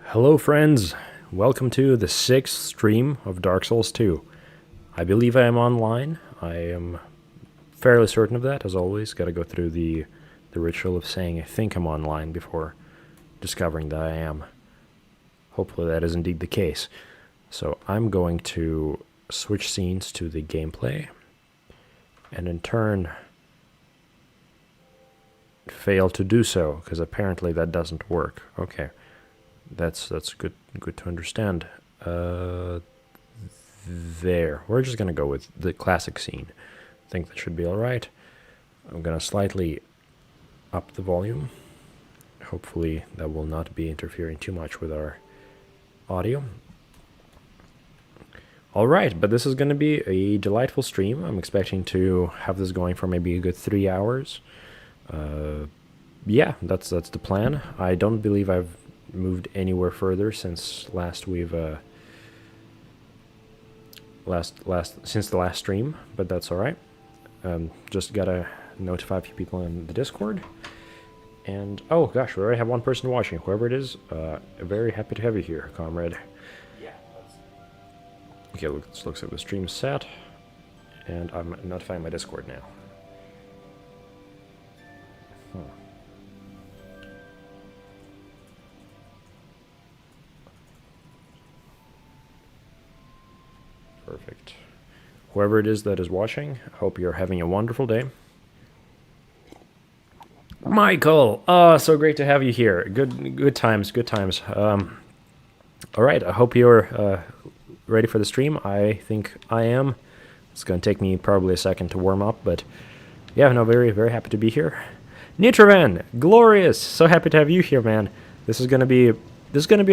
Hello friends, welcome to the 6th stream of Dark Souls 2. I believe I am online. I am fairly certain of that, as always. Gotta go through the ritual of saying I think I'm online before discovering that I am. Hopefully that is indeed the case. So I'm going to switch scenes to the gameplay, and in turn fail to do so, because apparently that doesn't work. Okay. That's good to understand. There. We're just gonna go with the classic scene. I think that should be alright. I'm gonna slightly up the volume. Hopefully that will not be interfering too much with our audio. Alright, but this is gonna be a delightful stream. I'm expecting to have this going for maybe a good 3 hours. Yeah, that's the plan. I don't believe I've moved anywhere further since since the last stream, but that's all right. Just gotta notify a few people in the Discord, and oh gosh, we already have one person watching. Whoever it is, very happy to have you here, comrade. Yeah. Okay, looks like the stream's set, and I'm notifying my Discord now. Perfect. Whoever it is that is watching, hope you're having a wonderful day. Michael! Oh, so great to have you here. Good times. All right, I hope you're ready for the stream. I think I am. It's going to take me probably a second to warm up, but yeah, no, very, very happy to be here. Nitrovan! Glorious! So happy to have you here, man. This is going to be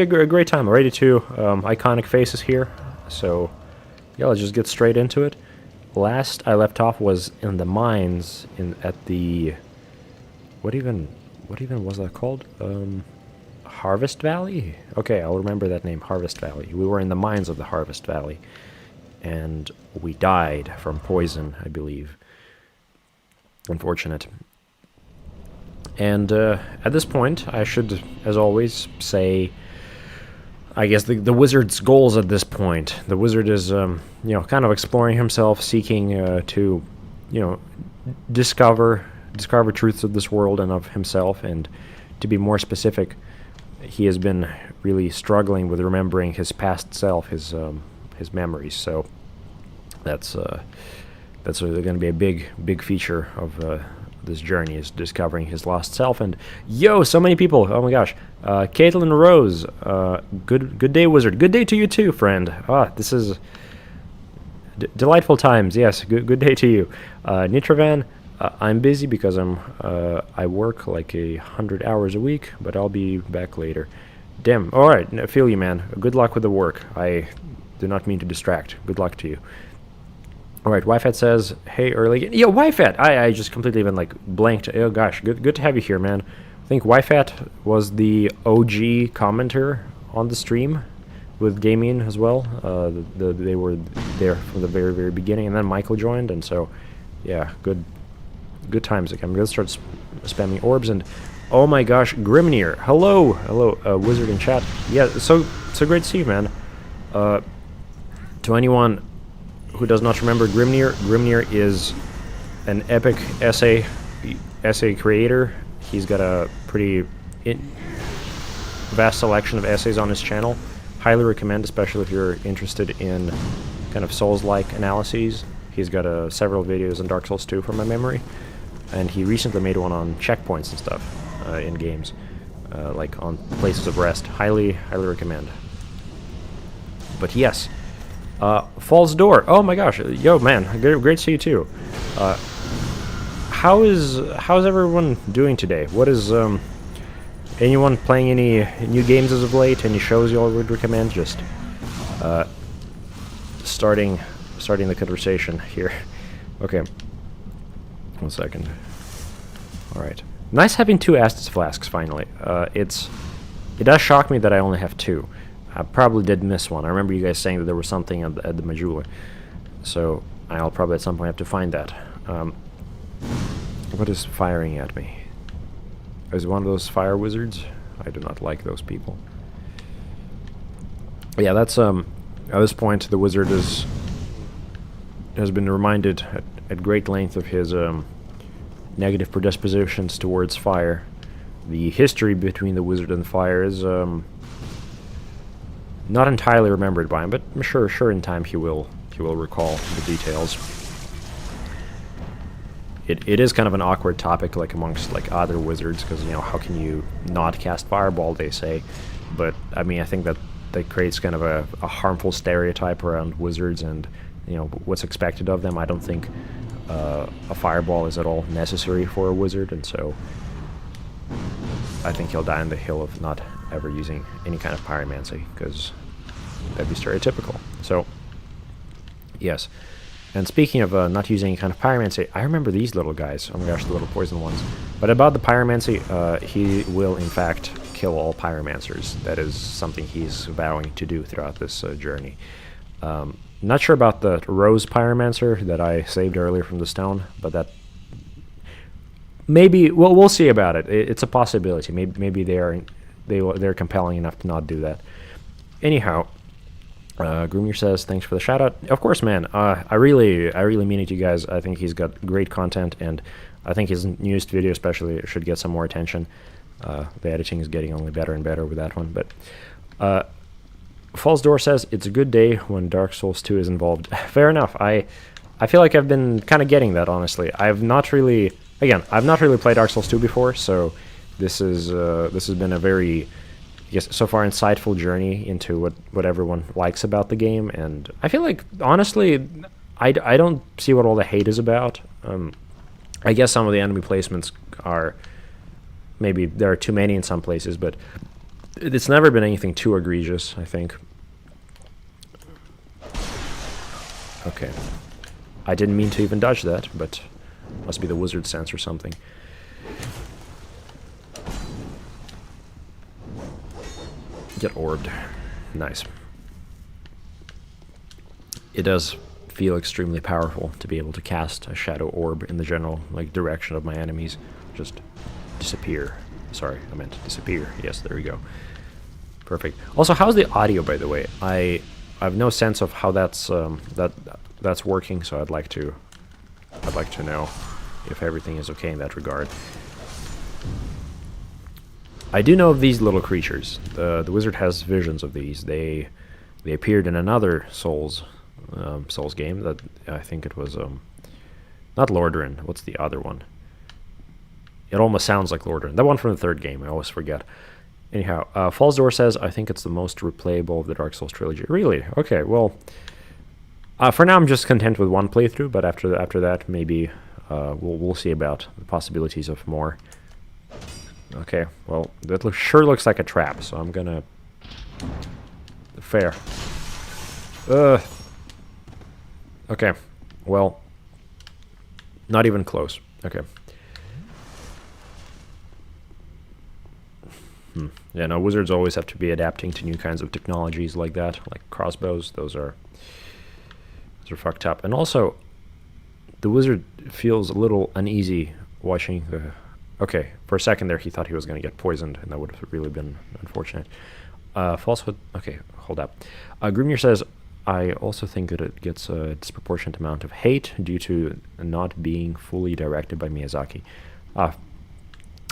a great time. Already two iconic faces here, so yeah, let's just get straight into it. Last I left off was in the mines at the what even was that called? Harvest Valley? Okay, I'll remember that name, Harvest Valley. We were in the mines of the Harvest Valley, and we died from poison, I believe. Unfortunate. And at this point, I should, as always, say, I guess the wizard's goals at this point. The wizard is, kind of exploring himself, seeking to, discover truths of this world and of himself. And to be more specific, he has been really struggling with remembering his past self, his memories. So that's going to be a big feature of this journey, is discovering his lost self. And yo, so many people! Oh my gosh, Caitlin Rose, good day, wizard. Good day to you too, friend. This is delightful times. Yes, good day to you, Nitrovan. I'm busy because I work like 100 hours a week, but I'll be back later. Damn. All right, I feel you, man. Good luck with the work. I do not mean to distract. Good luck to you. Alright, Wyfat says, hey, early... Yo, Wyfat! I just completely even, blanked. Oh, gosh, good to have you here, man. I think Wyfat was the OG commenter on the stream with Gaming as well. They were there from the very, very beginning, and then Michael joined, and so, yeah, good times. I'm going to start spamming orbs, and oh my gosh, Grimnir! Hello, wizard in chat. Yeah, so great to see you, man. To anyone who does not remember Grimnir is an epic essay creator. He's got a pretty vast selection of essays on his channel. Highly recommend, especially if you're interested in kind of Souls-like analyses. He's got several videos on Dark Souls 2 from my memory, and he recently made one on checkpoints and stuff in games, like on places of rest. Highly recommend. But yes. Falls Door. Oh my gosh, yo man, great to see you too. How's everyone doing today? What is anyone playing any new games as of late? Any shows you all would recommend? Just starting the conversation here. Okay, 1 second. All right, nice having 2 Estus flasks finally. It does shock me that I only have 2. I probably did miss one. I remember you guys saying that there was something at the Majula. So I'll probably at some point have to find that. What is firing at me? Is it one of those fire wizards? I do not like those people. Yeah, that's at this point the wizard has been reminded at great length of his negative predispositions towards fire. The history between the wizard and fire is not entirely remembered by him, but I'm sure in time he will recall the details. It is kind of an awkward topic, like amongst like other wizards, because how can you not cast fireball? They say, but I mean I think that creates kind of a harmful stereotype around wizards and what's expected of them. I don't think a fireball is at all necessary for a wizard, and so I think he'll die on the hill of not ever using any kind of pyromancy, because that'd be stereotypical. So, yes. And speaking of not using any kind of pyromancy, I remember these little guys. Oh my gosh, the little poison ones. But about the pyromancy, he will in fact kill all pyromancers. That is something he's vowing to do throughout this journey. Not sure about the rose pyromancer that I saved earlier from the stone, but that maybe we'll see about it. It's a possibility. Maybe they're compelling enough to not do that. Anyhow, Groomier says thanks for the shout out. Of course, man. I really mean it to you guys. I think he's got great content, and I think his newest video especially should get some more attention. The editing is getting only better and better with that one. But False Door says it's a good day when Dark Souls 2 is involved. Fair enough. I feel like I've been kind of getting that, honestly. I've not really played Dark Souls 2 before, so this has been a very, so far insightful journey into what everyone likes about the game, and I feel like honestly I don't see what all the hate is about. I guess some of the enemy placements are, maybe there are too many in some places, but it's never been anything too egregious, I think. Okay. I didn't mean to even dodge that, but must be the wizard sense or something. Get orbed. Nice. It does feel extremely powerful to be able to cast a shadow orb in the general direction of my enemies. Just disappear. Sorry, I meant disappear. Yes, there we go. Perfect. Also, how's the audio, by the way? I have no sense of how that's working, so I'd like to know if everything is okay in that regard. I do know of these little creatures. The wizard has visions of these. They appeared in another Souls game that I think it was not Lordaeron. What's the other one? It almost sounds like Lordaeron. That one from the third game. I always forget. Anyhow, False Door says, I think it's the most replayable of the Dark Souls trilogy. Really? Okay, well, for now I'm just content with one playthrough, but after that, maybe we'll see about the possibilities of more. Okay, well, that sure looks like a trap, so I'm gonna... Fair. Okay, well, not even close. Okay. Yeah, no, wizards always have to be adapting to new kinds of technologies like that, like crossbows. Those are fucked up. And also, the wizard feels a little uneasy watching the... Okay, for a second there he thought he was going to get poisoned, and that would have really been unfortunate. Falsehood... Okay, hold up. Grimnir says, I also think that it gets a disproportionate amount of hate due to not being fully directed by Miyazaki.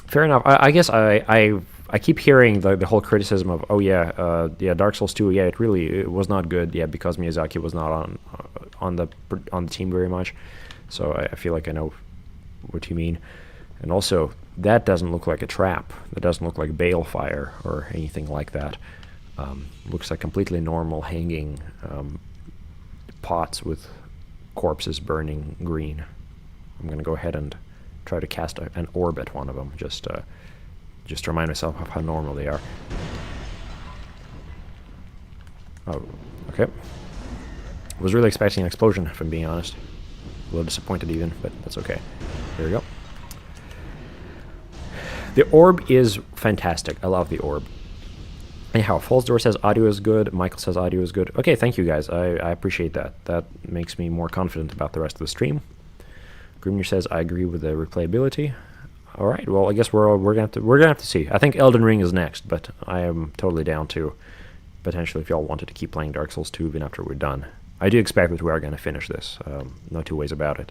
Fair enough. I guess I keep hearing the whole criticism of, oh yeah, Dark Souls 2, yeah, it was not good, yeah, because Miyazaki was not on the team very much. So I feel like I know what you mean. And also, that doesn't look like a trap. That doesn't look like balefire or anything like that. Looks like completely normal hanging pots with corpses burning green. I'm gonna go ahead and try to cast an orb at one of them, just to remind myself of how normal they are. Oh, okay. Was really expecting an explosion, if I'm being honest. A little disappointed even, but that's okay. There we go. The orb is fantastic. I love the orb. Anyhow, False Door says audio is good. Michael says audio is good. Okay, thank you guys. I appreciate that. That makes me more confident about the rest of the stream. Grimnir says I agree with the replayability. All right. Well, I guess we're gonna have to see. I think Elden Ring is next, but I am totally down to potentially if y'all wanted to keep playing Dark Souls 2 even after we're done. I do expect that we are going to finish this. No two ways about it.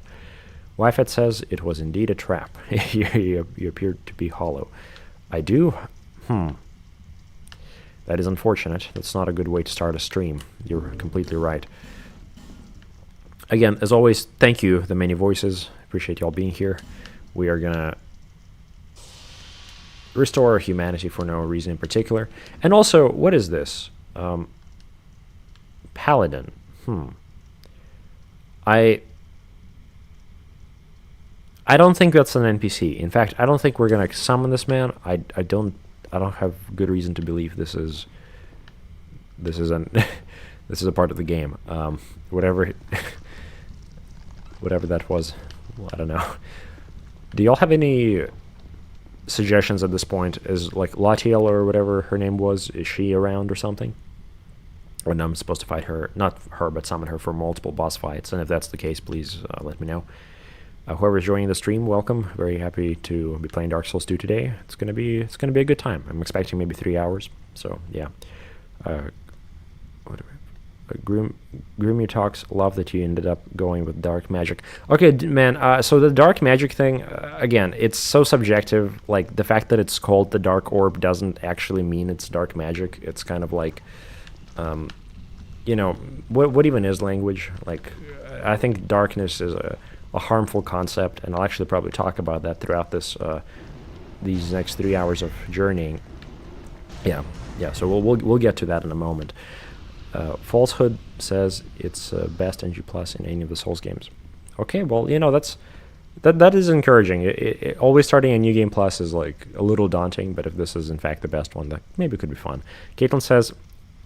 Wyfet says, it was indeed a trap. You appeared to be hollow. I do? That is unfortunate. That's not a good way to start a stream. You're completely right. Again, as always, thank you, the many voices. Appreciate y'all being here. We are going to restore our humanity for no reason in particular. And also, what is this? Paladin. I don't think that's an NPC. In fact, I don't think we're gonna summon this man. I don't have good reason to believe this is this is a part of the game. Whatever that was, well, I don't know. Do y'all have any suggestions at this point? Is like Latiel or whatever her name was, is she around or something? When I'm supposed to fight her, not her, but summon her for multiple boss fights. And if that's the case, please let me know. Whoever's joining the stream, welcome. Very happy to be playing Dark Souls 2 today. It's gonna be a good time. I'm expecting maybe 3 hours. So yeah. Grimmy talks. Love that you ended up going with dark magic. Okay, man. So the dark magic thing, again, it's so subjective. Like the fact that it's called the dark orb doesn't actually mean it's dark magic. It's kind of like, you know, what even is language? Like, I think darkness is a harmful concept, and I'll actually probably talk about that throughout this these next 3 hours of journeying. Yeah. So we'll get to that in a moment. Falsehood says it's best NG plus in any of the Souls games. Okay, well, you know, that is encouraging. Always starting a new game plus is like a little daunting, but if this is in fact the best one, that maybe could be fun. Caitlin says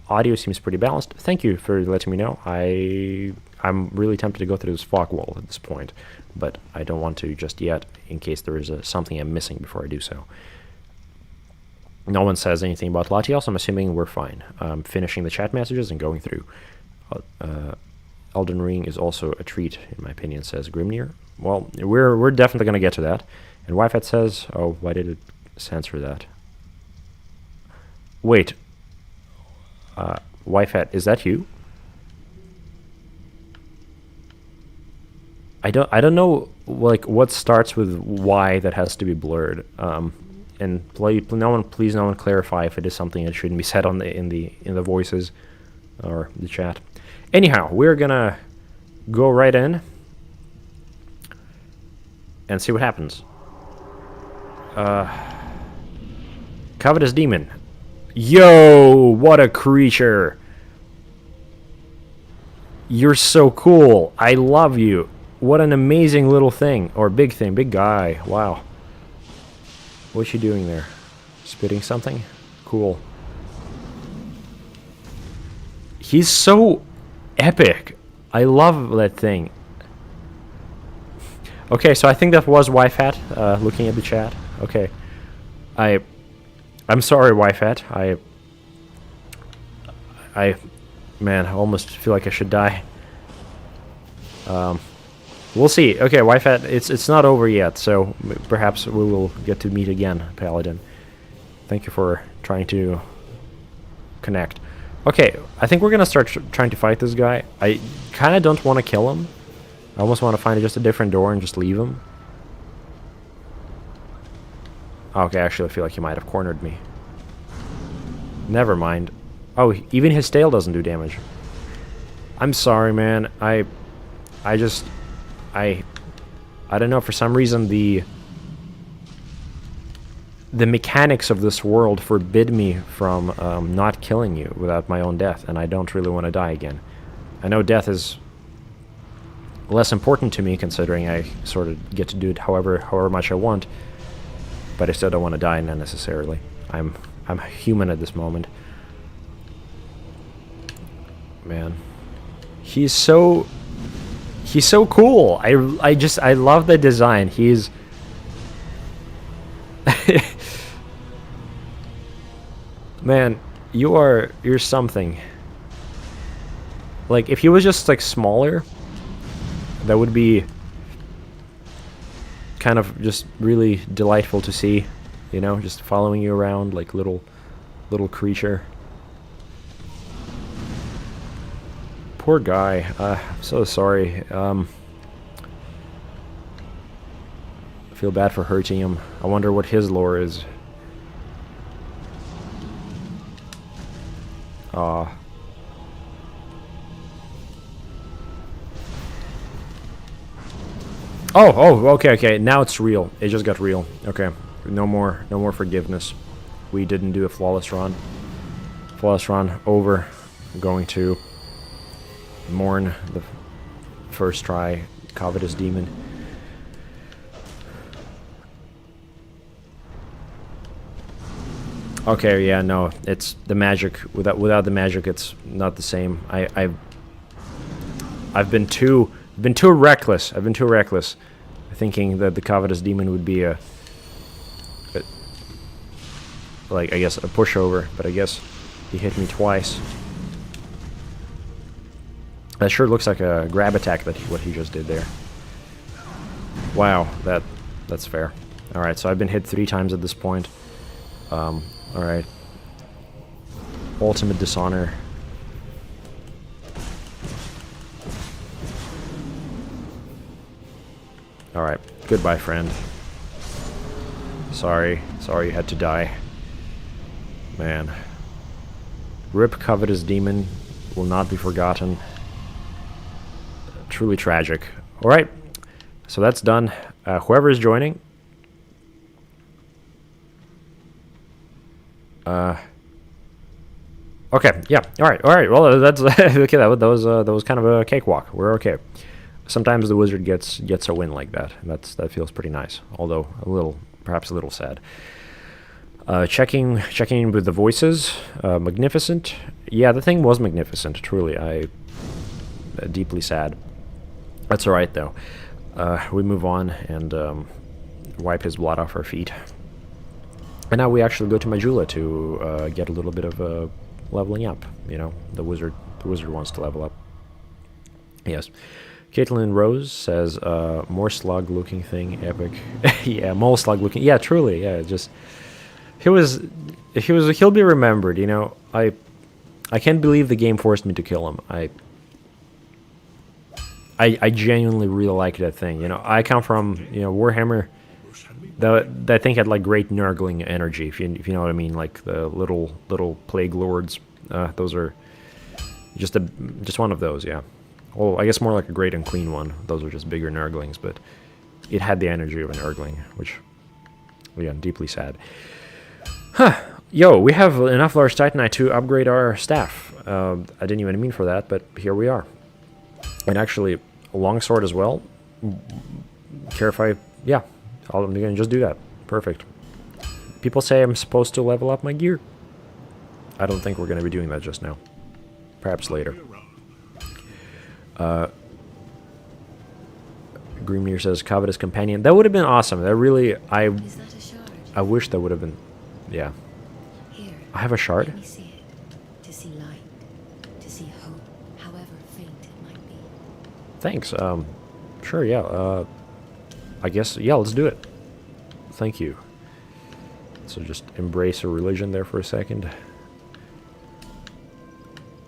audio seems pretty balanced. Thank you for letting me know. I'm really tempted to go through this fog wall at this point, but I don't want to just yet in case there is something I'm missing before I do so. No one says anything about Latiel, so I'm assuming we're fine. Finishing the chat messages and going through. Elden Ring is also a treat, in my opinion, says Grimnir. Well, we're definitely going to get to that. And Wyfet says, oh, why did it censor that? Wait. Wyfet, is that you? I don't know like what starts with Y that has to be blurred. And please, no one clarify if it is something that shouldn't be said on in the voices or the chat. Anyhow, we're gonna go right in and see what happens. Covetous Demon. Yo, what a creature! You're so cool. I love you. What an amazing little thing, or big thing, big guy. Wow. What's she doing there? Spitting something? Cool. He's so epic. I love that thing. Okay, so I think that was Wyfat looking at the chat. Okay. I'm sorry, Wyfat. Man, I almost feel like I should die. We'll see. Okay, Wyfat, it's not over yet, so perhaps we will get to meet again, Paladin. Thank you for trying to connect. Okay, I think we're gonna start trying to fight this guy. I kind of don't want to kill him. I almost want to find just a different door and just leave him. Okay, actually I feel like he might have cornered me. Never mind. Oh, even his tail doesn't do damage. I'm sorry, man. I don't know, for some reason the mechanics of this world forbid me from not killing you without my own death, and I don't really want to die again. I know death is less important to me considering I sort of get to do it however much I want, but I still don't want to die unnecessarily. I'm human at this moment. Man. He's so cool. I love the design. He's man, you're something. Like if he was just like smaller, that would be kind of just really delightful to see, you know, just following you around like little creature. Poor guy. I'm so sorry. I feel bad for hurting him. I wonder what his lore is. Aw. Oh, okay. Now it's real. It just got real. Okay. No more forgiveness. We didn't do a flawless run. Flawless run over. I'm going to mourn the first try. Covetous Demon. Okay, yeah, no, it's the magic. Without the magic, it's not the same. I've been too reckless. I've been too reckless, thinking that the Covetous Demon would be like, I guess, a pushover. But I guess he hit me twice. That sure looks like a grab attack. What he just did there. Wow, that's fair. All right, so I've been hit 3 times at this point. All right. Ultimate dishonor. All right. Goodbye, friend. Sorry you had to die. Man. Rip Covetous Demon will not be forgotten. Truly tragic. All right. So that's done. Whoever is joining. Okay, yeah, all right. Well, that's okay. That was kind of a cakewalk. We're okay. Sometimes the wizard gets a win like that. That feels pretty nice, although perhaps a little sad. Checking in with the voices. Magnificent. Yeah, the thing was magnificent. Truly, deeply sad. That's all right though. We move on and wipe his blood off our feet. And now we actually go to Majula to get a little bit of leveling up. You know, the wizard wants to level up. Yes. Caitlin Rose says, more slug-looking thing, epic. Yeah, mole slug-looking. Yeah, truly. Yeah, just he'll be remembered. You know, I can't believe the game forced me to kill him. I genuinely really like that thing. You know, I come from Warhammer. That thing had like great nurgling energy, if you know what I mean, like the little plague lords. Those are just one of those, yeah. Well, I guess more like a great and clean one. Those are just bigger nurglings, but it had the energy of a nurgling, which, again, deeply sad. Huh. Yo, we have enough large titanite to upgrade our staff. I didn't even mean for that, but here we are. And actually, a longsword as well. Care if I... Yeah. I'm going to just do that. Perfect. People say I'm supposed to level up my gear. I don't think we're going to be doing that just now. Perhaps later. Grimnir says, Covetous Companion. That would have been awesome. That really... I wish that would have been... Yeah. Here, I have a shard? let me see it. To see light. To see hope, however faint it might be. Thanks. Sure, yeah. I guess, yeah, let's do it. Thank you. So just embrace a religion there for a second.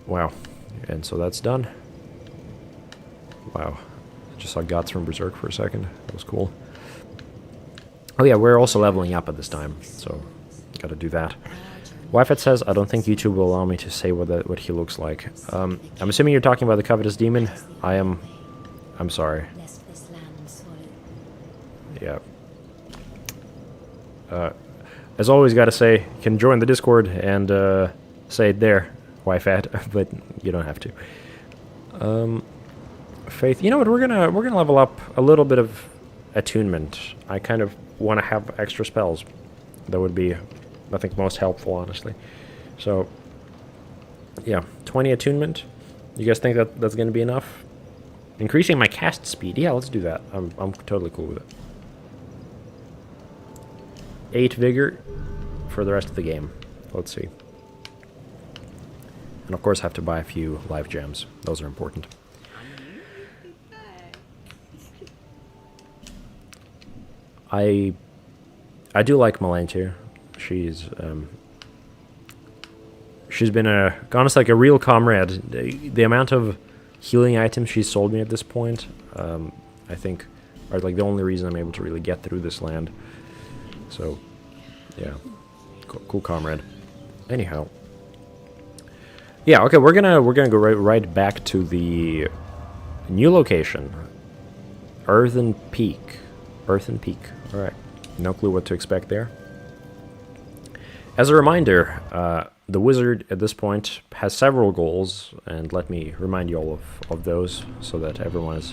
Wow. And so that's done. Wow. I just saw Gots from Berserk for a second. That was cool. Oh yeah, we're also leveling up at this time, so gotta do that. Wyfet says, I don't think YouTube will allow me to say what he looks like. I'm assuming you're talking about the Covetous Demon. I'm sorry. Yeah. As always, gotta say, you can join the Discord and say it there, Wyfat, but you don't have to. Faith, you know what? We're gonna level up a little bit of attunement. I kind of want to have extra spells. That would be, I think, most helpful, honestly. So, yeah, 20 attunement. You guys think that's gonna be enough? Increasing my cast speed. Yeah, let's do that. I'm totally cool with it. 8 vigor for the rest of the game. Let's see. And of course I have to buy a few life gems. Those are important. I do like Melantia. She's been honestly like a real comrade. The amount of healing items she sold me at this point, I think, are like the only reason I'm able to really get through this land. So, yeah, cool comrade. Anyhow, yeah, okay, we're gonna go right back to the new location, Earthen Peak. Earthen Peak. All right, no clue what to expect there. As a reminder, the wizard at this point has several goals, and let me remind you all of those so that everyone is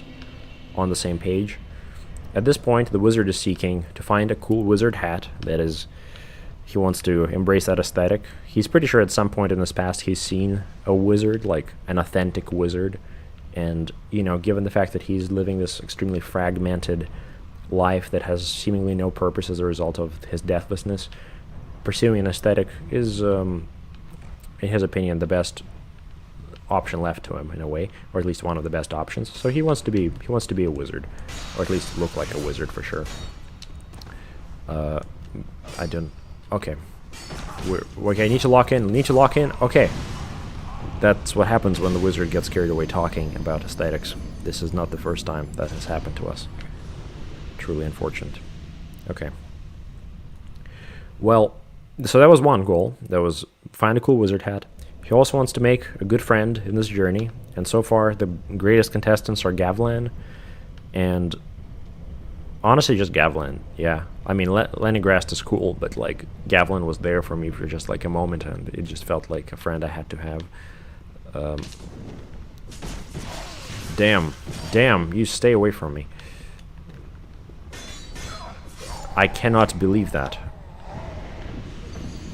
on the same page. At this point, the wizard is seeking to find a cool wizard hat. That is, he wants to embrace that aesthetic. He's pretty sure at some point in his past he's seen a wizard, like an authentic wizard, and, you know, given the fact that he's living this extremely fragmented life that has seemingly no purpose as a result of his deathlessness, pursuing an aesthetic is, in his opinion, the best option left to him in a way, or at least one of the best options. So he wants to be a wizard, or at least look like a wizard for sure. I don't. Okay, okay. I need to lock in. Need to lock in. Okay, that's what happens when the wizard gets carried away talking about aesthetics. This is not the first time that has happened to us. Truly unfortunate. Okay. Well, so that was one goal. That was find a cool wizard hat. He also wants to make a good friend in this journey, and so far the greatest contestants are Gavlan, and honestly just Gavlan, yeah. I mean, Lenigrast is cool, but like Gavlan was there for me for just like a moment, and it just felt like a friend I had to have. Damn, you stay away from me. I cannot believe that.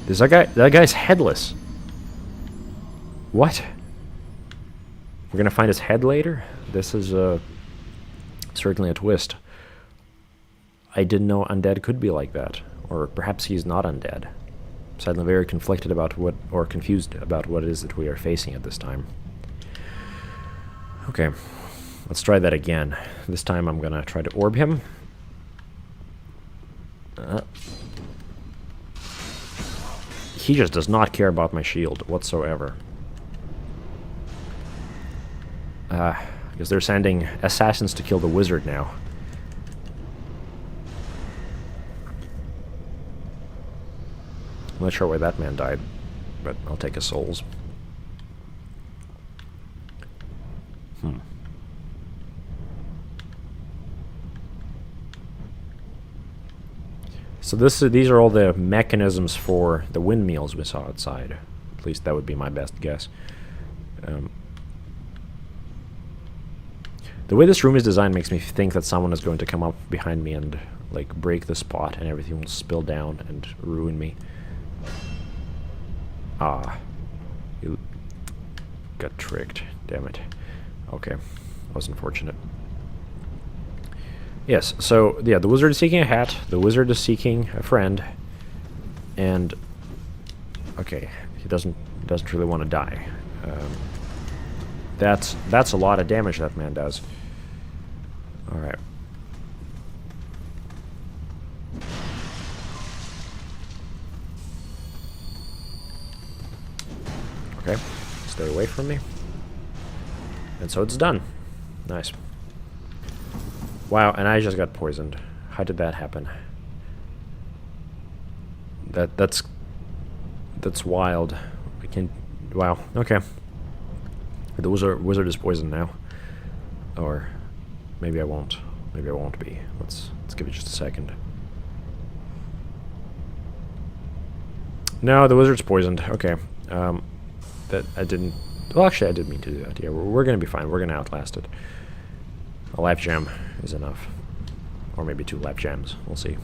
That guy's headless. What? We're gonna find his head later? This is certainly a twist. I didn't know undead could be like that. Or perhaps he's not undead. I'm suddenly very conflicted about what, or confused about what it is that we are facing at this time. Okay, let's try that again. This time I'm gonna try to orb him. He just does not care about my shield whatsoever. Because they're sending assassins to kill the wizard now. I'm not sure why that man died, but I'll take his souls. So these are all the mechanisms for the windmills we saw outside. At least that would be my best guess. The way this room is designed makes me think that someone is going to come up behind me and like break the spot and everything will spill down and ruin me. Ah, you got tricked. Damn it. Okay, that was unfortunate. Yes, so yeah, the wizard is seeking a hat, the wizard is seeking a friend, and okay, he doesn't really want to die. That's a lot of damage that man does. All right. Okay, stay away from me. And so it's done. Nice. Wow, and I just got poisoned. How did that happen? That's wild. I can. Wow. Okay. The wizard is poisoned now. Or maybe I won't. Maybe I won't be. Let's give it just a second. No, the wizard's poisoned. Okay. That I didn't. Well, actually, I did mean to do that. Yeah, we're gonna be fine. We're gonna outlast it. A life gem is enough, or maybe 2 life gems. We'll see.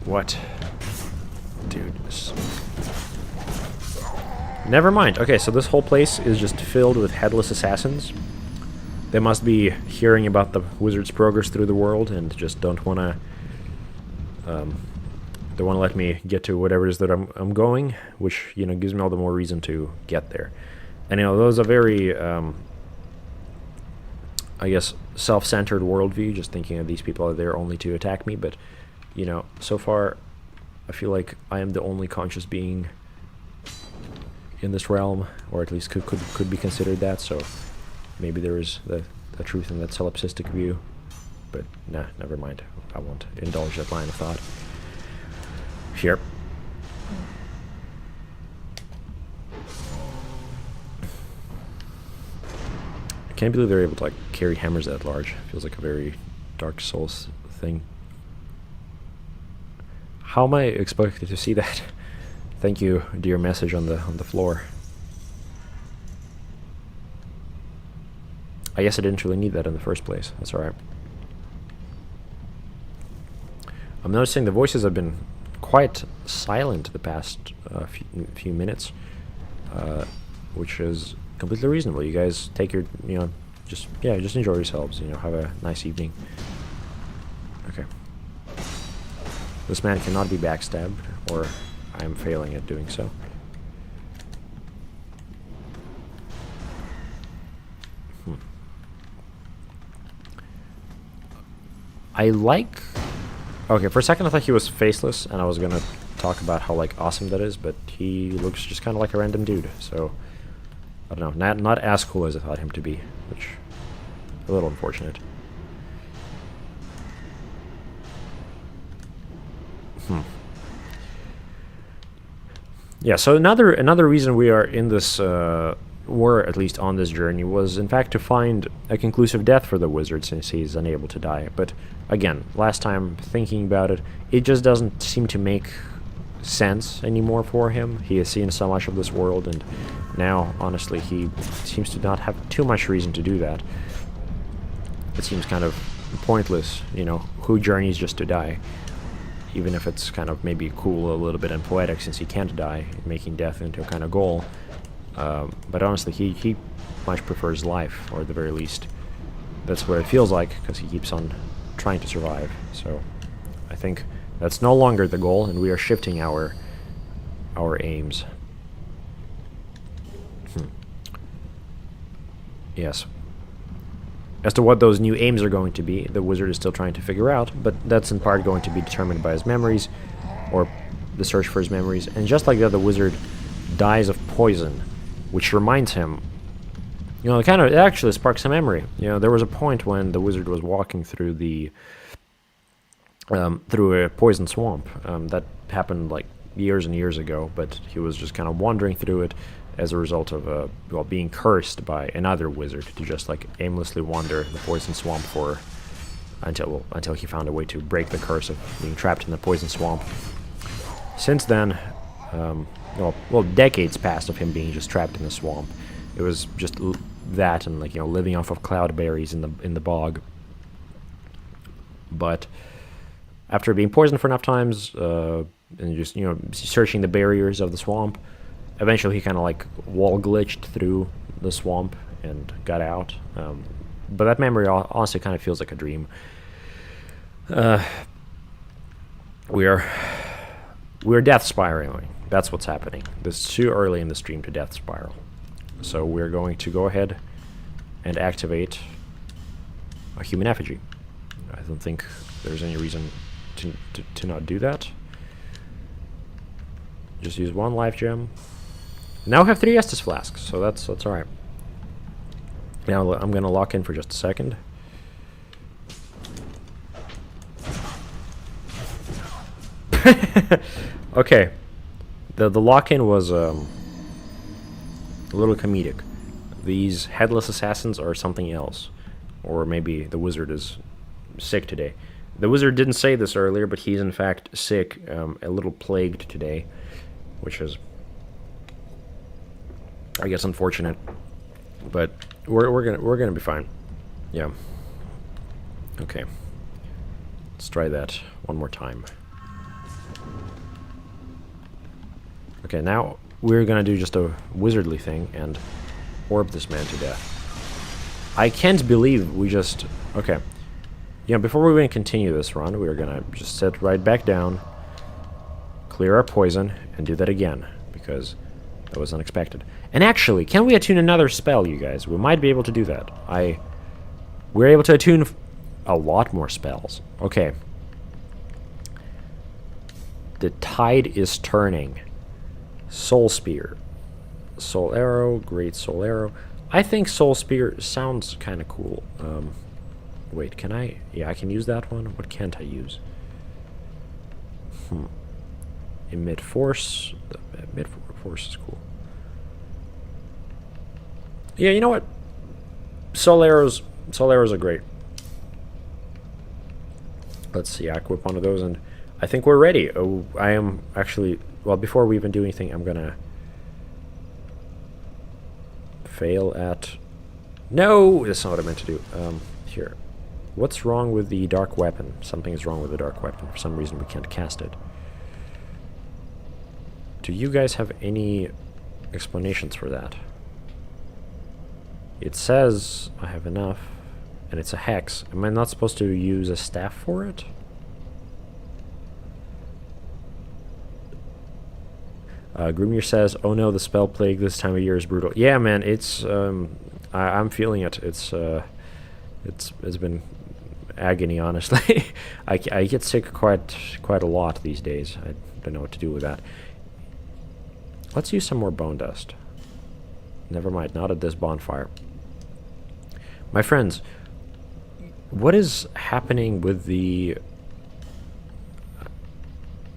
What, dude? Never mind. Okay, so this whole place is just filled with headless assassins. They must be hearing about the wizard's progress through the world and just don't want to. They want to let me get to whatever it is that I'm going, which, you know, gives me all the more reason to get there. And, you know, those are very, I guess, self-centered worldview, just thinking of these people are there only to attack me. But, you know, so far, I feel like I am the only conscious being in this realm, or at least could be considered that. So maybe there is the truth in that solipsistic view. But nah, never mind. I won't indulge that line of thought. Here. I can't believe they're able to like carry hammers that large. Feels like a very Dark Souls thing. How am I expected to see that? Thank you, dear message on the floor. I guess I didn't really need that in the first place. That's alright. I'm noticing the voices have been quite silent the past few minutes, which is completely reasonable. You guys take your, just enjoy yourselves. Have a nice evening. Okay. This man cannot be backstabbed, or I'm failing at doing so. I like... Okay, for a second I thought he was faceless, and I was gonna talk about how, like, awesome that is, but he looks just kind of like a random dude, so... I don't know, not as cool as I thought him to be, which... a little unfortunate. Yeah, so another reason we are in this... were at least on this journey was in fact to find a conclusive death for the wizard, since he's unable to die. But again, last time thinking about it, it just doesn't seem to make sense anymore for him. He has seen so much of this world, and now honestly he seems to not have too much reason to do that. It seems kind of pointless, who journeys just to die, even if it's kind of maybe cool a little bit and poetic since he can't die, making death into a kind of goal. But honestly, he much prefers life, or at the very least, that's what it feels like, because he keeps on trying to survive. So, I think that's no longer the goal, and we are shifting our aims. Yes. As to what those new aims are going to be, the wizard is still trying to figure out, but that's in part going to be determined by his memories, or the search for his memories. And just like that, the wizard dies of poison, which reminds him, it actually sparks a memory. There was a point when the wizard was walking through through a poison swamp. That happened like years and years ago, but he was just kind of wandering through it as a result of being cursed by another wizard to just like aimlessly wander the poison swamp until he found a way to break the curse of being trapped in the poison swamp. Since then, decades passed of him being just trapped in the swamp. It was just that, and living off of cloudberries in the bog. But after being poisoned for enough times, and just searching the barriers of the swamp, eventually he kind of like wall glitched through the swamp and got out. But that memory honestly kind of feels like a dream. We're death spiraling. That's what's happening. This is too early in the stream to death spiral. So we're going to go ahead and activate a human effigy. I don't think there's any reason to not do that. Just use one life gem. Now we have 3 Estus flasks, so that's alright. Now I'm going to lock in for just a second. Okay. The lock-in was a little comedic. These headless assassins are something else. Or maybe the wizard is sick today. The wizard didn't say this earlier, but he's in fact sick, a little plagued today, which is, I guess, unfortunate. But we're gonna be fine. Yeah. Okay. Let's try that one more time. Okay, now we're gonna do just a wizardly thing and orb this man to death. I can't believe we just... Okay. Before we even continue this run, we're gonna just sit right back down, clear our poison, and do that again, because that was unexpected. And actually, can we attune another spell, you guys? We might be able to do that. We're able to attune a lot more spells. Okay. The tide is turning. Soul Spear. Soul Arrow, Great Soul Arrow. I think Soul Spear sounds kind of cool. Wait, can I? Yeah, I can use that one. What can't I use? Emit Force. Emit Force is cool. Yeah, you know what? Soul Arrows are great. Let's see, I equip one of those, and I think we're ready. Oh, I am actually... Well, before we even do anything, I'm gonna... fail at... No! That's not what I meant to do. Here. What's wrong with the dark weapon? Something is wrong with the dark weapon. For some reason, we can't cast it. Do you guys have any explanations for that? It says I have enough, and it's a hex. Am I not supposed to use a staff for it? Grimnir says, "Oh no, the spell plague this time of year is brutal." Yeah, man, it's I'm feeling it. It's been agony, honestly. I get sick quite a lot these days. I don't know what to do with that. Let's use some more bone dust. Never mind, not at this bonfire. My friends, what is happening with the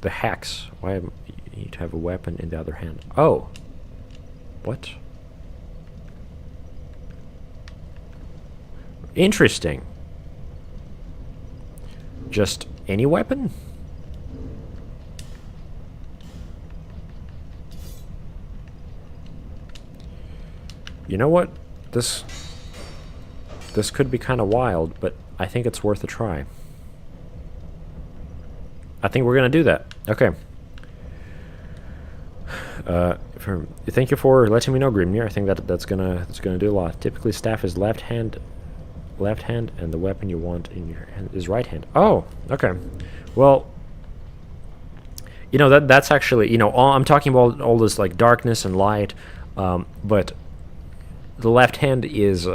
hex? Why you need to have a weapon in the other hand? Oh. What? Interesting. Just any weapon? You know what? This could be kind of wild, but I think it's worth a try. I think we're gonna do that. Okay. Thank you for letting me know, Grimnir. I think that's gonna do a lot. Typically, staff is left hand, and the weapon you want in your hand is right hand. Oh, okay. Well, you know that's actually, you know, I'm talking about all this like darkness and light, but the left hand is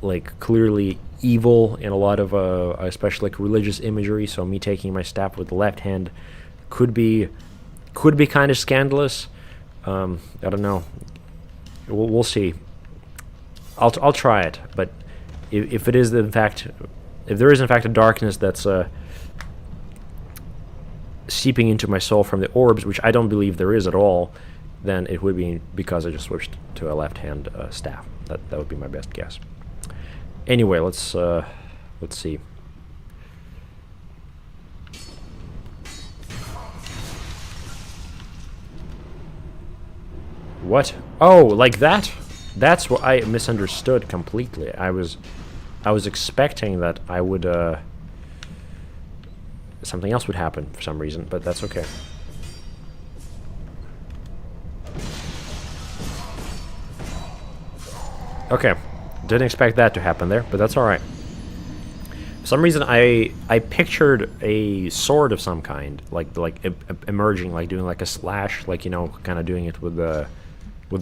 like clearly evil in a lot of especially like religious imagery. So me taking my staff with the left hand could be kind of scandalous. I don't know. We'll see. I'll try it. But if there is in fact a darkness that's seeping into my soul from the orbs, which I don't believe there is at all, then it would be because I just switched to a left hand staff. That would be my best guess. Anyway, let's see. What? Oh, like that? That's what I misunderstood completely. I was expecting that I would something else would happen for some reason, but that's okay. Okay. Didn't expect that to happen there, but that's alright. For some reason, I pictured a sword of some kind, like emerging, like doing like a slash, like, you know, kind of doing it with the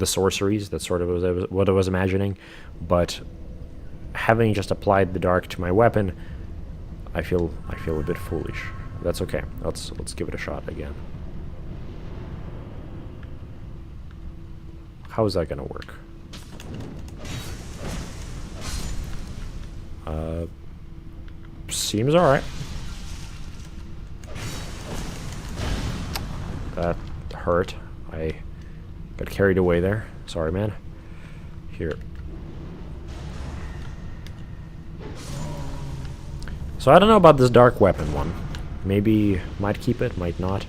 sorceries. That's sort of what I was imagining. But having just applied the dark to my weapon, I feel a bit foolish. That's okay. Let's give it a shot again. How is that gonna work? Seems alright. That hurt. I got carried away there. Sorry, man. Here. So I don't know about this dark weapon one. Maybe might keep it, might not.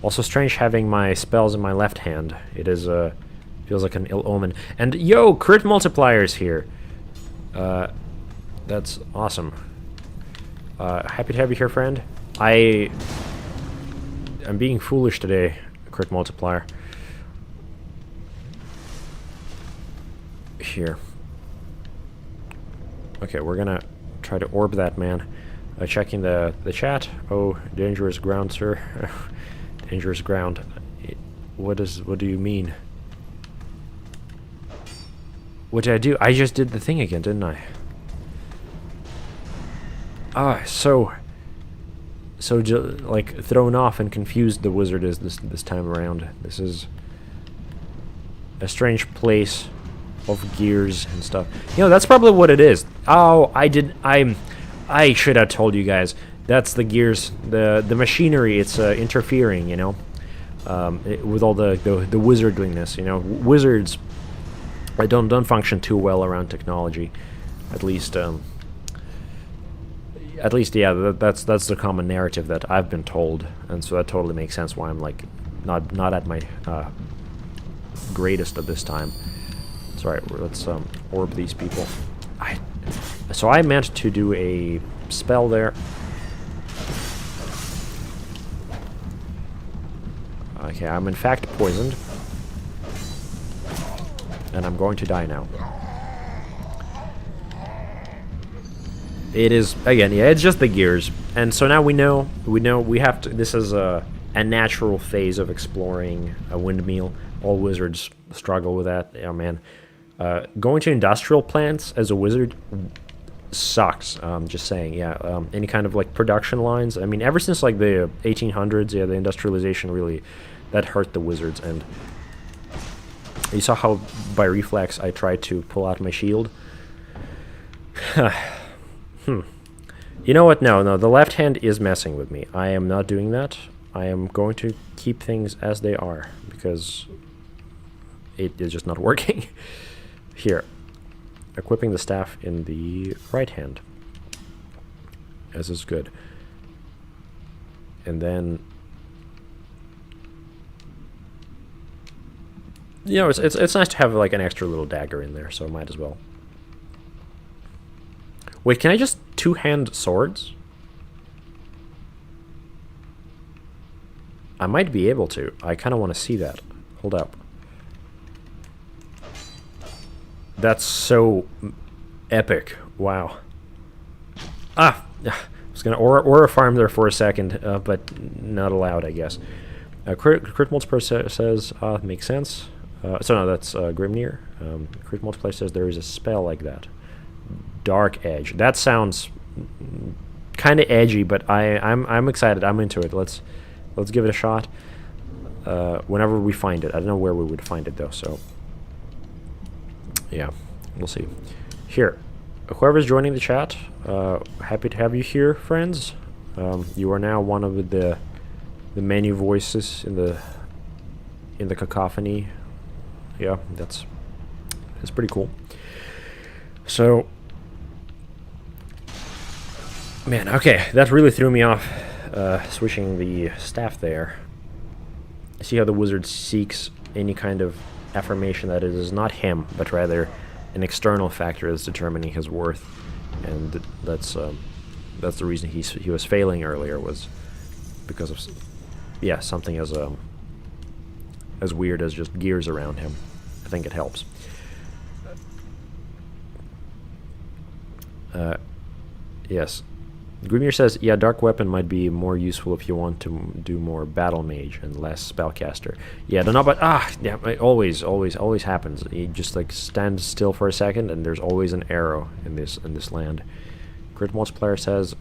Also strange having my spells in my left hand. It is feels like an ill omen. And yo, crit multipliers here. That's awesome. Happy to have you here, friend. I'm being foolish today, crit multiplier. Here. Okay, we're gonna try to orb that man. Checking the chat. Oh, dangerous ground, sir. Dangerous ground. What do you mean? What did I do? I just did the thing again, didn't I? Ah, so like thrown off and confused the wizard is this time around. This is a strange place of gears and stuff. You know, that's probably what it is. Oh, I should have told you guys. That's the gears, the machinery. It's interfering, you know, with all the wizardliness. You know, wizards don't function too well around technology, at least. At least, yeah. That's the common narrative that I've been told, and so that totally makes sense why I'm like not at my greatest at this time. It's alright. Let's orb these people. So I meant to do a spell there. Okay, I'm in fact poisoned. And I'm going to die now. It is, again, yeah, it's just the gears. And so now we know we have to, this is a natural phase of exploring a windmill. All wizards struggle with that. Oh, man. Going to industrial plants as a wizard sucks. Just saying, yeah. Any kind of, like, production lines. I mean, ever since, like, the 1800s, yeah, the industrialization really, that hurt the wizards. And you saw how, by reflex, I tried to pull out my shield. You know what? No, the left hand is messing with me. I am not doing that. I am going to keep things as they are, because it is just not working. Here. Equipping the staff in the right hand. As is good. And then... You know, it's nice to have, like, an extra little dagger in there, so I might as well. Wait, can I just two-hand swords? I might be able to. I kind of want to see that. Hold up. That's so epic. Wow. Ah! I was going to aura farm there for a second, but not allowed, I guess. Crit multiplier says, makes sense. So no, that's Grimnir. Crit multiplier says there is a spell like that. Dark Edge. That sounds kind of edgy, but I'm excited. I'm into it. Let's give it a shot. Whenever we find it, I don't know where we would find it though. So yeah, we'll see. Here, whoever's joining the chat, happy to have you here, friends. You are now one of the many voices in the cacophony. Yeah, that's pretty cool. So. Man, okay, that really threw me off, switching the staff there. See how the wizard seeks any kind of affirmation that it is not him, but rather an external factor that's determining his worth, and that's the reason he was failing earlier, was because of, yeah, something as weird as just gears around him. I think it helps. Yes. Grimnir says, yeah, Dark Weapon might be more useful if you want to do more Battle Mage and less Spellcaster. Yeah, I don't know, but, yeah, it always happens. You just, like, stand still for a second, and there's always an arrow in this land. Crit Multiplier says,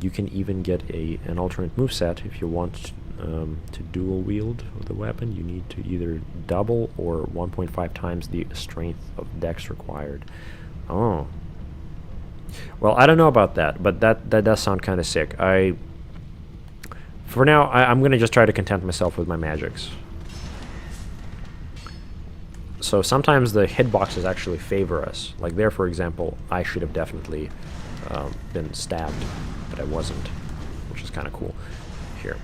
you can even get an alternate moveset if you want to dual wield the weapon. You need to either double or 1.5 times the strength of dex required. Oh. Well, I don't know about that, but that does sound kind of sick. For now, I'm going to just try to content myself with my magics. So sometimes the hitboxes actually favor us. Like there, for example, I should have definitely been stabbed, but I wasn't, which is kind of cool. Here.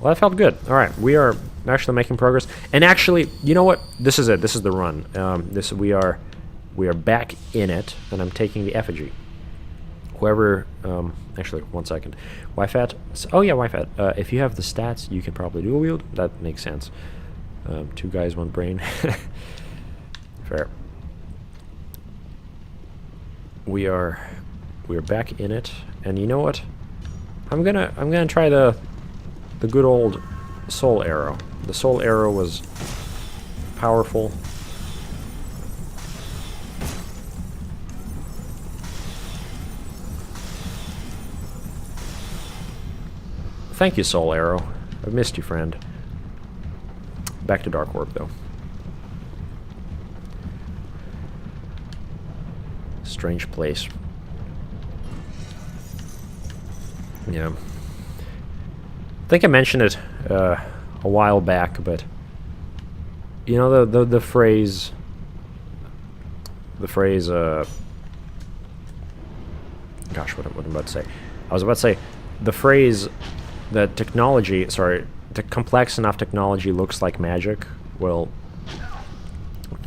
Well, that felt good. All right, we are actually making progress. And actually, you know what? This is it. This is the run. We are back in it, and I'm taking the effigy. Whoever, actually, 1 second. YFAT, oh yeah, YFAT. If you have the stats, you can probably dual wield. That makes sense. 2 guys, 1 brain. Fair. We are back in it, and you know what? I'm gonna try the good old soul arrow. The soul arrow was powerful. Thank you, Soul Arrow. I've missed you, friend. Back to Dark Orb, though. strange place. Yeah. I think I mentioned it a while back, but you know the phrase. Gosh, what I'm about to say. I was about to say the phrase that technology. Sorry, the complex enough technology looks like magic. Well,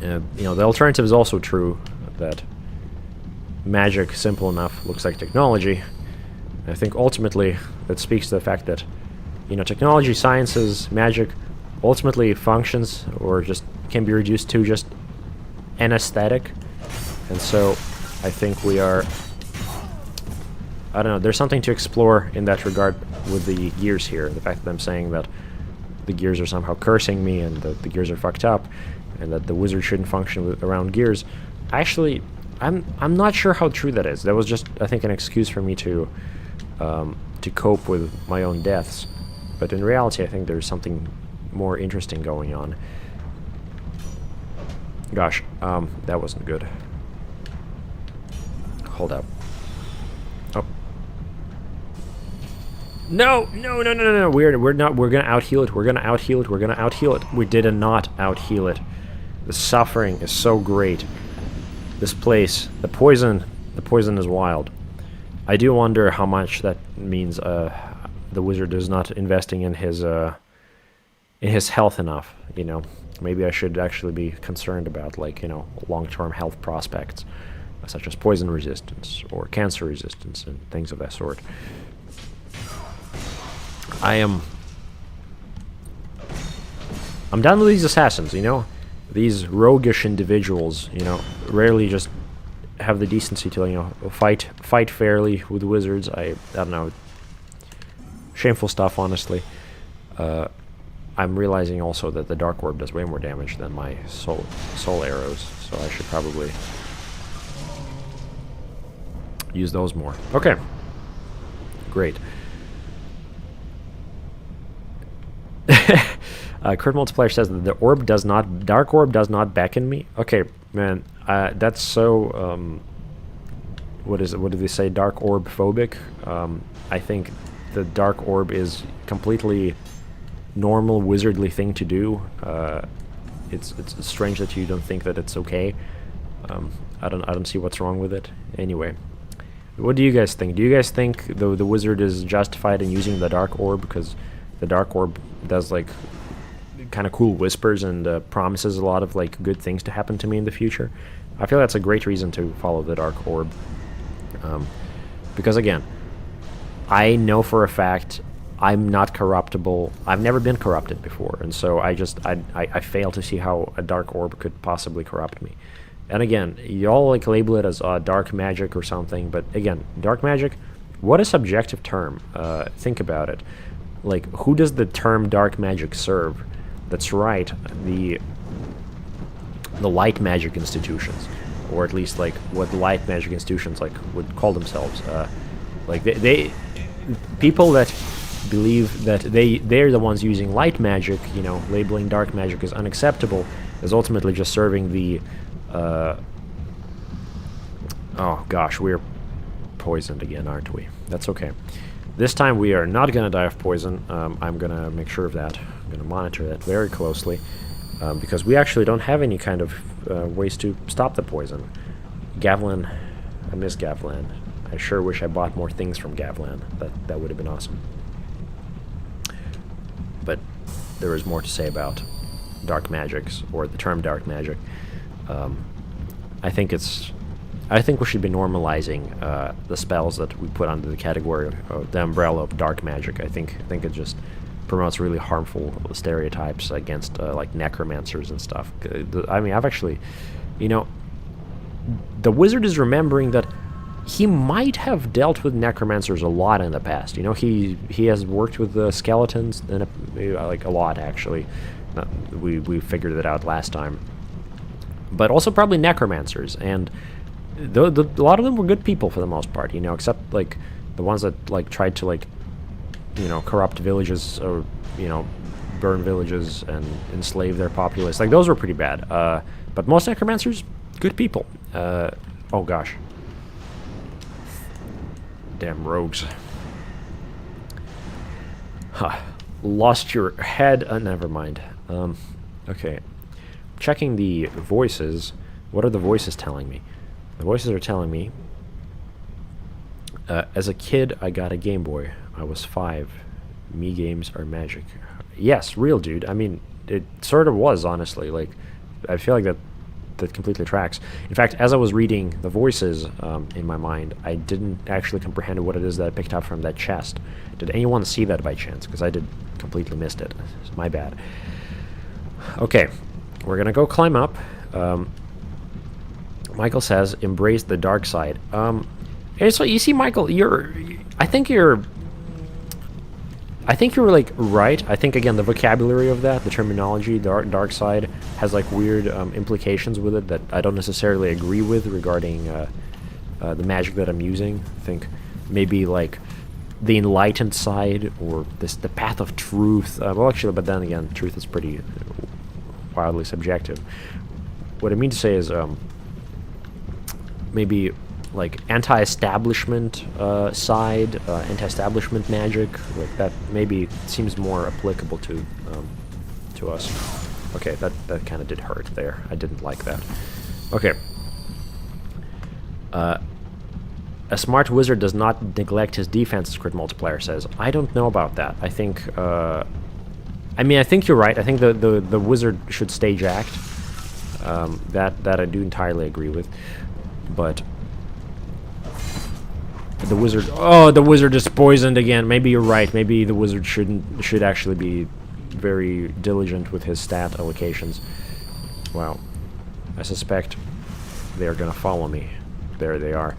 you know, the alternative is also true, that magic simple enough looks like technology. I think ultimately that speaks to the fact that, you know, technology, sciences, magic ultimately functions or just can be reduced to just an aesthetic. And so I think we are, I don't know, there's something to explore in that regard with the gears here. The fact that I'm saying that the gears are somehow cursing me and that the gears are fucked up and that the wizard shouldn't function around gears. Actually, I'm not sure how true that is. That was just, I think, an excuse for me to cope with my own deaths. But in reality, I think there's something more interesting going on. Gosh, that wasn't good. Hold up. Oh. No! We're gonna out-heal it. We're gonna out-heal it. We're gonna out-heal it. We did not out-heal it. The suffering is so great. This place, the poison is wild. I do wonder how much that means the wizard is not investing in his health enough, you know. Maybe I should actually be concerned about, like, you know, long-term health prospects, such as poison resistance or cancer resistance and things of that sort. I'm done with these assassins, you know. These roguish individuals, you know, rarely just have the decency to, you know, fight fairly with wizards. I don't know. Shameful stuff, honestly. I'm realizing also that the Dark Orb does way more damage than my soul arrows, so I should probably use those more. Okay. Great. Crit Multiplier says that the orb does not, Dark Orb does not beckon me. Okay, man, that's so, what is it? What do they say? Dark Orb phobic. I think the Dark Orb is completely normal wizardly thing to do. It's strange that you don't think that it's okay. I don't see what's wrong with it. Anyway, what do you guys think? Do you guys think the wizard is justified in using the Dark Orb because the Dark Orb does like kind of cool whispers and promises a lot of like good things to happen to me in the future? I feel that's a great reason to follow the Dark Orb, because again, I know for a fact I'm not corruptible. I've never been corrupted before, and so I fail to see how a Dark Orb could possibly corrupt me. And again, y'all like label it as dark magic or something, but again, dark magic, what a subjective term. Think about it. Like, who does the term dark magic serve? That's right, the light magic institutions, or at least like what the light magic institutions like would call themselves. Like they people that believe that they're the ones using light magic, you know, labeling dark magic as unacceptable, is ultimately just serving the oh gosh, we're poisoned again, aren't we? That's okay. This time we are not going to die of poison. I'm going to make sure of that. I'm going to monitor that very closely, because we actually don't have any kind of ways to stop the poison. Gavlan, I miss Gavlan. I sure wish I bought more things from Gavlan. That would have been awesome. But there is more to say about dark magics, or the term dark magic. I think we should be normalizing the spells that we put under the category of the umbrella of dark magic. I think it just promotes really harmful stereotypes against like necromancers and stuff. I mean, I've actually, you know, the wizard is remembering that he might have dealt with necromancers a lot in the past. You know, he has worked with the skeletons and like a lot actually. We figured it out last time. But also probably necromancers, and a lot of them were good people for the most part, you know, except like the ones that like tried to like, you know, corrupt villages or, you know, burn villages and enslave their populace. Like those were pretty bad. But most necromancers, good people. Oh gosh, Damn rogues. Huh. Lost your head? Never mind. Okay. Checking the voices. What are the voices telling me? The voices are telling me, as a kid, I got a Game Boy. I was 5. Me games are magic. Yes, real dude. I mean, it sort of was, honestly. Like, I feel like that completely tracks. In fact, as I was reading the voices in my mind, I didn't actually comprehend what it is that I picked up from that chest. Did anyone see that by chance? Because I completely missed it. It's my bad. Okay, we're gonna go climb up. Michael says, "Embrace the dark side." And so you see, Michael, I think you're like right. I think again the vocabulary of that, the terminology, dark side, has like weird implications with it that I don't necessarily agree with regarding the magic that I'm using. I think maybe like the enlightened side or the path of truth. Well, actually, but then again, truth is pretty wildly subjective. What I mean to say is maybe like anti-establishment side, anti-establishment magic, like that maybe seems more applicable to us. Okay, that kind of did hurt there. I didn't like that. Okay. A smart wizard does not neglect his defenses, Crit Multiplier says. I don't know about that. I think I mean, I think you're right. I think the wizard should stage act. That I do entirely agree with. But the wizard... Oh, the wizard is poisoned again. Maybe you're right. Maybe the wizard should actually be very diligent with his stat allocations. Wow. I suspect they're gonna follow me. There they are.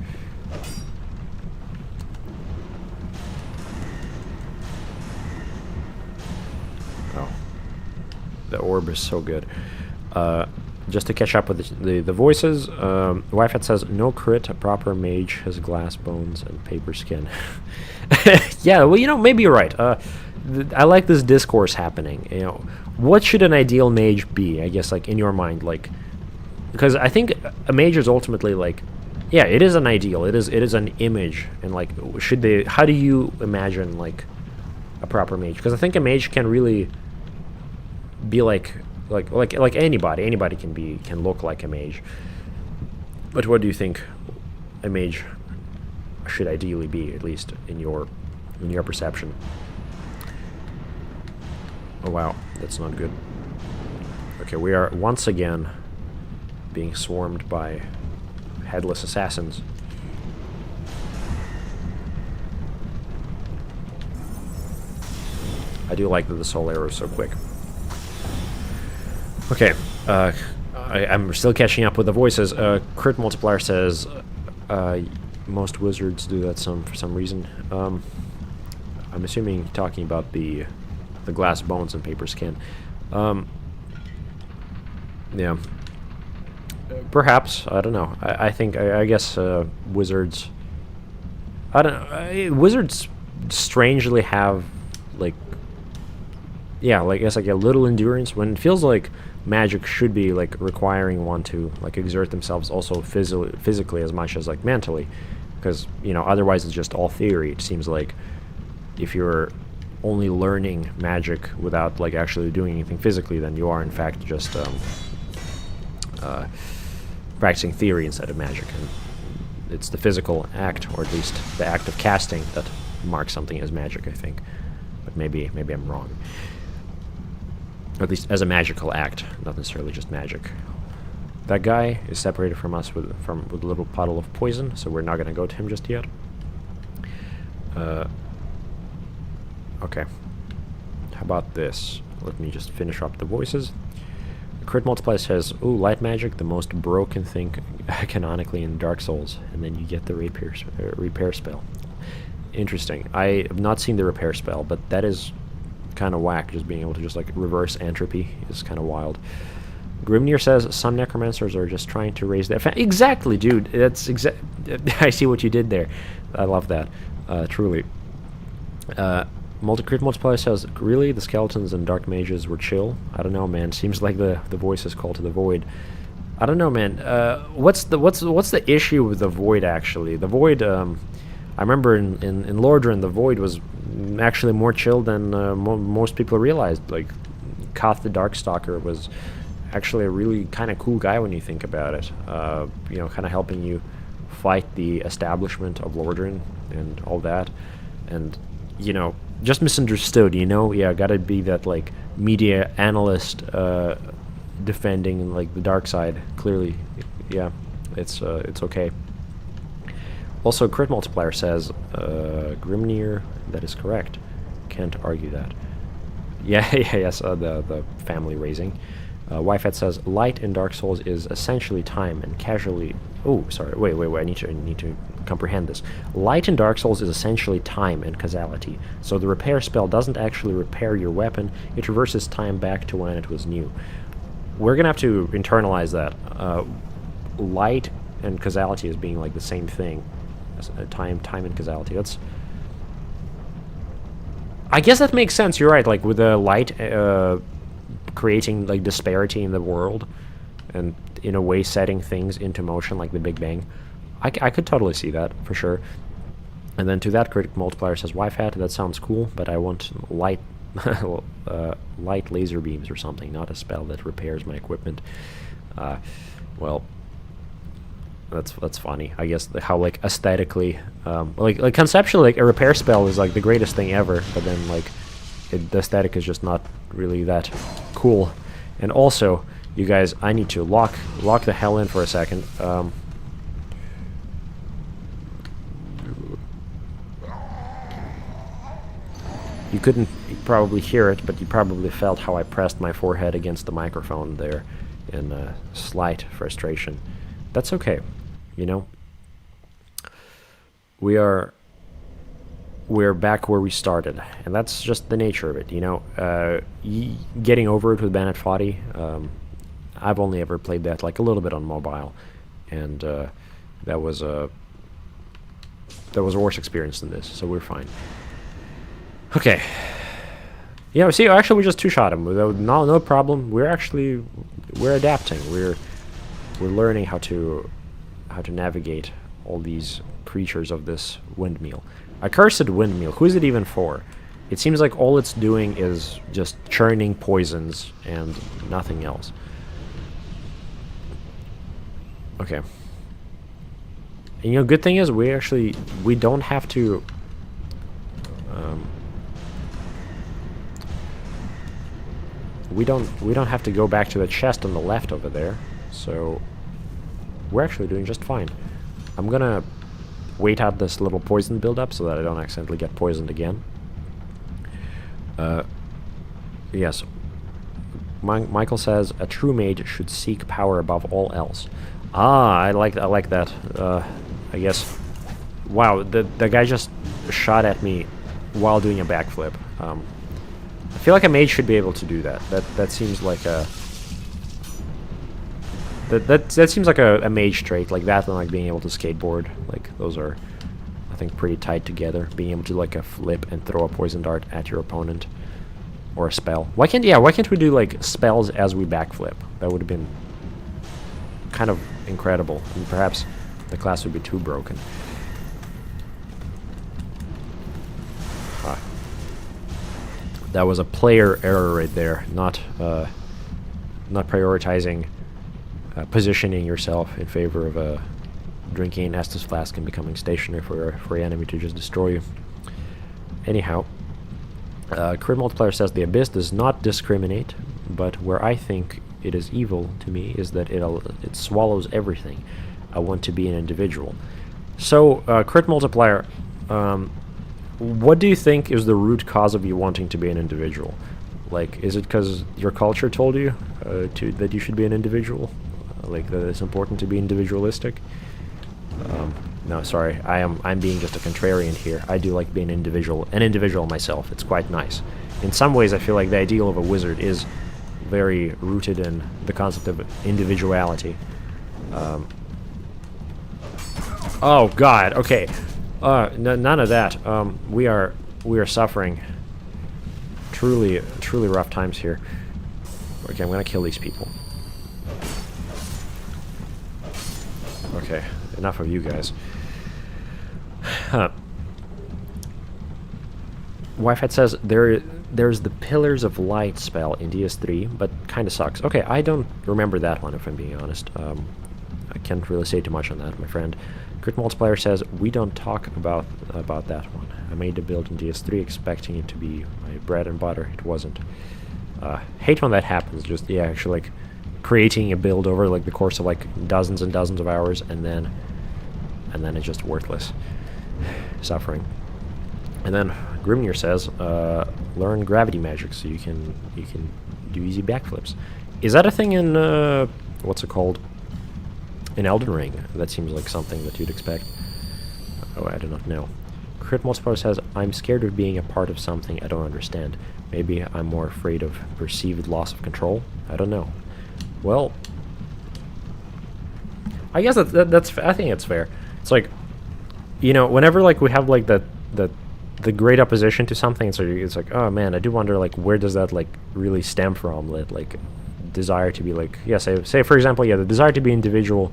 Oh. The orb is so good. Just to catch up with the voices, Wi-Fi says, no crit, a proper mage has glass bones and paper skin. Yeah, well, you know, maybe you're right. I like this discourse happening. You know, what should an ideal mage be? I guess, like, in your mind, like, because I think a mage is ultimately, like, yeah, it is an ideal. It is an image, and, like, how do you imagine, like, a proper mage? Because I think a mage can really be like anybody can look like a mage. But what do you think a mage should ideally be, at least in your perception? Oh wow, that's not good. Okay, we are once again being swarmed by headless assassins. I do like that the soul arrow is so quick. Okay, I'm still catching up with the voices. Crit Multiplier says most wizards do that for some reason. I'm assuming talking about the glass bones and paper skin. Yeah. Perhaps, I don't know. I think I guess wizards. I don't know. Wizards strangely have like, yeah, like I guess like a little endurance when it feels like magic should be like requiring one to like exert themselves also physically as much as like mentally, because you know otherwise it's just all theory. It seems like if you're only learning magic without like actually doing anything physically, then you are in fact just practicing theory instead of magic, and it's the physical act, or at least the act of casting, that marks something as magic, I think. But maybe I'm wrong. Or at least as a magical act, not necessarily just magic. That guy is separated from us with a little puddle of poison, so we're not going to go to him just yet. Okay. How about this? Let me just finish up the voices. Crit Multiply says, ooh, light magic, the most broken thing canonically in Dark Souls. And then you get the repair spell. Interesting. I have not seen the repair spell, but that is kind of whack. Just being able to just like reverse entropy is kind of wild. Grimnir says, some necromancers are just trying to raise their exactly, dude. That's I see what you did there. I love that. Truly. Crit Multiplier says, really? The skeletons and dark mages were chill? I don't know, man. Seems like the voice is called to the void. I don't know, man. What's the issue with the void, actually? The void, I remember in Lordran, the Void was actually more chill than most people realized. Like, Koth the Darkstalker was actually a really kind of cool guy when you think about it. You know, kind of helping you fight the establishment of Lordran and all that. And, you know, just misunderstood, you know? Yeah, gotta be that, like, media analyst defending, like, the dark side. Clearly, yeah, it's okay. Also, Crit Multiplier says, Grimnir, that is correct. Can't argue that. Yeah, yes, the family raising. Wyfet says, light in Dark Souls is essentially time and casually... Oh, sorry, wait, I need to comprehend this. Light in Dark Souls is essentially time and causality, so the repair spell doesn't actually repair your weapon, it reverses time back to when it was new. We're gonna have to internalize that. Light and causality as being like the same thing. Time and causality. That's... I guess that makes sense, you're right, like with the light creating like disparity in the world and in a way setting things into motion like the Big Bang. I could totally see that, for sure. And then to that, Critic Multiplier says, Wi-Fi, that sounds cool, but I want light light laser beams or something, not a spell that repairs my equipment. Well, that's funny. I guess how like aesthetically, like conceptually, like a repair spell is like the greatest thing ever, but then like the aesthetic is just not really that cool. And also, you guys, I need to lock the hell in for a second. You couldn't probably hear it, but you probably felt how I pressed my forehead against the microphone there in slight frustration. That's okay, you know. We're back where we started, and that's just the nature of it, you know. Getting over it with Bennett Foddy, I've only ever played that like a little bit on mobile, and that was a worse experience than this, so we're fine. Okay. Yeah, see, actually we just two-shot him. No problem. We're adapting. We're learning how to navigate all these creatures of this windmill. A cursed windmill. Who is it even for? It seems like all it's doing is just churning poisons and nothing else. Okay. And, you know, good thing is we don't have to we don't have to go back to the chest on the left over there, so we're actually doing just fine. I'm gonna wait out this little poison buildup so that I don't accidentally get poisoned again. Yes. Michael says a true mage should seek power above all else. Ah, I like that. I guess. Wow, the guy just shot at me while doing a backflip. I feel like a mage should be able to do that. That seems like a that seems like a mage trait, like that and like being able to skateboard. Like those are, I think, pretty tied together. Being able to like a flip and throw a poison dart at your opponent, or a spell. Why can't we do like spells as we backflip? That would have been kind of incredible. And perhaps the class would be too broken. That was a player error right there, not prioritizing positioning yourself in favor of drinking an Estus flask and becoming stationary for your enemy to just destroy you. Anyhow, Crit Multiplier says the Abyss does not discriminate, but where I think it is evil to me is that it swallows everything. I want to be an individual. So, Crit Multiplier, what do you think is the root cause of you wanting to be an individual? Like, is it because your culture told you that you should be an individual? Like, that it's important to be individualistic? No, sorry, I'm being just a contrarian here. I do like being an individual myself. It's quite nice. In some ways, I feel like the ideal of a wizard is very rooted in the concept of individuality. Oh God, okay. None of that. We are suffering truly rough times here. Okay, I'm gonna kill these people. Okay, enough of you guys. Wi-Fi says there's the Pillars of Light spell in DS3, but kind of sucks. Okay, I don't remember that one, if I'm being honest. I can't really say too much on that, my friend. Crit Multiplier says, we don't talk about that one. I made the build in DS3 expecting it to be my bread and butter. It wasn't. Hate when that happens, just, yeah, actually, like, creating a build over, like, the course of, like, dozens and dozens of hours, and then it's just worthless. Suffering. And then Grimnir says, learn gravity magic so you can do easy backflips. Is that a thing in, what's it called? In Elden Ring? That seems like something that you'd expect. Oh, I do not know. Crit Multiplier says, I'm scared of being a part of something I don't understand. Maybe I'm more afraid of perceived loss of control? I don't know. Well, I guess that's I think it's fair. It's like, you know, whenever like we have like the great opposition to something, it's like, oh man, I do wonder like where does that like really stem from? Like desire to be like, yeah, say for example, yeah, the desire to be individual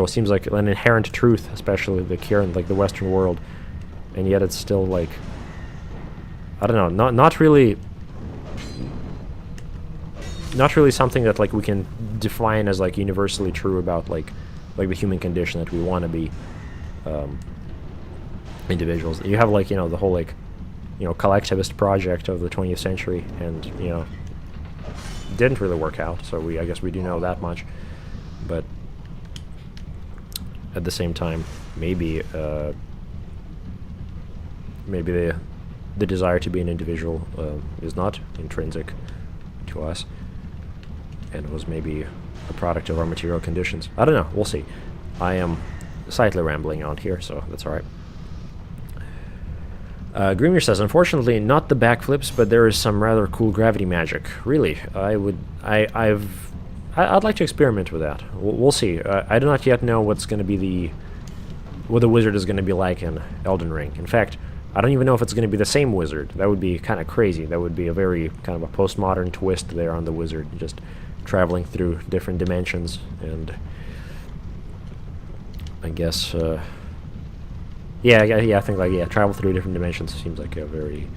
seems like an inherent truth, especially like here in like the Western world, and yet it's still like, I don't know, not really something that like we can define as like universally true about like the human condition, that we want to be individuals. You have like, you know, the whole like, you know, collectivist project of the 20th century, and you know, didn't really work out, so I guess we do know that much. But at the same time, maybe the desire to be an individual is not intrinsic to us, and was maybe a product of our material conditions. I don't know, we'll see. I am slightly rambling on here, so that's alright. Grimir says, unfortunately, not the backflips, but there is some rather cool gravity magic. Really, I'd like to experiment with that. We'll see. I do not yet know what the wizard is going to be like in Elden Ring. In fact, I don't even know if it's going to be the same wizard. That would be kind of crazy. That would be a very kind of a postmodern twist there on the wizard, just traveling through different dimensions, and I guess. Yeah, I think like, yeah, travel through different dimensions seems like a very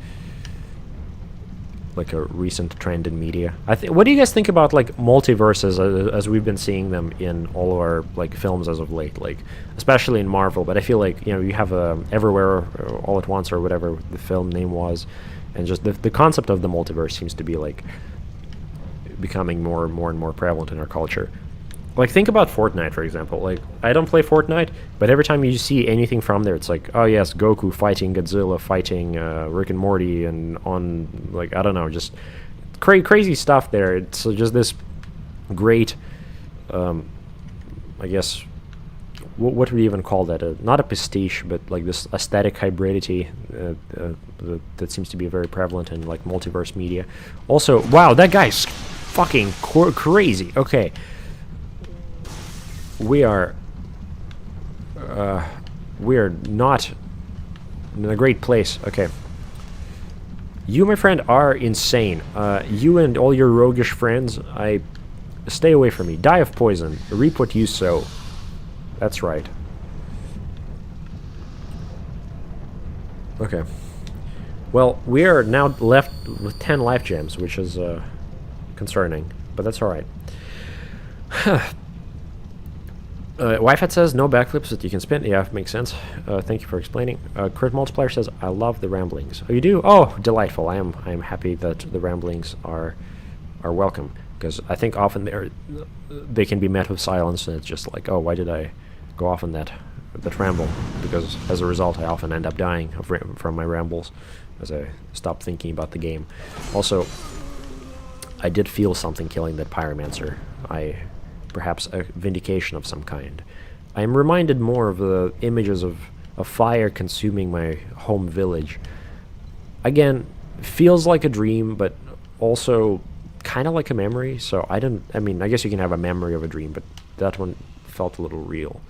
like a recent trend in media. What do you guys think about like multiverses as we've been seeing them in all of our like films as of late, like especially in Marvel? But I feel like, you know, you have Everywhere All at Once or whatever the film name was, and just the concept of the multiverse seems to be like becoming more and more prevalent in our culture. Like, think about Fortnite, for example. Like, I don't play Fortnite, but every time you see anything from there, it's like, oh yes, Goku fighting Godzilla, fighting Rick and Morty, and on, like, I don't know, just crazy stuff there. It's just this great, I guess, what would we even call that? Not a pastiche, but like this aesthetic hybridity that seems to be very prevalent in, like, multiverse media. Also, wow, that guy's fucking crazy. Okay. We are not in a great place. Okay. You, my friend, are insane. You and all your roguish friends, stay away from me. Die of poison. Reap what you sow. That's right. Okay. Well, we are now left with 10 life gems, which is concerning, but that's alright. Wi-Fi says no backflips that you can spin. Yeah, makes sense. Thank you for explaining. Crit Multiplier says, I love the ramblings. Oh, you do? Oh, delightful. I am happy that the ramblings are welcome, because I think often they can be met with silence, and it's just like, oh, why did I go off on that ramble? Because as a result, I often end up dying from my rambles as I stop thinking about the game. Also, I did feel something killing that pyromancer. Perhaps a vindication of some kind. I am reminded more of the images of a fire consuming my home village. Again, feels like a dream, but also kind of like a memory. So I mean, I guess you can have a memory of a dream, but that one felt a little real.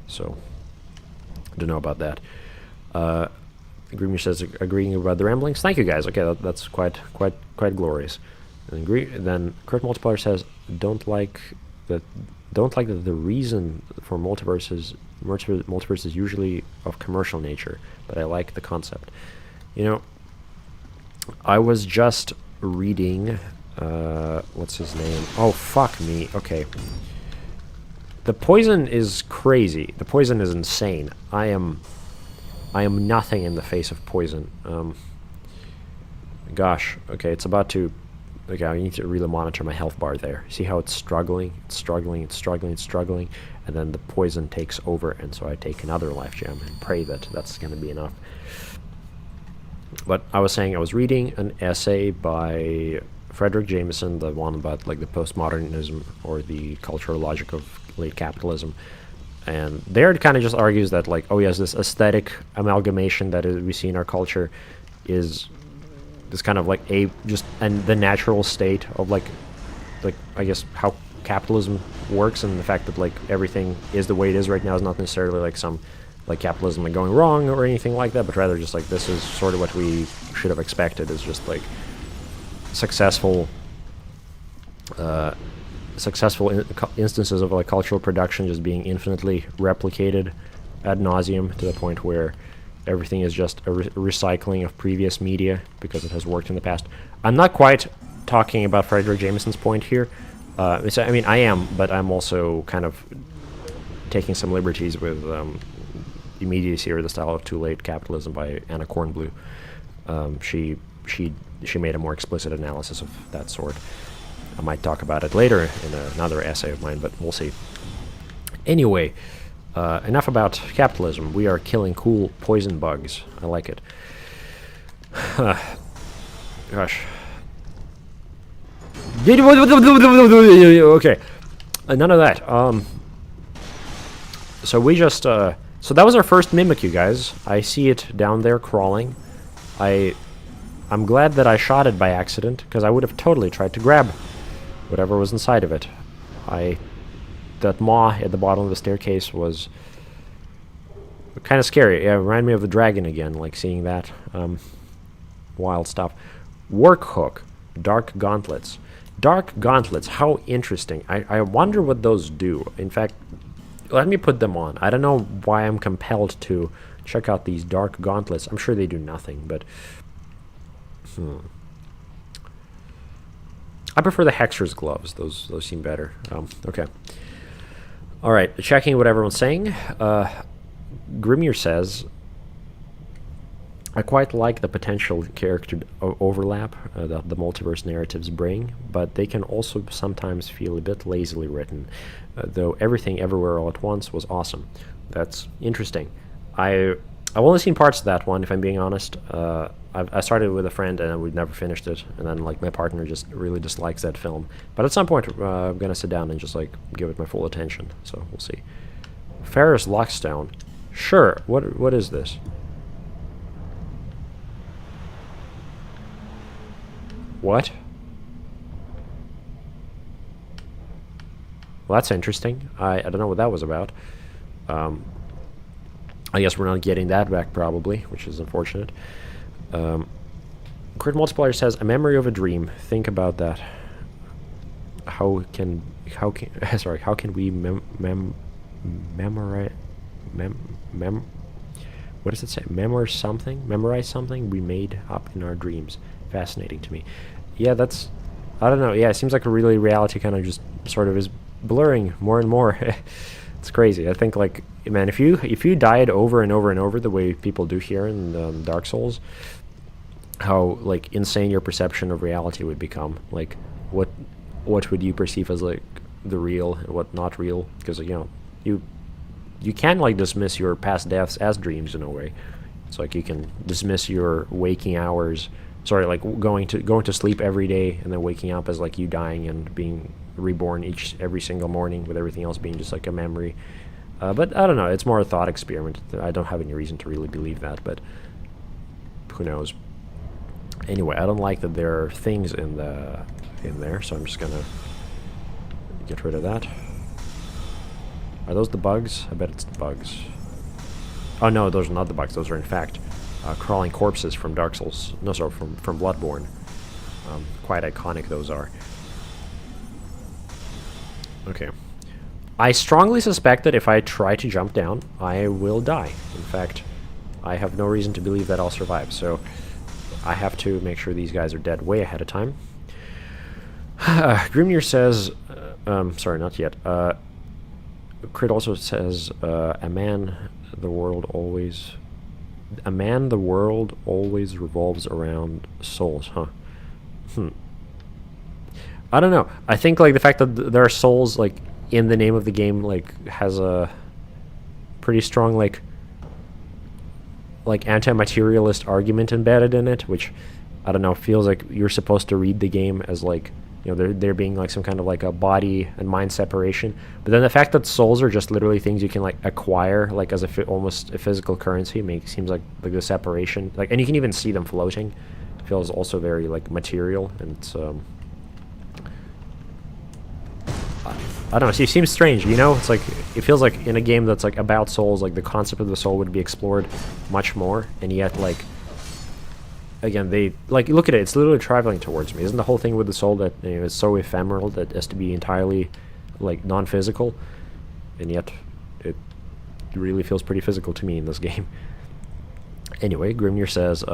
So, I don't know about that. Grimir says, agreeing about the ramblings. Thank you, guys. Okay, that's quite glorious. And then Crit Multiplier says, don't like that the reason for multiverses usually of commercial nature, but I like the concept. You know, I was just reading, what's his name? Oh, fuck me. Okay. The poison is crazy. The poison is insane. I am nothing in the face of poison. Gosh. Okay, it's about to... Okay, I need to really monitor my health bar there. See how it's struggling? It's struggling, it's struggling, it's struggling. And then the poison takes over, and so I take another life gem and pray that that's going to be enough. But I was saying I was reading an essay by Frederick Jameson, the one about like the postmodernism or the cultural logic of late capitalism. And there it kind of just argues that like, oh yes, this aesthetic amalgamation that we see in our culture is this kind of like and the natural state of like I guess how capitalism works, and the fact that like everything is the way it is right now is not necessarily like some like capitalism like going wrong or anything like that, but rather just like this is sort of what we should have expected, is just like successful instances of like cultural production just being infinitely replicated ad nauseum to the point where everything is just a recycling of previous media because it has worked in the past. I'm not quite talking about Frederick Jameson's point here. I mean, I am, but I'm also kind of taking some liberties with Immediacy or the Style of Too Late Capitalism by Anna Kornblue. She made a more explicit analysis of that sort. I might talk about it later in another essay of mine, but we'll see. Anyway, enough about capitalism. We are killing cool poison bugs. I like it. Gosh. Okay. None of that. So we just... so that was our first mimic, you guys. I see it down there crawling. I'm glad that I shot it by accident, because I would have totally tried to grab whatever was inside of it. That maw at the bottom of the staircase was kind of scary. Yeah, it reminded me of the dragon again, like seeing that. Wild stuff. Work hook. Dark gauntlets. Dark gauntlets. How interesting. I wonder what those do. In fact, let me put them on. I don't know why I'm compelled to check out these dark gauntlets. I'm sure they do nothing, but... I prefer the Hexer's gloves. Those seem better. Okay. Alright, checking what everyone's saying. Grimmier says, I quite like the potential character overlap that the multiverse narratives bring, but they can also sometimes feel a bit lazily written, though Everything Everywhere All at Once was awesome. That's interesting. I've only seen parts of that one, if I'm being honest. I started with a friend and we've never finished it, and then like my partner just really dislikes that film. But at some point I'm gonna sit down and just like give it my full attention, so we'll see. Ferris Lockstone. Sure, what is this? What? Well, that's interesting. I don't know what that was about. I guess we're not getting that back probably, which is unfortunate. Crit Multiplier says, a memory of a dream. Think about that. How can we memorize what does it say? Memorize something we made up in our dreams. Fascinating to me. Yeah, that's, I don't know. Yeah, it seems like a really reality kind of just sort of is blurring more and more. It's crazy. I think like, man, if you died over and over and over the way people do here in Dark Souls, how like insane your perception of reality would become. Like, what would you perceive as like the real and what not real? Because you know, you can like dismiss your past deaths as dreams in a way. It's like you can dismiss your waking hours. Sorry, like going to sleep every day and then waking up as like you dying and being reborn every single morning, with everything else being just like a memory. But I don't know. It's more a thought experiment. I don't have any reason to really believe that, but who knows? Anyway, I don't like that there are things in there, so I'm just gonna get rid of that. Are those the bugs? I bet it's the bugs. Oh no, those are not the bugs. Those are in fact crawling corpses from Dark Souls. No, sorry, from Bloodborne. Quite iconic those are. Okay. I strongly suspect that if I try to jump down, I will die. In fact, I have no reason to believe that I'll survive, so I have to make sure these guys are dead way ahead of time. Grimnir says, sorry, not yet. Crit also says, a man the world always revolves around souls, huh? I don't know. I think like the fact that there are souls like in the name of the game like has a pretty strong like anti-materialist argument embedded in it, which I don't know, feels like you're supposed to read the game as like, you know, there being like some kind of like a body and mind separation. But then the fact that souls are just literally things you can like acquire like as almost a physical currency seems like the separation, like, and you can even see them floating, feels also very like material. And it's I don't know, it seems strange, you know? It's like, it feels like in a game that's like about souls, like the concept of the soul would be explored much more, and yet like, again, they, like, look at it, it's literally traveling towards me. Isn't the whole thing with the soul that, you know, it's so ephemeral that it has to be entirely like non-physical, and yet it really feels pretty physical to me in this game. Anyway, Grimnir says,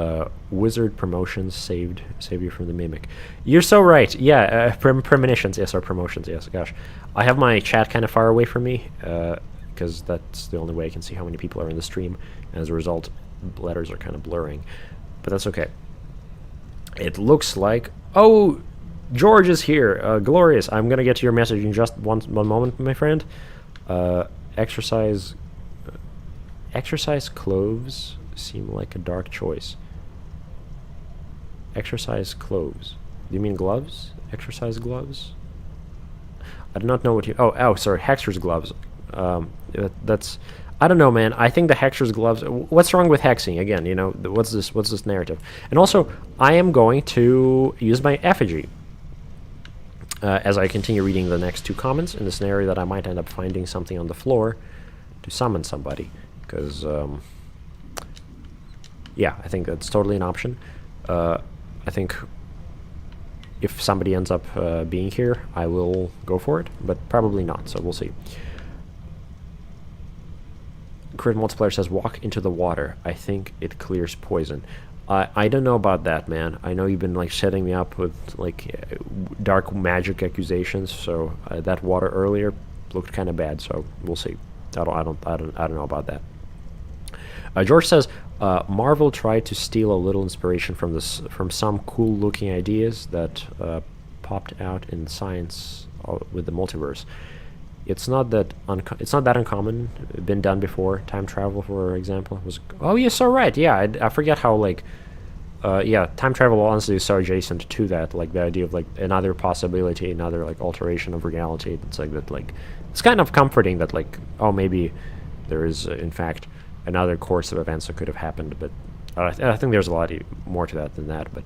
wizard promotions saved you from the mimic. You're so right. Yeah, premonitions, yes, or promotions, yes. Gosh, I have my chat kind of far away from me, because that's the only way I can see how many people are in the stream. And as a result, letters are kind of blurring. But that's okay. It looks like... Oh, George is here. Glorious. I'm going to get to your message in just one moment, my friend. Exercise cloves seem like a dark choice. Exercise cloves. Do you mean gloves? Exercise gloves? I do not know what you... Oh, sorry. Hexer's gloves. That's... I don't know, man. I think the Hexer's gloves... What's wrong with hexing? Again, you know, what's this narrative? And also, I am going to use my effigy as I continue reading the next two comments in the scenario that I might end up finding something on the floor to summon somebody. Because, yeah, I think that's totally an option. I think if somebody ends up being here, I will go for it, but probably not, so we'll see. Crit Multiplayer says, walk into the water. I think it clears poison. I don't know about that, man. I know you've been like setting me up with like dark magic accusations, so that water earlier looked kind of bad, so we'll see. I don't know about that. George says, Marvel tried to steal a little inspiration from some cool-looking ideas that popped out in science with the multiverse. It's not that uncommon. Been done before. Time travel, for example, was. Oh, you're so right. Yeah, I forget how like. Yeah, time travel honestly is so adjacent to that. Like the idea of like another possibility, another like alteration of reality. It's like that. Like it's kind of comforting that like, oh, maybe there is in fact another course of events that could have happened. But I think there's a lot more to that than that. But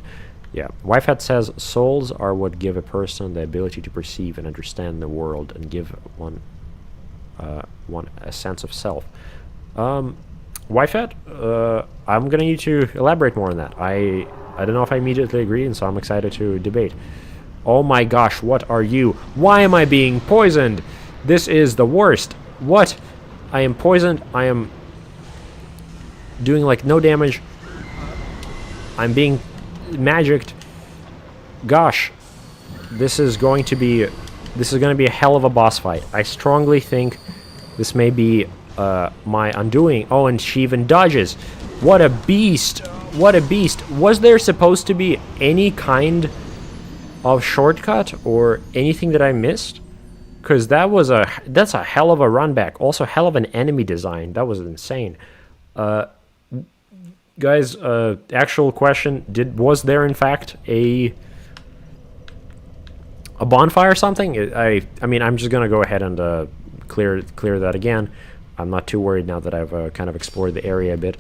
yeah, Wifehat says souls are what give a person the ability to perceive and understand the world and give one a sense of self. Wifehat, I'm gonna need to elaborate more on that. I don't know if I immediately agree, and so I'm excited to debate. Oh my gosh, what are you? Why am I being poisoned? This is the worst. What? I am poisoned. I am doing like no damage. I'm being magicked. Gosh, this is going to be a hell of a boss fight. I strongly think this may be my undoing. Oh, and she even dodges. What a beast! What a beast! Was there supposed to be any kind of shortcut or anything that I missed? Because that's a hell of a run back. Also, hell of an enemy design. That was insane. Guys, actual question: was there in fact a bonfire or something? I mean, I'm just gonna go ahead and clear that again. I'm not too worried now that I've kind of explored the area a bit.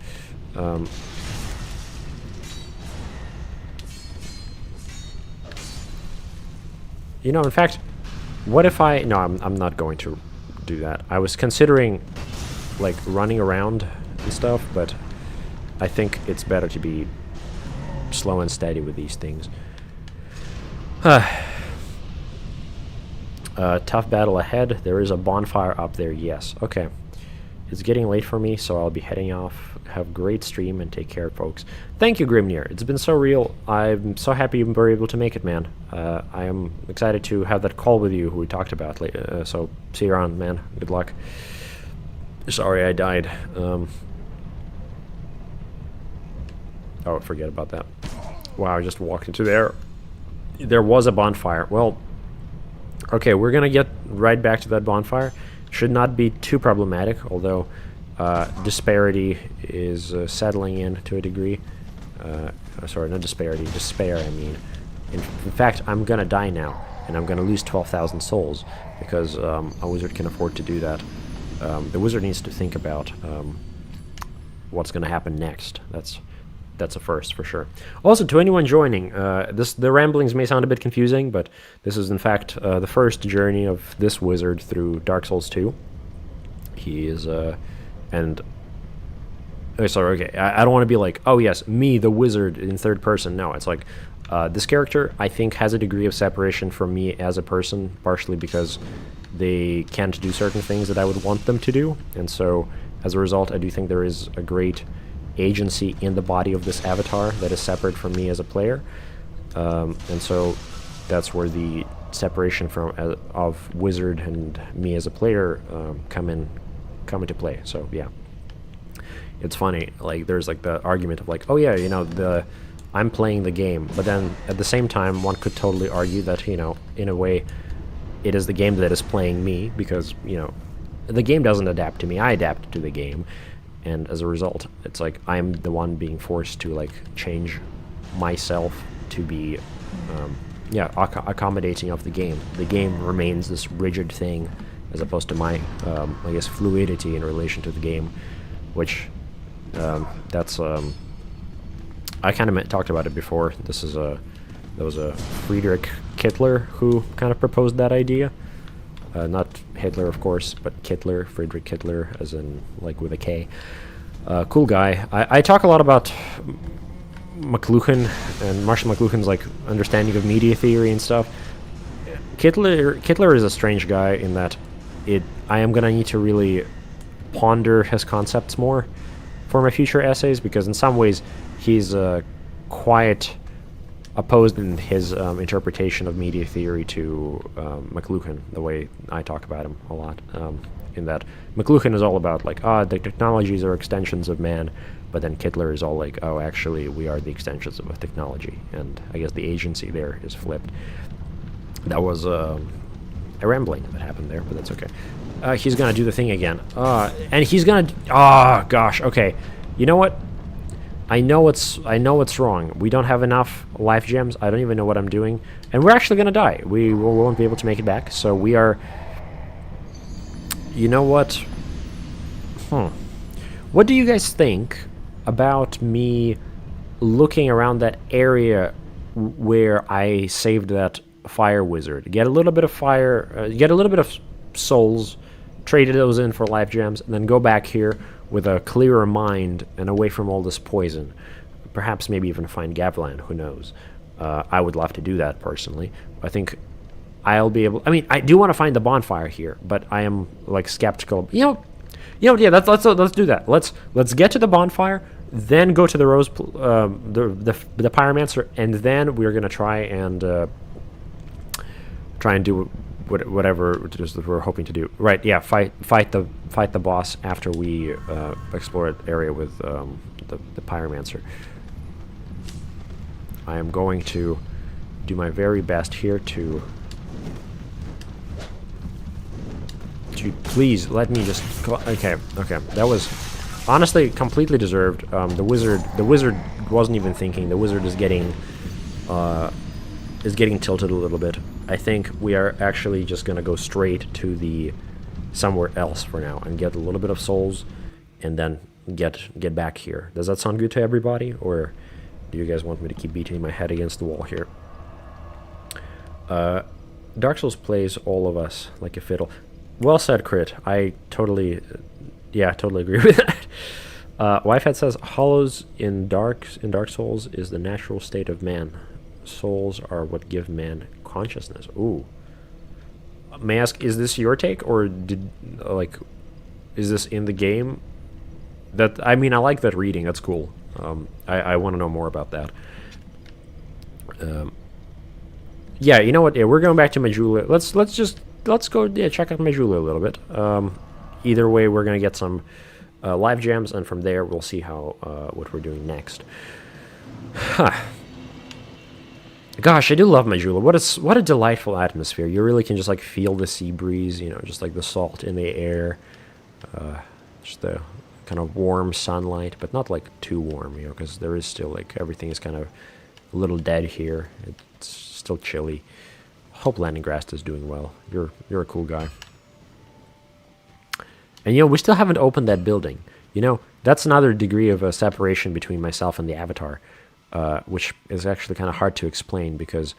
You know, in fact, what if I... No, I'm not going to do that. I was considering, like, running around and stuff, but I think it's better to be slow and steady with these things. Tough battle ahead. There is a bonfire up there, yes. Okay. it's getting late for me, so I'll be heading off. Have a great stream and take care, folks. Thank you, Grimnir. It's been so real. I'm so happy you were able to make it, man. I am excited to have that call with you who we talked about. So see you around, man. Good luck. Sorry I died. Oh, forget about that. Wow, I just walked into there. There was a bonfire. Well, okay, we're gonna get right back to that bonfire. Should not be too problematic, although disparity is settling in to a degree. Sorry, not disparity, despair, I mean. In fact, I'm gonna die now, and I'm gonna lose 12,000 souls, because a wizard can afford to do that. The wizard needs to think about what's gonna happen next. That's a first, for sure. Also, to anyone joining, the ramblings may sound a bit confusing, but this is, in fact, the first journey of this wizard through Dark Souls 2. He is, and... Oh, sorry, okay, I don't want to be like, oh yes, me, the wizard, in third person. No, it's like, this character, I think, has a degree of separation from me as a person, partially because they can't do certain things that I would want them to do, and so, as a result, I do think there is a great agency in the body of this avatar that is separate from me as a player, and so that's where the separation from of wizard and me as a player come into play. So yeah, it's funny, like there's like the argument of like, oh yeah, you know, I'm playing the game, but then at the same time one could totally argue that, you know, in a way it is the game that is playing me, because, you know, the game doesn't adapt to me, I adapt to the game. And as a result, it's like I'm the one being forced to like change myself to be, accommodating of the game. The game remains this rigid thing, as opposed to my, I guess, fluidity in relation to the game, which that's I kind of talked about it before. There was a Friedrich Kittler who kind of proposed that idea. Not Hitler, of course, but Kittler, Friedrich Kittler, as in, like, with a K. Cool guy. I talk a lot about McLuhan and Marshall McLuhan's, like, understanding of media theory and stuff. Kittler is a strange guy in that I am going to need to really ponder his concepts more for my future essays, because in some ways he's quite opposed in his interpretation of media theory to McLuhan, the way I talk about him a lot, in that McLuhan is all about, like, the technologies are extensions of man, but then Kittler is all like, oh, actually, we are the extensions of a technology, and I guess the agency there is flipped. That was a rambling that happened there, but that's okay. He's gonna do the thing again, and he's gonna, oh, gosh, okay, you know what? I know what's wrong. We don't have enough life gems. I don't even know what I'm doing. And we're actually going to die. We won't be able to make it back. So we are... You know what? What do you guys think about me looking around that area where I saved that fire wizard? Get a little bit of fire... get a little bit of souls, traded those in for life gems, and then go back here with a clearer mind and away from all this poison. Perhaps maybe even find Gavlan, who knows. I would love to do that personally. I think I'll be able... I mean, I do want to find the bonfire here, but I am, like, skeptical. Yeah, let's do that. Let's get to the bonfire, then go to the rose... the pyromancer, and then we're going to try and do whatever it is that we're hoping to do. Right, yeah, fight the boss after we explore that area with the pyromancer. I am going to do my very best here to please let me just... Okay, that was honestly completely deserved. The wizard wasn't even thinking. The wizard is getting tilted a little bit. I think we are actually just gonna go straight to the somewhere else for now and get a little bit of souls, and then get back here. Does that sound good to everybody, or do you guys want me to keep beating my head against the wall here? Dark Souls plays all of us like a fiddle. Well said, Crit. I totally agree with that. Wifehead says hollows in Dark Souls is the natural state of man. Souls are what give man consciousness. Ooh. May I ask, is this your take, or did, like, Is this in the game? That, I mean, I like that reading. That's cool. I want to know more about that. Yeah, you know what? Yeah, we're going back to Majula. Let's go. Yeah, check out Majula a little bit. Either way, we're gonna get some live gems, and from there we'll see how what we're doing next. Huh. Gosh, I do love Majula. What a delightful atmosphere. You really can just like feel the sea breeze. You know, just like the salt in the air. Just the kind of warm sunlight, but not like too warm, you know, because there is still like everything is kind of a little dead here. It's still chilly. Hope Landingrast is doing well. You're a cool guy. And you know, we still haven't opened that building. You know, that's another degree of a separation between myself and the Avatar, which is actually kind of hard to explain, because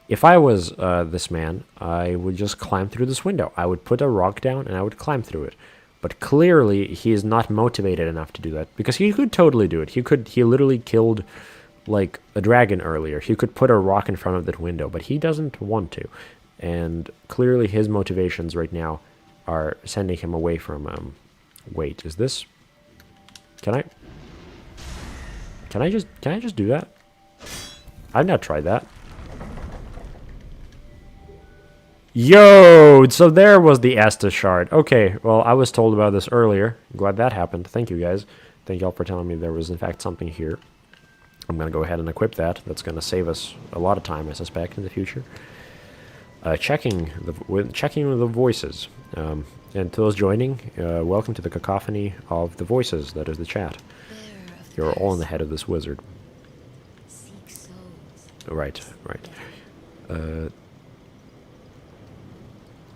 if I was this man, I would just climb through this window. I would put a rock down and I would climb through it. But clearly, he is not motivated enough to do that, because he could totally do it. He literally killed like a dragon earlier. He could put a rock in front of that window, but he doesn't want to. And clearly, his motivations right now are sending him away from. Wait, is this? Can I just do that? I've not tried that. Yo, so there was the Estus shard. Okay, well, I was told about this earlier. Glad that happened. Thank you, guys. Thank y'all for telling me there was, in fact, something here. I'm going to go ahead and equip that. That's going to save us a lot of time, I suspect, in the future. Checking the voices. And to those joining, welcome to the cacophony of the voices. That is the chat. You're all in the head of this wizard. Right.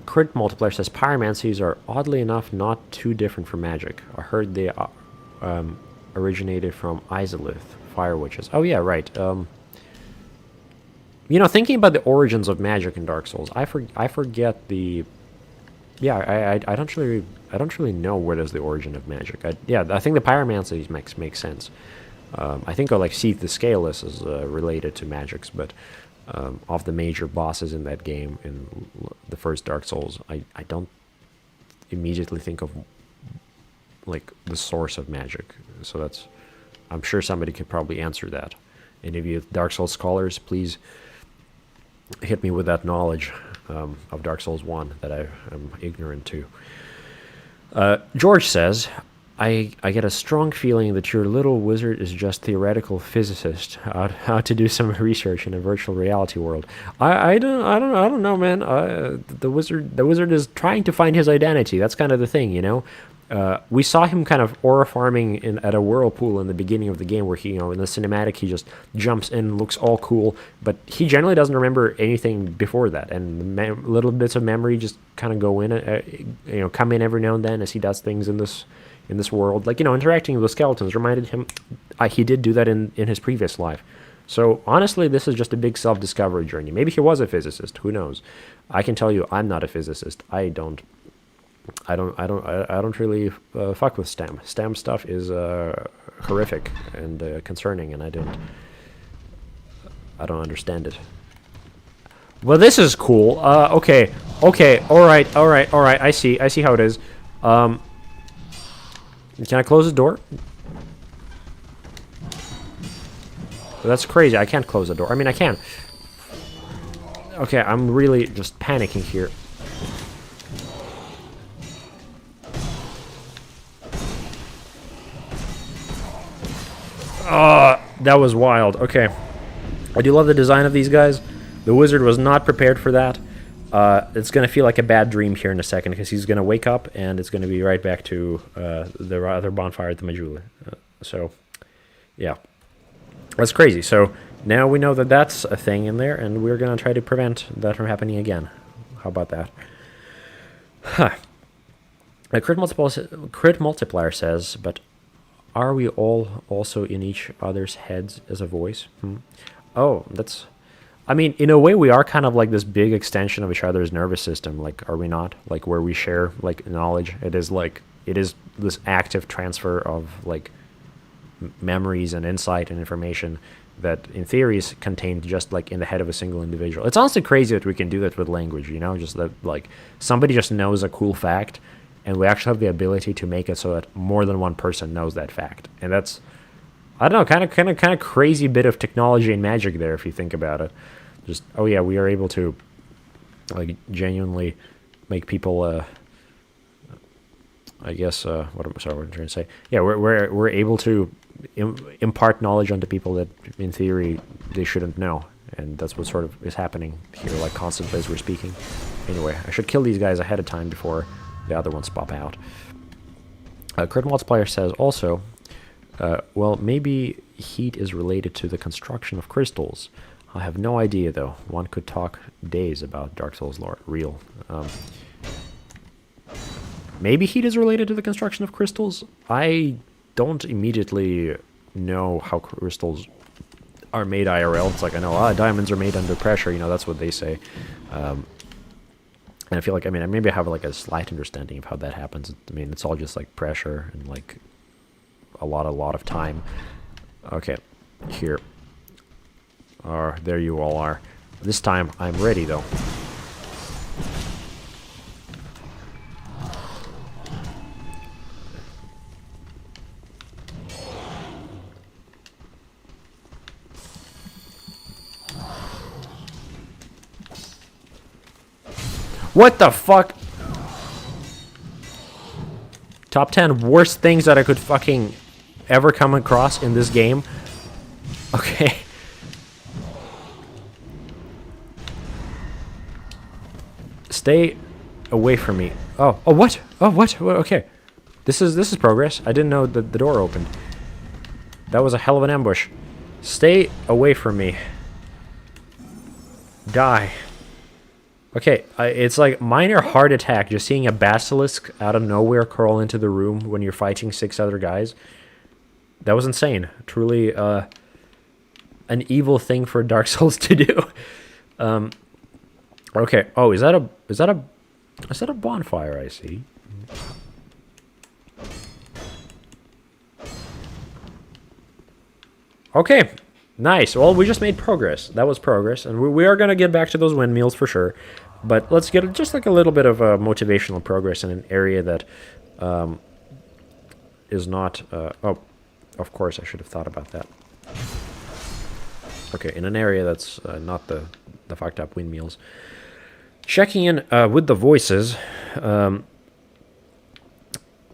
Crit Multiplier says pyromancies are oddly enough not too different from magic. I heard they originated from Izalith, fire witches. Oh yeah, right. You know, thinking about the origins of magic in Dark Souls, I forget the. Yeah, I don't really know what is the origin of magic. I think the pyromancies makes sense. I think like Seath the Scaleless is related to magics, but. Of the major bosses in that game, in the first Dark Souls, I don't immediately think of like the source of magic. So that's, I'm sure somebody could probably answer that. Any of you Dark Souls scholars, please hit me with that knowledge of Dark Souls 1 that I am ignorant to. George says, I get a strong feeling that your little wizard is just theoretical physicist how to do some research in a virtual reality world. I don't know, man. The wizard is trying to find his identity. That's kind of the thing, you know. We saw him kind of aura farming at a whirlpool in the beginning of the game, where he, you know, in the cinematic he just jumps in, looks all cool, but he generally doesn't remember anything before that, and little bits of memory just kind of go in, you know, come in every now and then as he does things in this world. Like, you know, interacting with skeletons reminded him he did do that in his previous life. So honestly, this is just a big self-discovery journey. Maybe he was a physicist. Who knows? I can tell you, I'm not a physicist. I don't really fuck with STEM. STEM stuff is horrific and concerning, and I don't understand it. Well, this is cool. Okay, all right. I see how it is. Can I close the door? That's crazy. I can't close the door. I mean, I can. Okay, I'm really just panicking here. That was wild. Okay. I do love the design of these guys. The wizard was not prepared for that. It's going to feel like a bad dream here in a second, because he's going to wake up and it's going to be right back to the other bonfire at the Majula. So, yeah. That's crazy. So, now we know that that's a thing in there, and we're going to try to prevent that from happening again. How about that? Huh. A crit multiplier says, but are we all also in each other's heads as a voice? Oh, that's... I mean, in a way, we are kind of like this big extension of each other's nervous system, like, are we not? Like, where we share, like, knowledge. It is this active transfer of, like, memories and insight and information that, in theory, is contained just, like, in the head of a single individual. It's honestly crazy that we can do that with language, you know? Just that, like, somebody just knows a cool fact, and we actually have the ability to make it so that more than one person knows that fact. And that's, I don't know, kind of crazy bit of technology and magic there if you think about it. Just, oh yeah, we are able to like genuinely make people I guess what am I trying to say? Yeah, we're able to impart knowledge onto people that in theory they shouldn't know, and that's what sort of is happening here, like constantly as we're speaking. Anyway, I should kill these guys ahead of time before the other ones pop out. Crit Multiplier says also, well, maybe heat is related to the construction of crystals. I have no idea though. One could talk days about Dark Souls lore. Real. Maybe heat is related to the construction of crystals. I don't immediately know how crystals are made IRL. It's like, I know diamonds are made under pressure, you know, that's what they say. And I feel like, I mean, maybe I have like a slight understanding of how that happens. I mean, it's all just like pressure and like a lot of time. Okay, here. There you all are. This time I'm ready though. What the fuck? Top 10 worst things that I could fucking ever come across in this game. Okay. Stay away from me. Oh, what? Oh, what? Okay. This is progress. I didn't know that the door opened. That was a hell of an ambush. Stay away from me. Die. Okay, it's like minor heart attack just seeing a basilisk out of nowhere crawl into the room when you're fighting 6 other guys. That was insane. Truly an evil thing for Dark Souls to do. Okay. Oh, is that a bonfire I see? Okay. Nice. Well, we just made progress. That was progress, and we are going to get back to those windmills for sure. But let's get just like a little bit of motivational progress in an area that is not... oh, of course, I should have thought about that. Okay, in an area that's not the fucked up windmills. Checking in with the voices.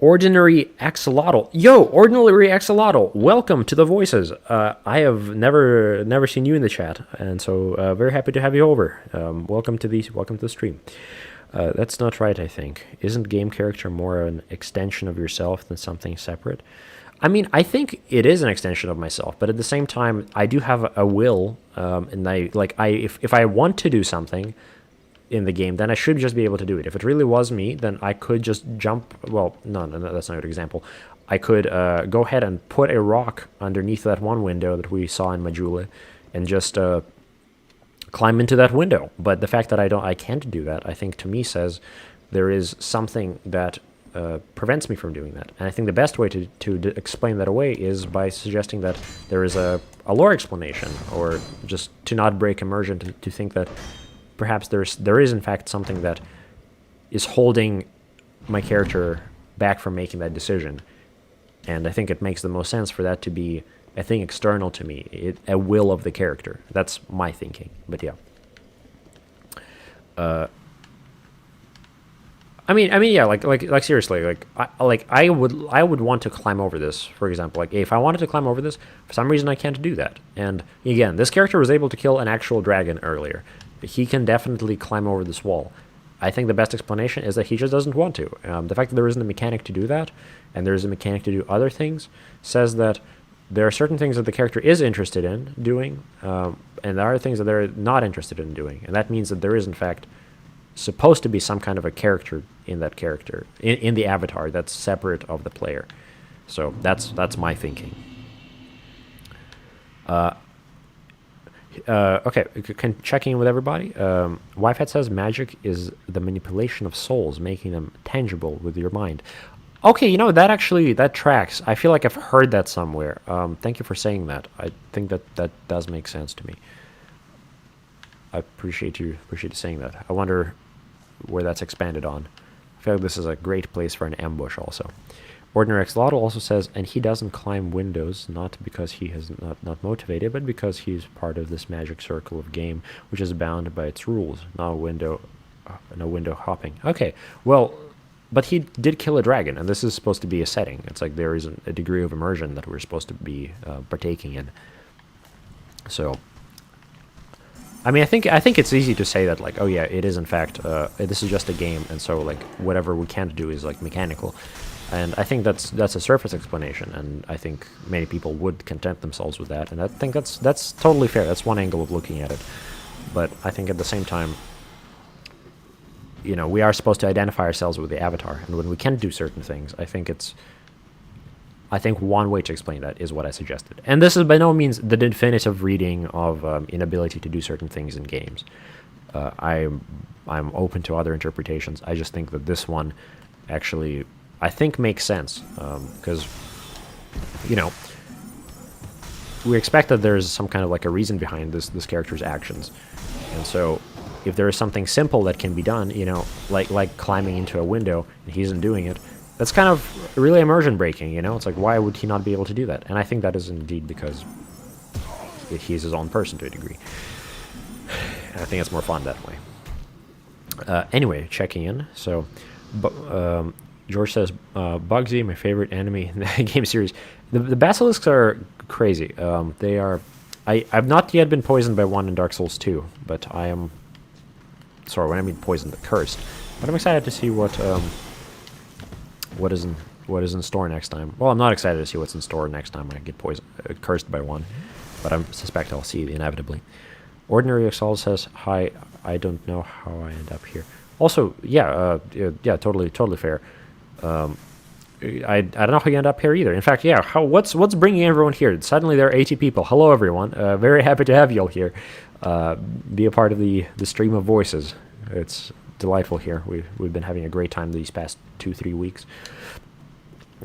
Ordinary Axolotl. Yo, Ordinary Axolotl, welcome to the voices. I have never seen you in the chat, and so very happy to have you over. Welcome to the stream. That's not right, I think. Isn't game character more an extension of yourself than something separate? I mean, I think it is an extension of myself, but at the same time, I do have a will, and if I want to do something in the game, then I should just be able to do it. If it really was me, then I could just jump. Well, no, that's not a good example. I could go ahead and put a rock underneath that one window that we saw in Majula, and just climb into that window. But the fact that I can't do that, I think to me says there is something that prevents me from doing that. And I think the best way to explain that away is by suggesting that there is a lore explanation, or just to not break immersion, to think that perhaps there is in fact something that is holding my character back from making that decision. And I think it makes the most sense for that to be a thing external to me, a will of the character. That's my thinking, but yeah. I mean, yeah, like seriously, I would want to climb over this, for example. Like, if I wanted to climb over this, for some reason I can't do that. And again, this character was able to kill an actual dragon earlier. He can definitely climb over this wall. I think the best explanation is that he just doesn't want to. The fact that there isn't a mechanic to do that, and there is a mechanic to do other things, says that there are certain things that the character is interested in doing, and there are things that they're not interested in doing. And that means that there is, in fact, supposed to be some kind of a character in that character, in the avatar, that's separate of the player. So that's my thinking. Okay, checking in with everybody. Wifehead says magic is the manipulation of souls, making them tangible with your mind. Okay, you know, that tracks. I feel like I've heard that somewhere. Thank you for saying that. I think that does make sense to me. I appreciate you saying that. I wonder where that's expanded on. I feel like this is a great place for an ambush also. Ordinary Axolotl also says, and he doesn't climb windows, not because he is not motivated, but because he's part of this magic circle of game, which is bound by its rules. No window hopping. Okay, well, but he did kill a dragon, and this is supposed to be a setting. It's like there is a degree of immersion that we're supposed to be partaking in. So, I mean, I think it's easy to say that, like, oh yeah, it is in fact, this is just a game, and so like whatever we can't do is like mechanical. And I think that's a surface explanation, and I think many people would content themselves with that, and I think that's totally fair. That's one angle of looking at it. But I think at the same time, you know, we are supposed to identify ourselves with the avatar, and when we can't do certain things, I think one way to explain that is what I suggested. And this is by no means the definitive reading of inability to do certain things in games. I'm open to other interpretations. I just think that this one actually, I think, makes sense, because, you know, we expect that there's some kind of like a reason behind this character's actions, and so if there is something simple that can be done, you know, like climbing into a window, and he isn't doing it, that's kind of really immersion breaking, you know? It's like, why would he not be able to do that? And I think that is indeed because he's his own person to a degree. And I think it's more fun that way. Anyway, checking in. So, George says, Bugsy, my favorite enemy in the game series. The basilisks are crazy. They are... I've not yet been poisoned by one in Dark Souls 2, but I am... Sorry, when I mean poisoned, cursed. But I'm excited to see what is in store next time. Well, I'm not excited to see what's in store next time I get cursed by one, but I suspect I'll see it inevitably. Ordinary Axolotl says, hi, I don't know how I end up here. Also, yeah, totally fair. I don't know how you end up here either. In fact, yeah, what's bringing everyone here? Suddenly there are 80 people. Hello, everyone. Very happy to have you all here. Be a part of the stream of voices. It's delightful here. We've been having a great time these past 2-3 weeks.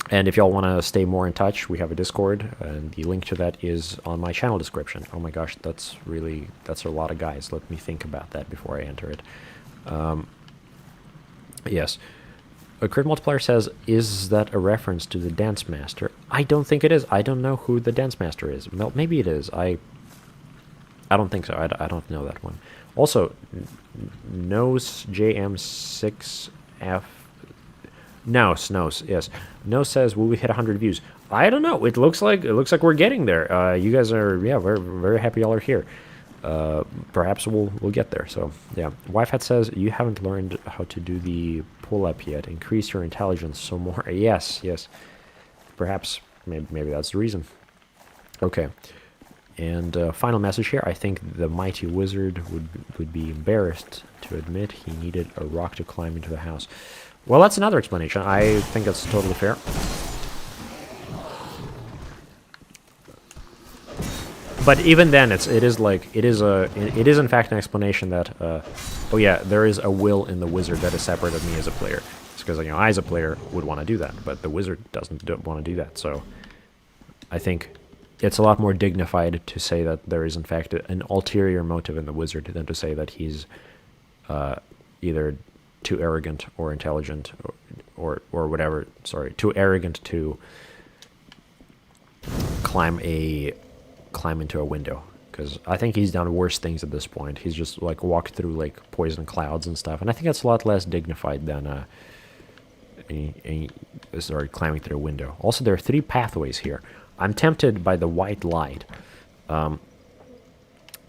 And if y'all want to stay more in touch, we have a Discord, and the link to that is on my channel description. Oh my gosh, that's a lot of guys. Let me think about that before I enter it. Yes. A Crit Multiplier says, is that a reference to the Dance Master? I don't think it is. I don't know who the Dance Master is. Well, maybe it is. I don't think so. I don't know that one. Also, Nose JM6F... Nose, yes. Nose says, will we hit 100 views? I don't know. It looks like we're getting there. You guys are, yeah, very, very happy y'all are here. Perhaps we'll get there. So yeah, Wifehat says, you haven't learned how to do the pull-up yet. Increase your intelligence so more. Yes. Perhaps maybe that's the reason. Okay. And final message here. I think the mighty wizard would be embarrassed to admit he needed a rock to climb into the house. Well, that's another explanation. I think that's totally fair. But even then, it is in fact an explanation that oh yeah, there is a will in the wizard that is separate of me as a player. It's because, you know, I as a player would want to do that, but the wizard doesn't want to do that. So I think it's a lot more dignified to say that there is in fact an ulterior motive in the wizard than to say that he's either too arrogant or intelligent or whatever. Sorry, too arrogant to climb into a window, because I think he's done worse things at this point. He's just like walked through like poison clouds and stuff, and I think that's a lot less dignified than climbing through a window. Also, there are 3 pathways here. I'm tempted by the white light.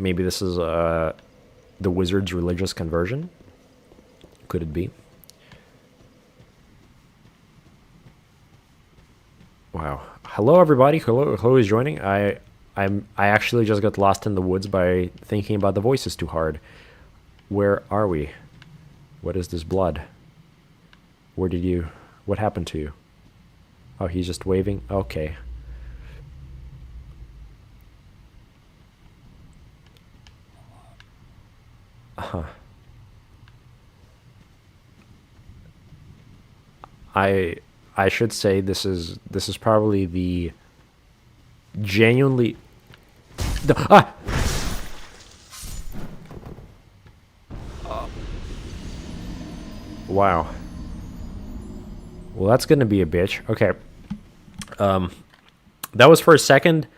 Maybe this is the wizard's religious conversion. Could it be? Wow. Hello, everybody. Hello is joining. I actually just got lost in the woods by thinking about the voices too hard. Where are we? What is this blood? What happened to you? Oh, he's just waving? Okay. Huh. I should say this is probably the genuinely... Wow. Well, that's gonna be a bitch. Okay. That was for a second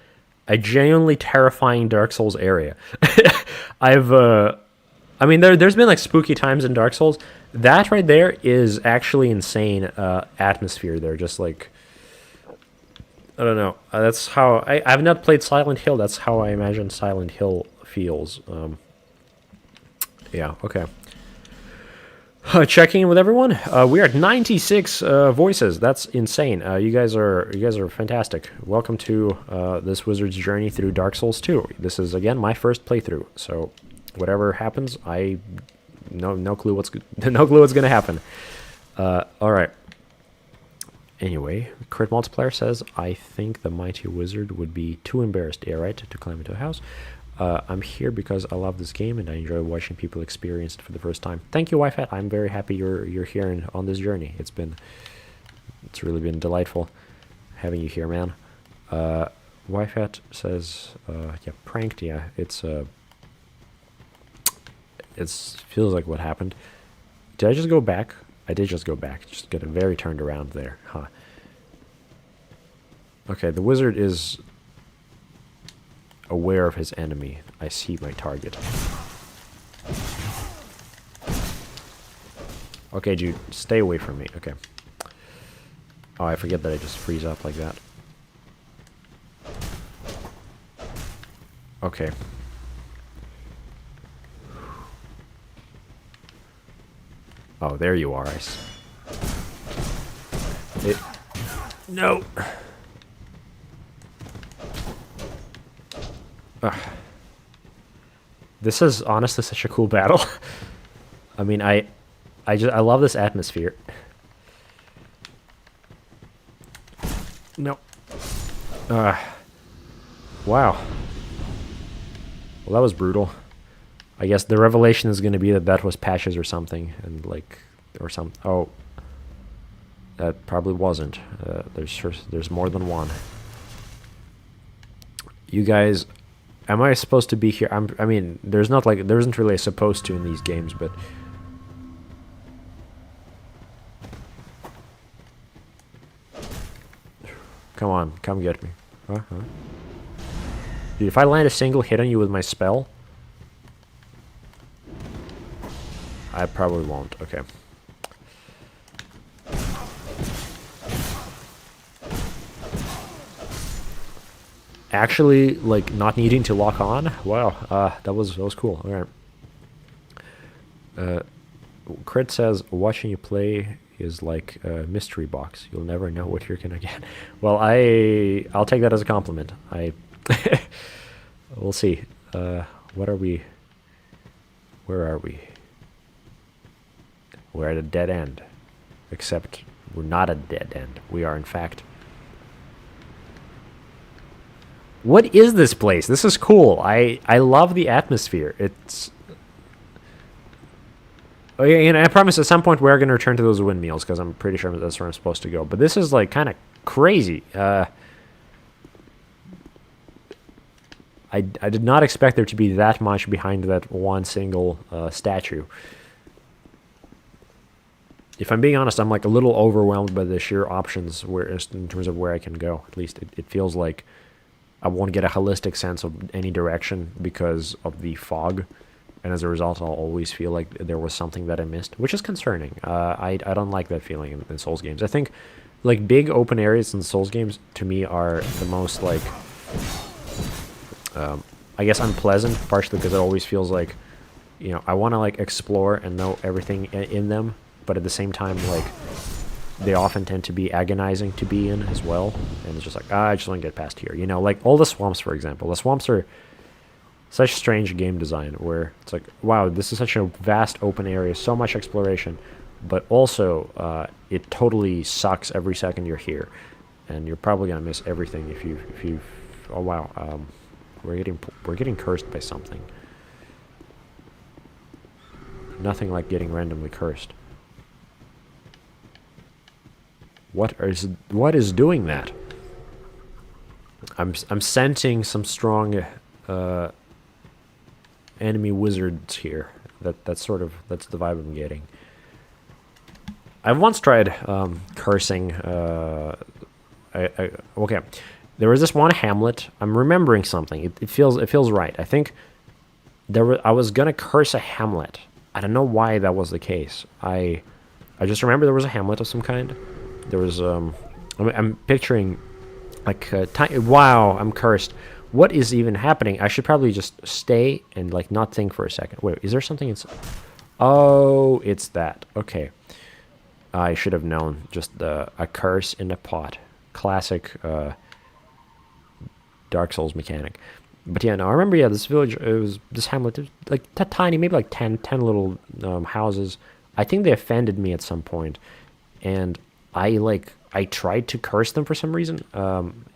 a genuinely terrifying Dark Souls area. I mean, there's been like spooky times in Dark Souls. That right there is actually insane atmosphere there. Just like, I don't know. That's how I've not played Silent Hill. That's how I imagine Silent Hill feels. Yeah. Okay. Checking in with everyone. We are at 96 voices. That's insane. You guys are fantastic. Welcome to this wizard's journey through Dark Souls 2. This is again my first playthrough. So whatever happens, I no clue what's gonna happen. All right. Anyway, Crit Multiplier says, I think the mighty wizard would be too embarrassed, right, to climb into a house. I'm here because I love this game and I enjoy watching people experience it for the first time. Thank you, Wi-Fi. I'm very happy you're here and on this journey. It's really been delightful having you here, man. Wi-Fi says, yeah, pranked. Yeah, it feels like what happened. Did I just go back? I did just go back. Just get a very turned around there, huh? Okay, the wizard is aware of his enemy. I see my target. Okay, dude, stay away from me. Okay. Oh, I forget that I just freeze up like that. Okay. Oh, there you are. No. This is honestly such a cool battle. I mean, I love this atmosphere. No. Wow. Well, that was brutal. I guess the revelation is going to be that was patches or something, and like, or some. Oh, that probably wasn't. There's more than one. You guys, am I supposed to be here? I mean, there isn't really a supposed to in these games, but come on, come get me. Dude, if I land a single hit on you with my spell, I probably won't. Okay. Actually, like, not needing to lock on. Wow, that was cool. All right. Crit says watching you play is like a mystery box. You'll never know what you're gonna get. Well, I'll take that as a compliment. We'll see. What are we? Where are we? We're at a dead end. Except we're not a dead end. We are, in fact. What is this place? This is cool. I love the atmosphere. It's... Oh yeah, and I promise at some point we're going to return to those windmills, because I'm pretty sure that's where I'm supposed to go. But this is, like, kind of crazy. I did not expect there to be that much behind that one single statue. If I'm being honest, I'm, like, a little overwhelmed by the sheer options in terms of where I can go. At least it feels like I won't get a holistic sense of any direction because of the fog, and as a result, I'll always feel like there was something that I missed, which is concerning. I don't like that feeling in Souls games. I think, like, big open areas in Souls games, to me, are the most, like, I guess unpleasant, partially because it always feels like, you know, I want to, like, explore and know everything in them, but at the same time, like, they often tend to be agonizing to be in as well, and it's just like, I just want to get past here, you know, like all the swamps, for example. The swamps are such strange game design, where it's like, wow, this is such a vast open area, so much exploration, but also it totally sucks every second you're here, and you're probably gonna miss everything if you oh wow, we're getting cursed by something. Nothing like getting randomly cursed. What is doing that? I'm sensing some strong enemy wizards here. That's the vibe I'm getting. I've once tried cursing. Okay, there was this one hamlet. I'm remembering something. It feels right. I think I was gonna curse a hamlet. I don't know why that was the case. I just remember there was a hamlet of some kind. There was I'm picturing like wow, I'm cursed. What is even happening? I should probably just stay and like not think for a second. Wait, is there something inside? Oh, it's that. Okay. I should have known. Just a curse in a pot. Classic Dark Souls mechanic. But yeah, no, I remember, yeah, this village, this hamlet, it was like tiny, maybe like 10 little houses. I think they offended me at some point. And I tried to curse them for some reason.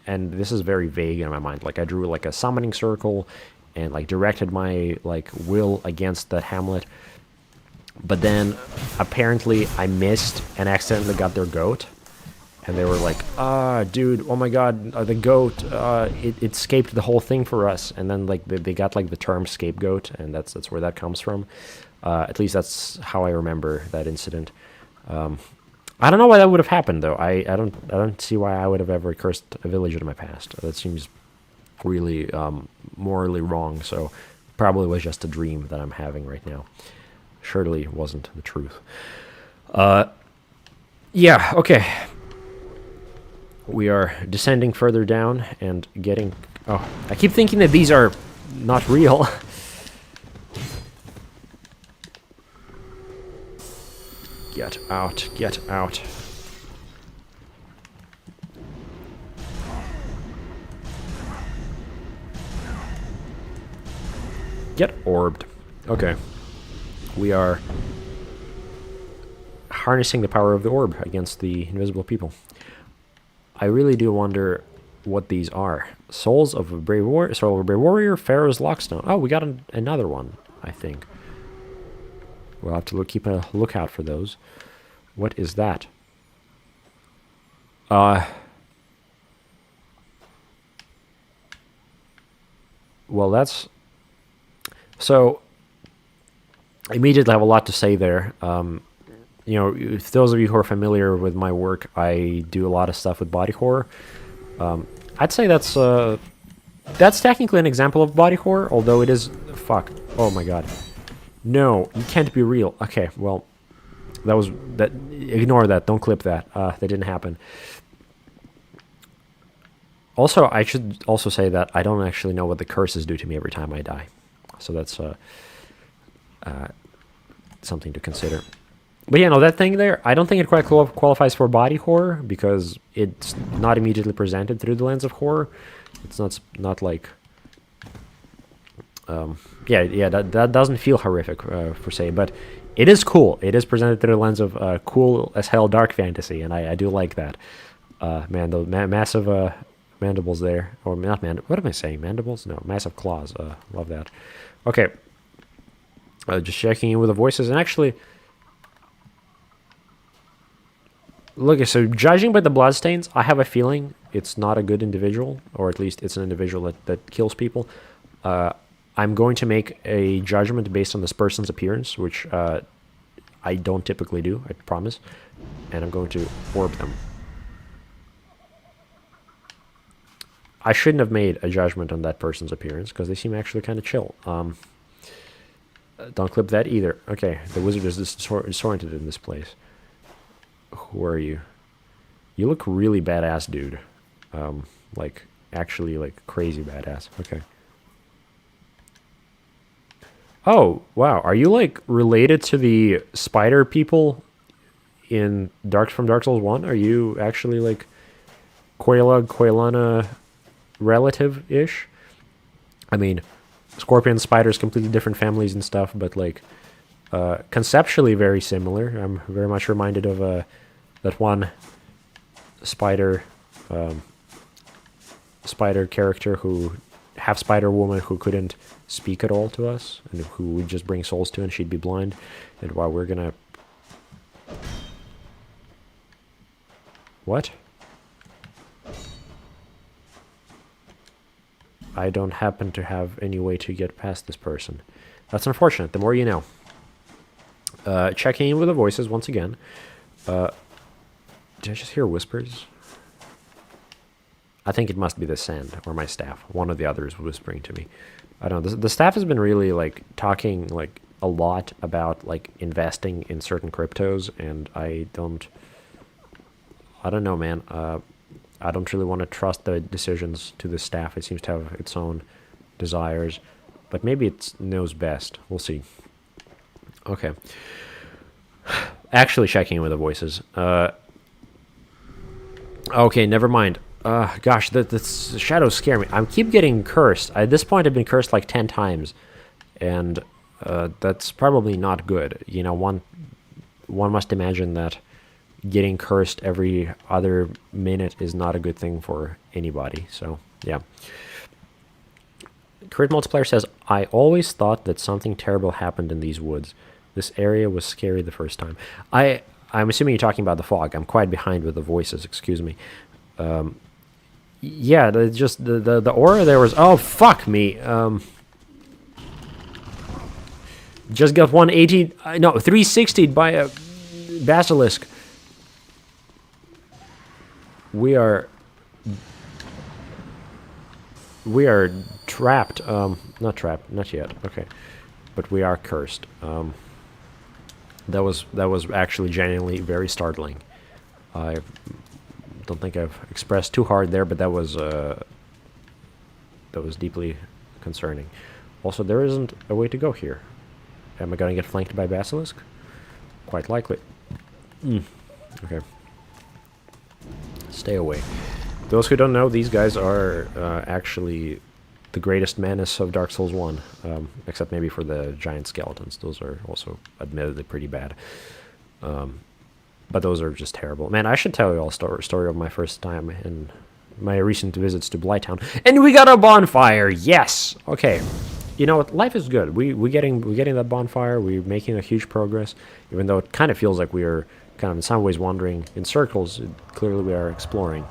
And this is very vague in my mind. Like I drew like a summoning circle and like directed my like will against that hamlet. But then apparently I missed and accidentally got their goat. And they were like, dude, oh my god, the goat, it escaped the whole thing for us. And then like they got like the term scapegoat, and that's where that comes from. At least that's how I remember that incident. I don't know why that would have happened though. I don't see why I would have ever cursed a village in my past. That seems really morally wrong. So probably was just a dream that I'm having right now. Surely wasn't the truth. Yeah, okay. We are descending further down and getting... Oh, I keep thinking that these are not real. Get out, get out. Get orbed. Okay. We are harnessing the power of the orb against the invisible people. I really do wonder what these are. Souls of a brave warrior, soul of a brave warrior, Pharaoh's Lockstone. Oh, we got another one, I think. We'll have to keep a lookout for those. What is that? Well, that's... So, immediately I have a lot to say there. You know, if those of you who are familiar with my work, I do a lot of stuff with body horror. I'd say that's technically an example of body horror, although it is... Fuck. Oh my god. No, you can't be real. Okay, well, that. Ignore that. Don't clip that. That didn't happen. Also, I should also say that I don't actually know what the curses do to me every time I die. So that's something to consider. But yeah, no, that thing there, I don't think it quite qualifies for body horror because it's not immediately presented through the lens of horror. It's not like... yeah, that doesn't feel horrific, per se, but it is cool. It is presented through the lens of cool as hell dark fantasy, and I do like that. Man, those massive mandibles there. Or not what am I saying? Mandibles? No, massive claws. Love that. Okay. Just checking in with the voices, and actually... Look, so judging by the bloodstains, I have a feeling it's not a good individual, or at least it's an individual that kills people. I'm going to make a judgment based on this person's appearance, which I don't typically do, I promise. And I'm going to orb them. I shouldn't have made a judgment on that person's appearance, because they seem actually kind of chill. Don't clip that either. Okay, the wizard is disoriented in this place. Who are you? You look really badass, dude. Like, actually, like, crazy badass. Okay. Oh, wow. Are you, like, related to the spider people in from Dark Souls 1? Are you actually, like, Quailana relative-ish? I mean, scorpions, spiders, completely different families and stuff, but, like, conceptually very similar. I'm very much reminded of that one spider character who... half spider woman who couldn't speak at all to us, and who would just bring souls to, and she'd be blind. And while we're gonna... What? I don't happen to have any way to get past this person. That's unfortunate. The more you know. Checking in with the voices once again. Did I just hear whispers? I think it must be the sand or my staff. One of the others whispering to me. I don't know. The staff has been really like talking like a lot about like investing in certain cryptos, and I don't know, man. I don't really want to trust the decisions to the staff. It seems to have its own desires, but maybe it knows best. We'll see. Okay. Actually checking in with the voices. Okay, never mind. Gosh, the shadows scare me. I keep getting cursed. At this point, I've been cursed like 10 times, and that's probably not good. You know, one must imagine that getting cursed every other minute is not a good thing for anybody. So, yeah. Crit Multiplier says, I always thought that something terrible happened in these woods. This area was scary the first time. I'm assuming you're talking about the fog. I'm quite behind with the voices, excuse me. Yeah, just the aura there was... Oh, fuck me. Just got 180... No, 360'd by a basilisk. We are trapped. Not trapped, not yet. Okay, but we are cursed. That was actually genuinely very startling. I don't think I've expressed too hard there, but that was deeply concerning. Also, there isn't a way to go here. Am I gonna get flanked by basilisk? Quite likely. Okay. Stay away. Those who don't know, these guys are actually the greatest menace of Dark Souls 1, except maybe for the giant skeletons. Those are also admittedly pretty bad. But those are just terrible. Man, I should tell you all a story of my first time in my recent visits to Blighttown. And we got a bonfire! Yes! Okay. You know what? Life is good. We're getting that bonfire. We're making a huge progress. Even though it kind of feels like we're kind of in some ways wandering in circles. Clearly we are exploring.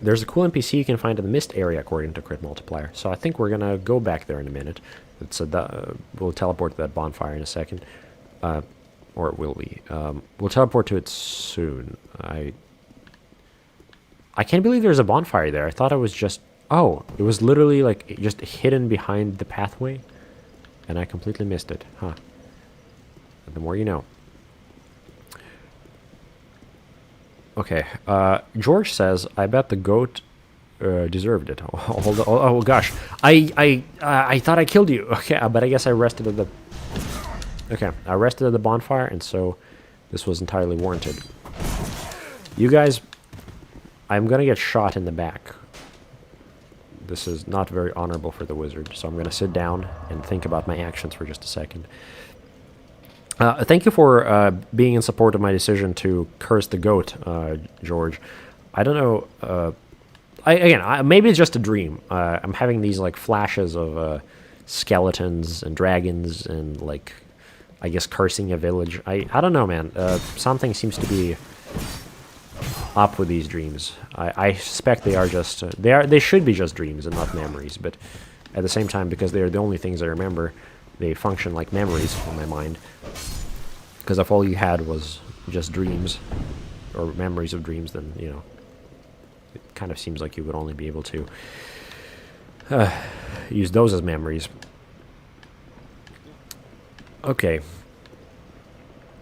There's a cool NPC you can find in the mist area, according to Crit Multiplier. So I think we're gonna go back there in a minute. We'll teleport to that bonfire in a second. Or will we? We'll teleport to it soon. I can't believe there's a bonfire there. I thought it was just... Oh, it was literally like just hidden behind the pathway. And I completely missed it. Huh. The more you know. Okay, George says, I bet the goat deserved it. Oh gosh. I thought I killed you. Okay, but I guess I rested at the... Okay, I rested at the bonfire, and so this was entirely warranted. You guys, I'm gonna get shot in the back. This is not very honorable for the wizard, so I'm gonna sit down and think about my actions for just a second. Thank you for being in support of my decision to curse the goat, George. I don't know. Maybe it's just a dream. I'm having these like flashes of skeletons and dragons and like, I guess, cursing a village. I don't know, man. Something seems to be up with these dreams. I suspect they are just they should be just dreams and not memories. But at the same time, because they are the only things I remember, they function like memories in my mind. Because if all you had was just dreams, or memories of dreams, then, you know, it kind of seems like you would only be able to use those as memories. Okay.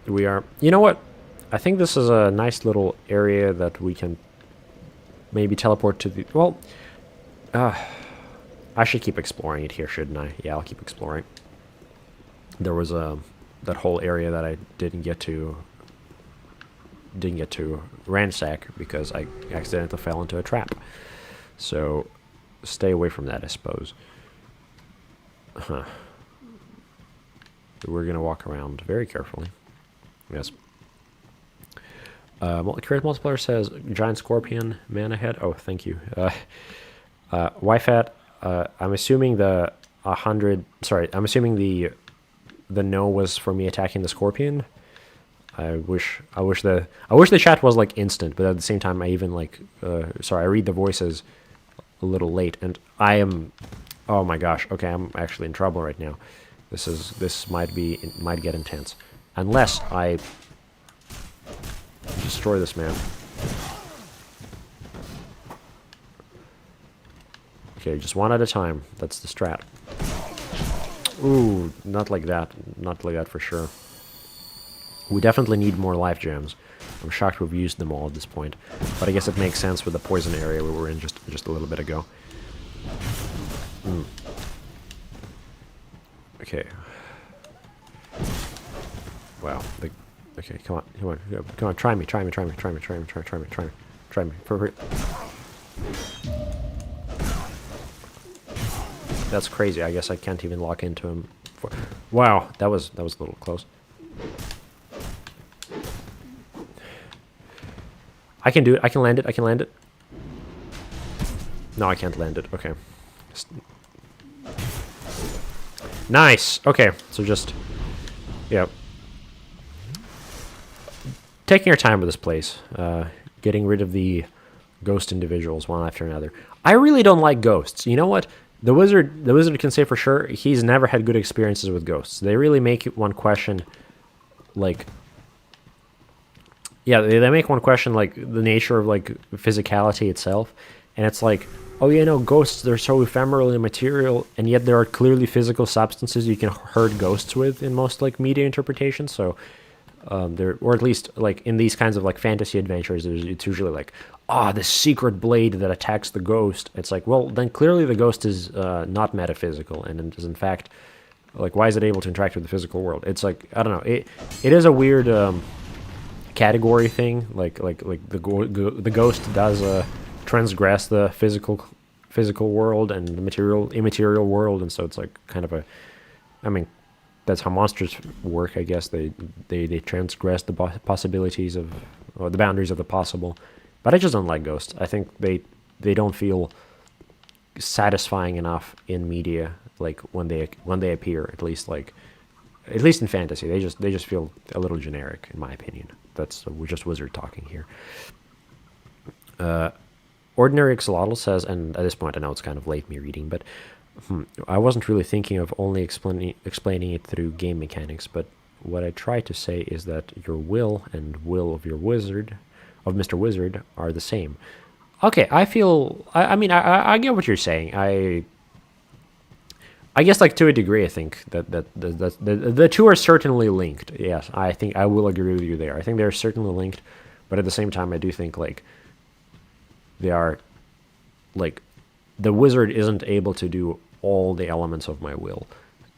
We are... You know what? I think this is a nice little area that we can maybe teleport to the... Well, I should keep exploring it here, shouldn't I? Yeah, I'll keep exploring. There was that whole area that I didn't get to ransack because I accidentally fell into a trap. So stay away from that, I suppose. Huh. We're gonna walk around very carefully. Yes. Crit Multiplier says giant scorpion man ahead. Oh, thank you. YFAT. I'm assuming the 100. Sorry, I'm assuming the no was for me attacking the scorpion. I wish the chat was like instant, but at the same time I even like sorry, I read the voices a little late, and I am... Oh my gosh. Okay, I'm actually in trouble right now. This might get intense. Unless I destroy this man. Okay, just one at a time. That's the strat. Ooh, not like that. Not like that for sure. We definitely need more life gems. I'm shocked we've used them all at this point. But I guess it makes sense with the poison area we were in just a little bit ago. Okay. Wow. Okay, come on, try me. That's crazy. I guess I can't even lock into him. Wow, that was a little close. I can do it. I can land it. No, I can't land it. Okay. Nice. Okay, so just yeah. Taking our time with this place. Getting rid of the ghost individuals one after another. I really don't like ghosts. You know what? The wizard can say for sure he's never had good experiences with ghosts. They really make one question, like, yeah, they make one question like the nature of like physicality itself, and it's like, oh yeah, no, ghosts, they're so ephemeral and material, and yet there are clearly physical substances you can herd ghosts with in most like media interpretations. So there, or at least like in these kinds of like fantasy adventures, it's usually like, this secret blade that attacks the ghost. It's like, well, then clearly the ghost is not metaphysical, and is in fact, like, why is it able to interact with the physical world? It's like, I don't know, it is a weird category thing. Like the ghost does transgress the physical world and the immaterial world, and so it's like kind of a, I mean, that's how monsters work, I guess. They transgress the possibilities of, or the boundaries of the possible. But I just don't like ghosts. I think they don't feel satisfying enough in media, like when they appear, at least in fantasy. They just feel a little generic, in my opinion. We're just wizard talking here. Ordinary Axolotl says, and at this point I know it's kind of late me reading, but I wasn't really thinking of only explaining it through game mechanics, but what I try to say is that your will and will of your wizard, of Mr. Wizard, are the same. Okay, I mean, I get what you're saying. I guess, like, to a degree, I think that the two are certainly linked. Yes, I think I will agree with you there. I think they're certainly linked, but at the same time, I do think, like, they are, like, the wizard isn't able to do all the elements of my will,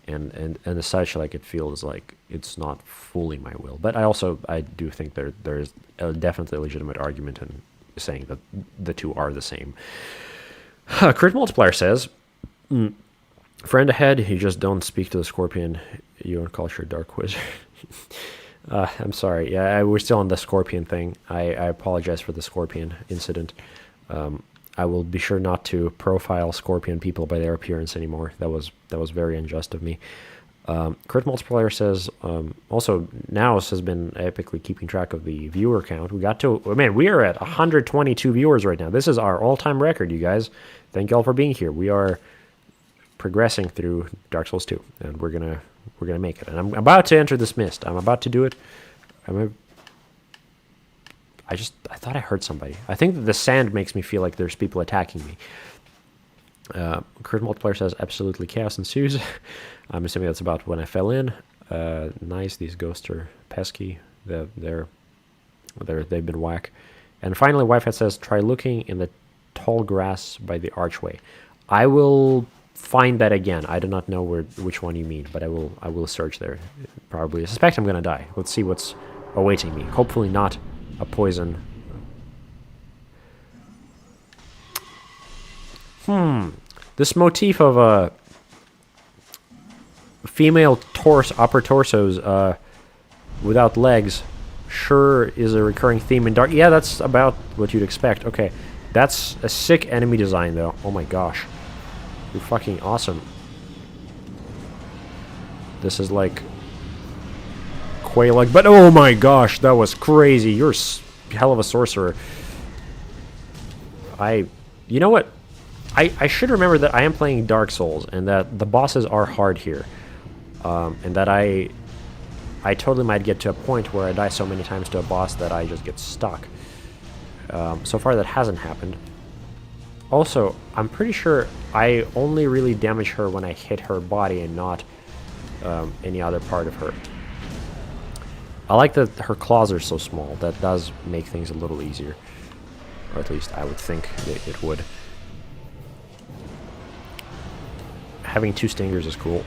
and as such, like, it feels like it's not fully my will. But I do think there's definitely a legitimate argument in saying that the two are the same. Crit Multiplier says, friend ahead, you just don't speak to the Scorpion, you and culture Dark Wizard. I'm sorry, yeah, we're still on the Scorpion thing. I apologize for the Scorpion incident. I will be sure not to profile Scorpion people by their appearance anymore. That was very unjust of me. Crit Multiplier says, also, Naos has been epically keeping track of the viewer count. We are at 122 viewers right now. This is our all-time record, you guys. Thank you all for being here. We are progressing through Dark Souls 2, and we're gonna make it. And I'm about to enter this mist. I'm about to do it. I thought I heard somebody. I think that the sand makes me feel like there's people attacking me. Crit Multiplier says, absolutely chaos ensues. I'm assuming that's about when I fell in. Nice, these ghosts are pesky. They've been whack. And finally, Wi-Fi says, try looking in the tall grass by the archway. I will find that again. I do not know which one you mean, but I will search there. Probably. I suspect I'm gonna die. Let's see what's awaiting me. Hopefully not a poison. This motif of female upper torsos without legs sure is a recurring theme in Dark. Yeah, that's about what you'd expect. Okay, that's a sick enemy design, though. Oh my gosh, you're fucking awesome. This is like Quay-like, but oh my gosh, that was crazy. You're a hell of a sorcerer. You know what? I should remember that I am playing Dark Souls, and that the bosses are hard here. And that I totally might get to a point where I die so many times to a boss that I just get stuck. So far that hasn't happened. Also, I'm pretty sure I only really damage her when I hit her body and not any other part of her. I like that her claws are so small. That does make things a little easier. Or at least I would think it would. Having 2 stingers is cool.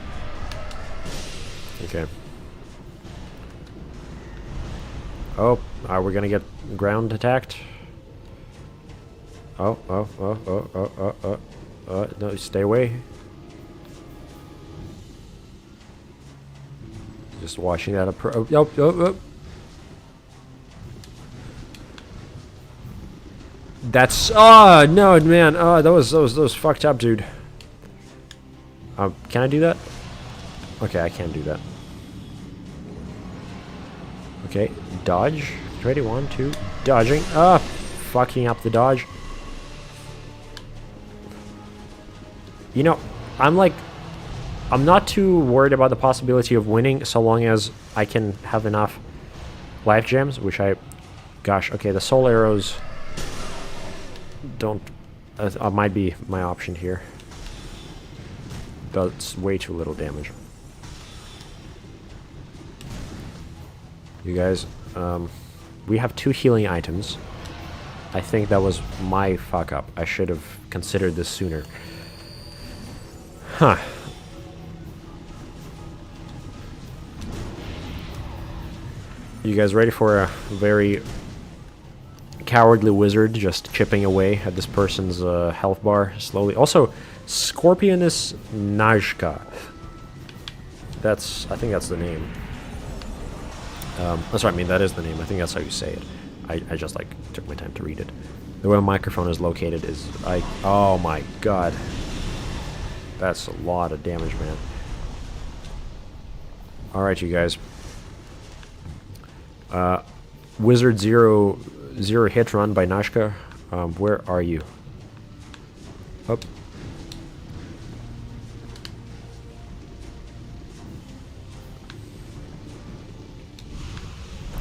Okay. Oh, are we gonna get ground attacked? Oh, no, stay away. Just watching that oh. That's, oh, no, man. Oh, that was fucked up, dude. Can I do that? Okay, I can't do that. Okay, dodge. Ready, 1, 2, dodging. Ah, fucking up the dodge. You know, I'm not too worried about the possibility of winning so long as I can have enough life gems, which gosh, okay, the soul arrows don't, might be my option here. That's way too little damage. You guys, we have 2 healing items. I think that was my fuck up. I should have considered this sooner. Huh. You guys ready for a very cowardly wizard just chipping away at this person's health bar slowly? Also, Scorpionus Najka. I think that's the name. That's right, I mean, that is the name. I think that's how you say it. I just, like, took my time to read it. The way my microphone is located is, oh my god. That's a lot of damage, man. Alright, you guys. Wizard zero hit run by Najka. Where are you? Oh.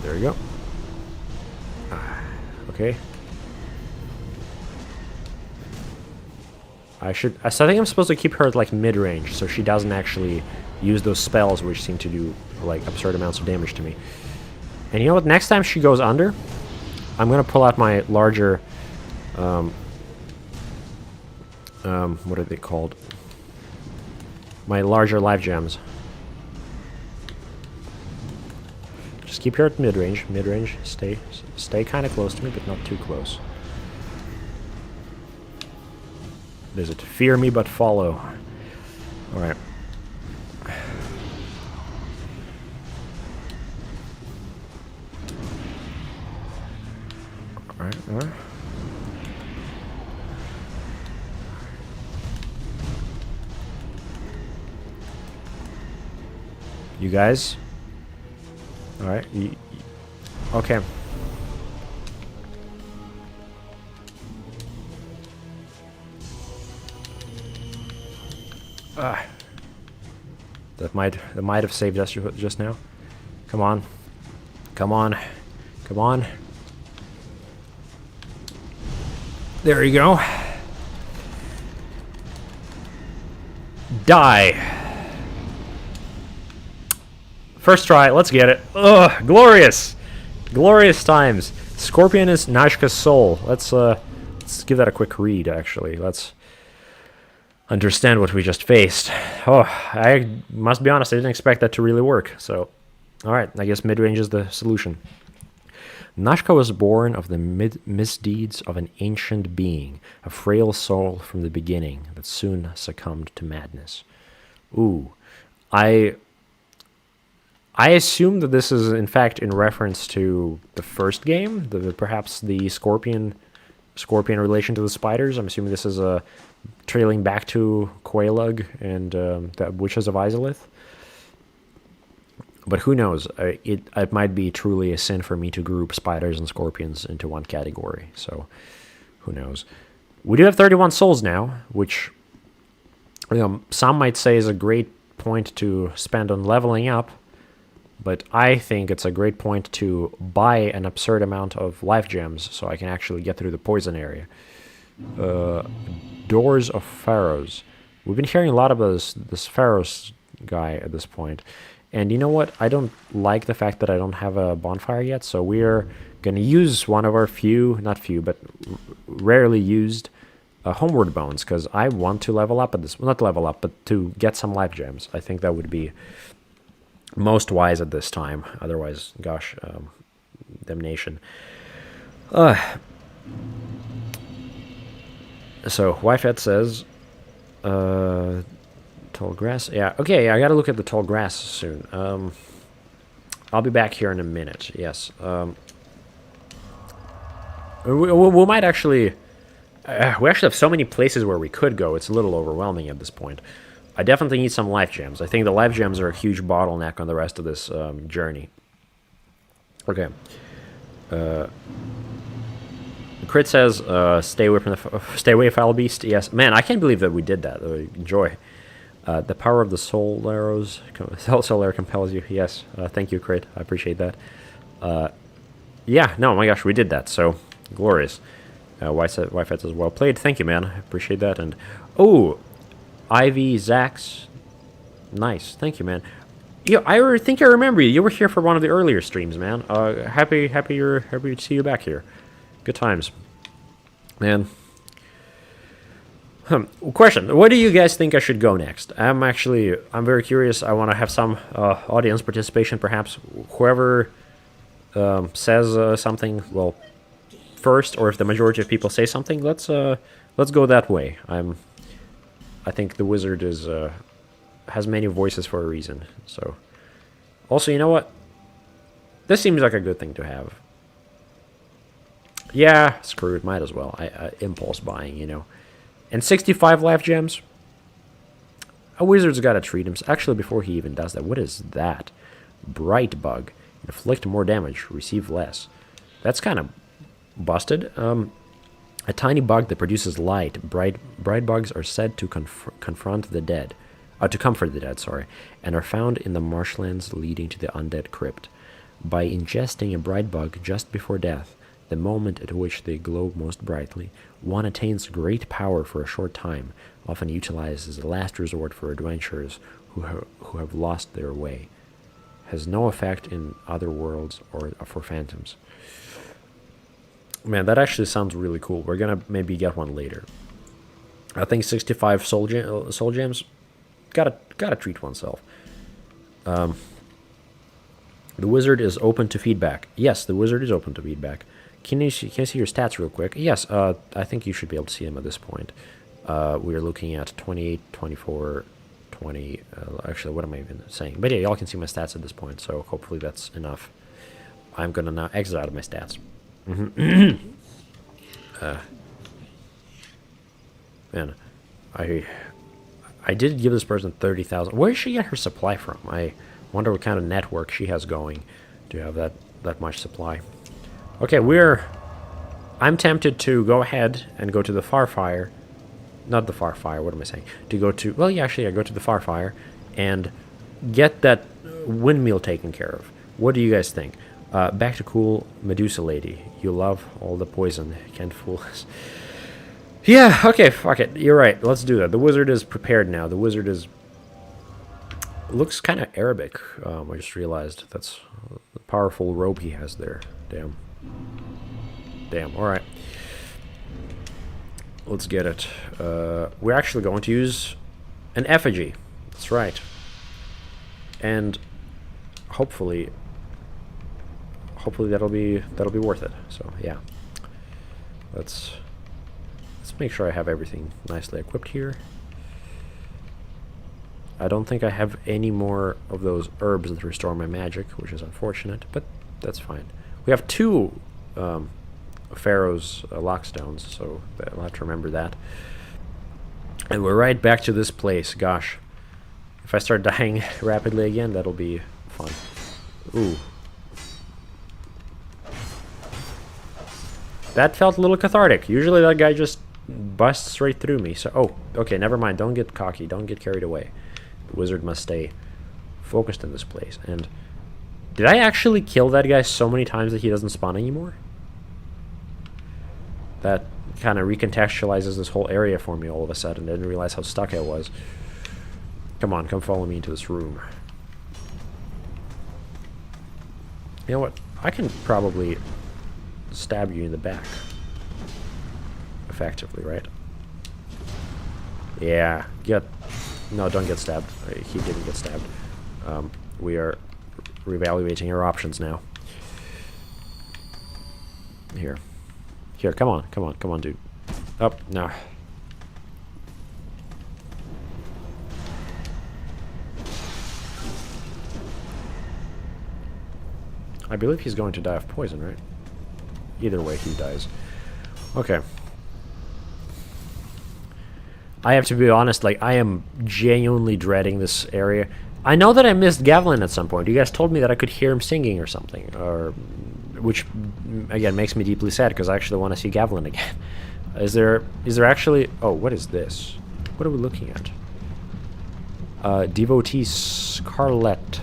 There you go. Okay. I think I'm supposed to keep her at like mid-range, so she doesn't actually use those spells which seem to do like absurd amounts of damage to me. And you know what? Next time she goes under, I'm gonna pull out my larger, what are they called? My larger life gems. Just keep her at mid-range. Mid-range. Stay kind of close to me, but not too close. Is it fear me but follow? Alright. Alright. You guys? Alright. Okay. That might have saved us just now. Come on. Come on. Come on. There you go. Die. First try, let's get it. Ugh, glorious. Glorious times. Scorpionus Najka's soul. Let's give that a quick read, actually. Let's understand what we just faced. Oh, I must be honest, I didn't expect that to really work. So, alright, I guess mid-range is the solution. Najka was born of the misdeeds of an ancient being, a frail soul from the beginning that soon succumbed to madness. Ooh, I assume that this is in fact in reference to the first game, perhaps the scorpion relation to the spiders. I'm assuming this is trailing back to Quelaag and the Witches of Izalith. But who knows? It might be truly a sin for me to group spiders and scorpions into one category. So, who knows? We do have 31 souls now, which some might say is a great point to spend on leveling up. But I think it's a great point to buy an absurd amount of life gems so I can actually get through the poison area. Doors of Pharaohs. We've been hearing a lot about this Pharaohs guy at this point. And you know what? I don't like the fact that I don't have a bonfire yet, so we're going to use one of our not few, but rarely used homeward bones, because I want to level up at this. Well, not level up, but to get some life gems. I think that would be most wise at this time. Otherwise, gosh, damnation. So, Wyfet says, tall grass. Yeah, okay, I gotta look at the tall grass soon. I'll be back here in a minute, yes. We might actually... we actually have so many places where we could go, it's a little overwhelming at this point. I definitely need some life gems. I think the life gems are a huge bottleneck on the rest of this journey. Okay. Crit says, stay away from stay away, foul beast. Yes, man, I can't believe that we did that. Enjoy. The power of the soul arrows, soul arrow compels you. Yes, thank you, Crit. I appreciate that. Yeah, no, my gosh, we did that. So glorious. Wi-Fi says, well played. Thank you, man. I appreciate that. And oh, Ivy Zax, nice. Thank you, man. Yeah, I think I remember you. You were here for one of the earlier streams, man. Happy to see you back here. Good times, man. Question: what do you guys think I should go next? I'm very curious. I want to have some audience participation, perhaps. Whoever says something, well, first, or if the majority of people say something, let's go that way. I think the wizard has many voices for a reason. So, also, you know what? This seems like a good thing to have. Yeah, screw it, might as well. Impulse buying, you know. And 65 life gems. A wizard's got to treat him. Actually, before he even does that, what is that? Bright bug. Inflict more damage, receive less. That's kind of busted. A tiny bug that produces light. Bright bugs are said to confront the dead. To comfort the dead, sorry. And are found in the marshlands leading to the undead crypt. By ingesting a bright bug just before death, the moment at which they glow most brightly, one attains great power for a short time, often utilized as a last resort for adventurers who have lost their way. Has no effect in other worlds or for phantoms. Man, that actually sounds really cool. We're gonna maybe get one later. I think 65 soul gems. Gotta treat oneself. The wizard is open to feedback. Yes, the wizard is open to feedback. Can I see your stats real quick? Yes, I think you should be able to see them at this point. We're looking at 28, 24, 20. Actually, what am I even saying? But yeah, y'all can see my stats at this point, so hopefully that's enough. I'm going to now exit out of my stats. Man, I did give this person 30,000. Where did she get her supply from? I wonder what kind of network she has going to have that much supply. Okay, I'm tempted to go ahead and go to the Farfire. Not the Farfire, what am I saying? To go to, well, yeah, actually, I go to the Farfire and get that windmill taken care of. What do you guys think? Back to cool Medusa lady. You love all the poison. Can't fool us. Yeah, okay, fuck it. You're right. Let's do that. The wizard is prepared now. The wizard is... looks kind of Arabic. I just realized that's the powerful robe he has there. Damn. Damn, alright. Let's get it. We're actually going to use an effigy. That's right. And hopefully that'll be worth it. So yeah. Let's make sure I have everything nicely equipped here. I don't think I have any more of those herbs that restore my magic, which is unfortunate, but that's fine. We have 2 Pharaoh's lockstones, so I'll have to remember that. And we're right back to this place. Gosh, if I start dying rapidly again, that'll be fun. Ooh. That felt a little cathartic. Usually that guy just busts right through me. So, oh, okay, never mind. Don't get cocky. Don't get carried away. The wizard must stay focused in this place. And Did I actually kill that guy so many times that he doesn't spawn anymore? That kind of recontextualizes this whole area for me all of a sudden. I didn't realize how stuck I was. Come on, come follow me into this room. You know what? I can probably stab you in the back. Effectively, right? Yeah, no, don't get stabbed. He didn't get stabbed. We are reevaluating our options now. Here, come on, dude. Up, no. I believe he's going to die of poison, right? Either way, he dies. Okay. I have to be honest, like, I am genuinely dreading this area. I know that I missed Gavlin at some point. You guys told me that I could hear him singing or something, or which, again, makes me deeply sad because I actually want to see Gavlin again. Is there actually... Oh, what is this? What are we looking at? Devotee Scarlet.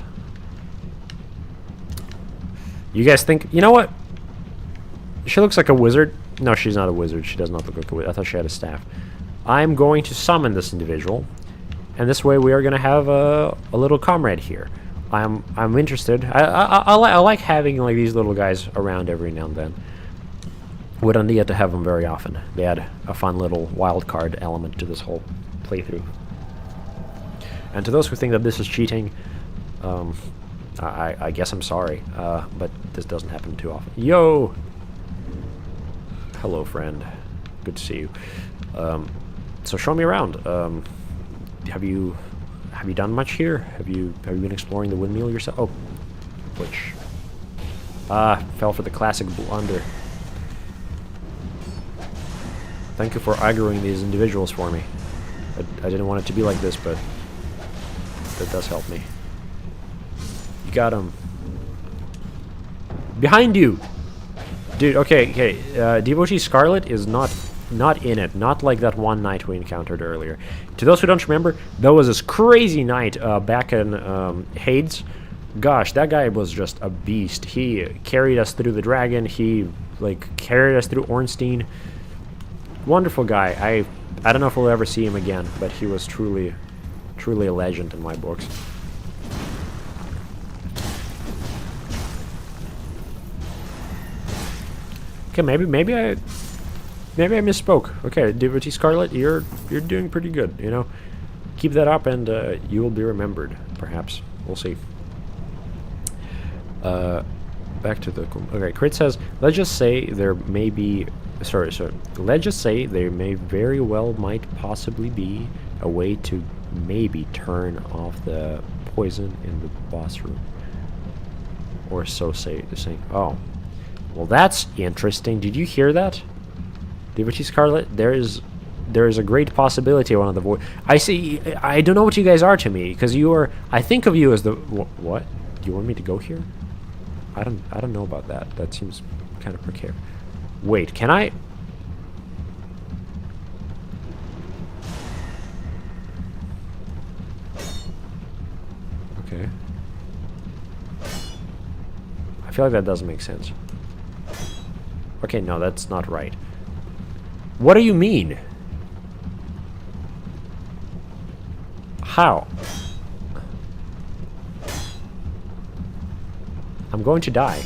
You guys think... You know what? She looks like a wizard. No, she's not a wizard. She does not look like a wizard. I thought she had a staff. I'm going to summon this individual, and this way we are going to have a little comrade here. I'm interested. I like having like these little guys around every now and then. We don't get to have them very often. They add a fun little wild card element to this whole playthrough. And to those who think that this is cheating, I guess I'm sorry, but this doesn't happen too often. Yo! Hello, friend. Good to see you. So show me around. Have you done much here? Have you been exploring the windmill yourself? Oh, which fell for the classic blunder. Thank you for aggroing these individuals for me. I didn't want it to be like this, but that does help me. You got him. Behind you, dude. Okay. Devotee Scarlet is not in it. Not like that one knight we encountered earlier. To those who don't remember, there was this crazy knight back in Hades. Gosh, that guy was just a beast. He carried us through the dragon. He like carried us through Ornstein. Wonderful guy. I don't know if we'll ever see him again, but he was truly a legend in my books. Okay, maybe I misspoke. Okay, Devotee Scarlet, you're doing pretty good, you know. Keep that up and you will be remembered, perhaps. We'll see. Back to the... Okay, Crit says, let's just say there may be... Sorry. Let's just say there may very well might possibly be a way to maybe turn off the poison in the boss room. Or so saying. Oh. Well, that's interesting. Did you hear that? Devotee Scarlet, there is a great possibility one of the voice. I see. I don't know what you guys are to me, because you are. I think of you as the what? Do you want me to go here? I don't know about that. That seems kind of precarious. Wait, can I? Okay. I feel like that doesn't make sense. Okay, no, that's not right. What do you mean? How? I'm going to die.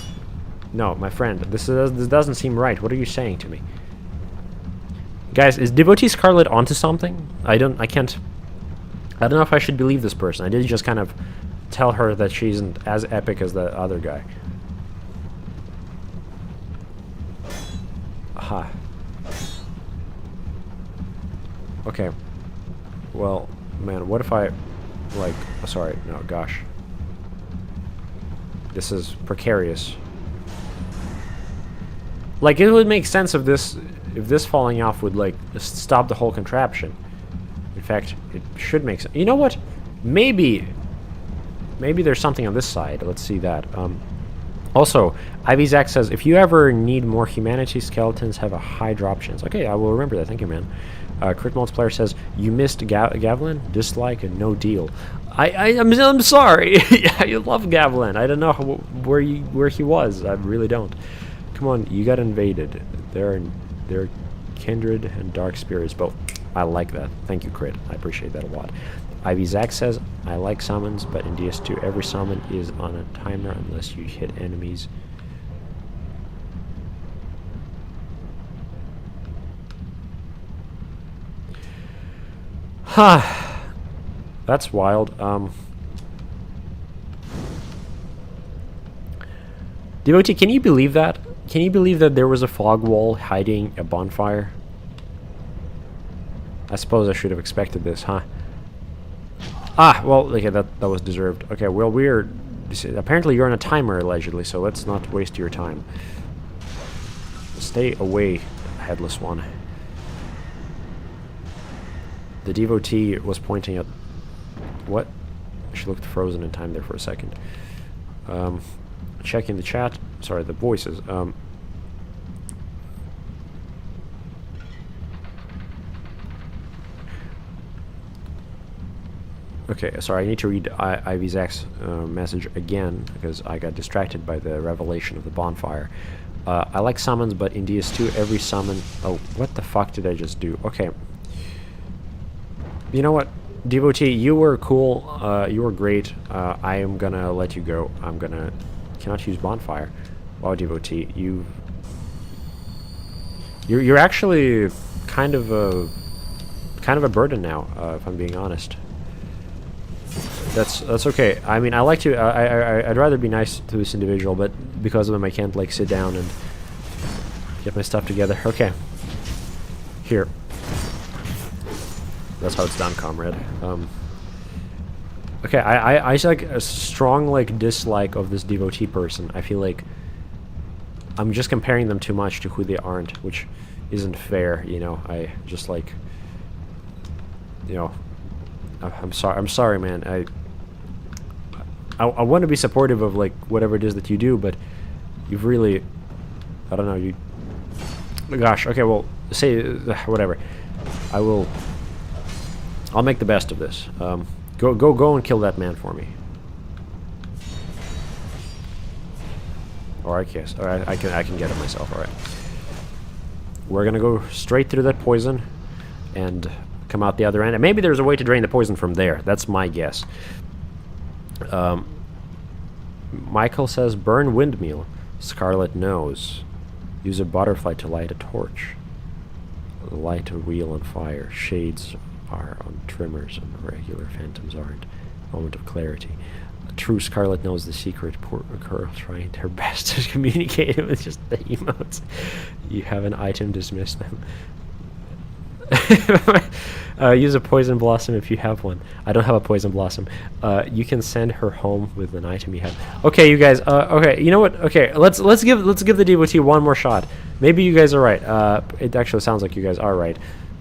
No, my friend, this doesn't seem right. What are you saying to me? Guys, is Devotee Scarlet onto something? I don't know if I should believe this person. I did just kind of tell her that she isn't as epic as the other guy. Aha. Okay. Well, man, what if I, like, oh, sorry, no, gosh. This is precarious. Like, it would make sense if this falling off would, like, stop the whole contraption. In fact, it should make sense. You know what? Maybe there's something on this side. Let's see that. Also, Ivy Zach says, if you ever need more humanity, skeletons have a high drop chance. Okay, I will remember that. Thank you, man. Crit Multiplier says, you missed Gavlin? Dislike and no deal. I'm sorry. I love Gavlan. I don't know where he was. I really don't. Come on, you got invaded. They're kindred and dark spirits, but I like that. Thank you, Crit. I appreciate that a lot. Ivy Zach says, I like summons, but in DS2 every summon is on a timer unless you hit enemies. Huh. That's wild. Devotee, can you believe that? Can you believe that there was a fog wall hiding a bonfire? I suppose I should have expected this, huh? Ah, well, okay, that was deserved. Okay, well, apparently you're on a timer, allegedly, so let's not waste your time. Stay away, headless one. The devotee was pointing at... What? She looked frozen in time there for a second. Checking the chat. Sorry, the voices. Okay, sorry, I need to read Ivy Zach's message again, because I got distracted by the revelation of the bonfire. I like summons, but in DS2, every summon... Oh, what the fuck did I just do? Okay. You know what? Devotee, you were cool. You were great. I am gonna let you go. I'm gonna... Cannot use bonfire. Wow, Devotee, you're actually kind of a burden now, if I'm being honest. That's okay. I mean, I like to. I'd rather be nice to this individual, but because of him, I can't like sit down and get my stuff together. Okay. Here. That's how it's done, comrade. Okay, I like a strong like dislike of this devotee person. I feel like I'm just comparing them too much to who they aren't, which isn't fair. You know, I just like, you know, I'm sorry, man. I want to be supportive of like whatever it is that you do, but you've really, I don't know, you. Gosh, okay, well, say whatever. I'll make the best of this. Go and kill that man for me. Or I guess, or I can get it myself. All right. We're gonna go straight through that poison, and come out the other end. And maybe there's a way to drain the poison from there. That's my guess. Michael says, burn windmill. Scarlet knows. Use a butterfly to light a torch. Light a wheel on fire. Shades are on trimmers and regular phantoms aren't. Moment of clarity. A true Scarlet knows the secret. Poor girl trying her best to communicate with just the emotes. You have an item, dismiss them. Use a poison blossom if you have one. I don't have a poison blossom. You can send her home with an item you have. Okay, you guys. Okay, you know what? Okay, let's give the devotee one more shot. Maybe you guys are right. It actually sounds like you guys are right.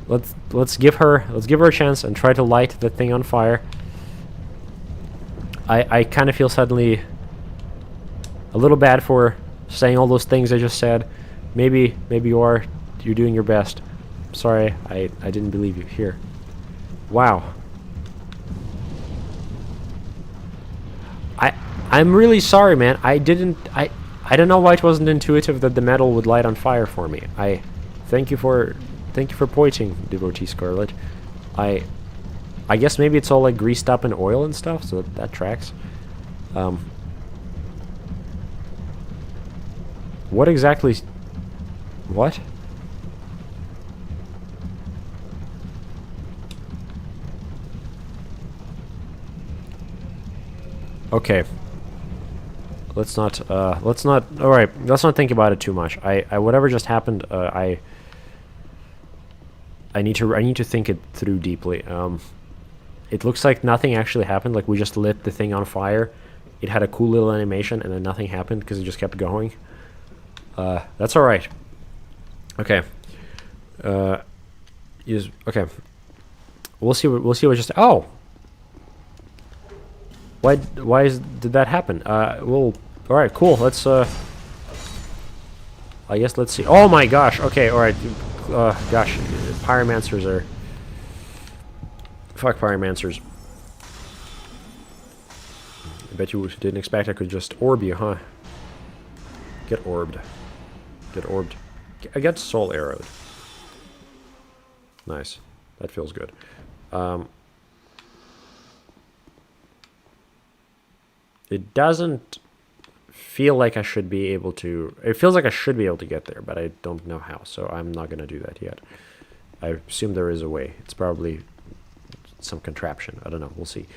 Let's give her a chance and try to light the thing on fire. I kind of feel suddenly a little bad for saying all those things I just said. Maybe you're doing your best. Sorry, I didn't believe you. Here. Wow. I'm really sorry, man. I don't know why it wasn't intuitive that the metal would light on fire for me. Thank you for pointing, Devotee Scarlet. I guess maybe it's all like greased up in oil and stuff, so that tracks. What exactly? What? Okay. Let's not think about it too much. Whatever just happened, I need to think it through deeply. It looks like nothing actually happened, like we just lit the thing on fire. It had a cool little animation and then nothing happened because it just kept going. That's alright. Okay. Okay. We'll see what just... Oh! Why did that happen? Well, alright, cool. Let's, I guess let's see. Oh my gosh, okay, alright. Gosh, pyromancers are... Fuck pyromancers. I bet you didn't expect I could just orb you, huh? Get orbed. Get orbed. I get soul arrowed. Nice. That feels good. It doesn't feel like I should be able to... It feels like I should be able to get there, but I don't know how, so I'm not going to do that yet. I assume there is a way. It's probably some contraption. I don't know. We'll see.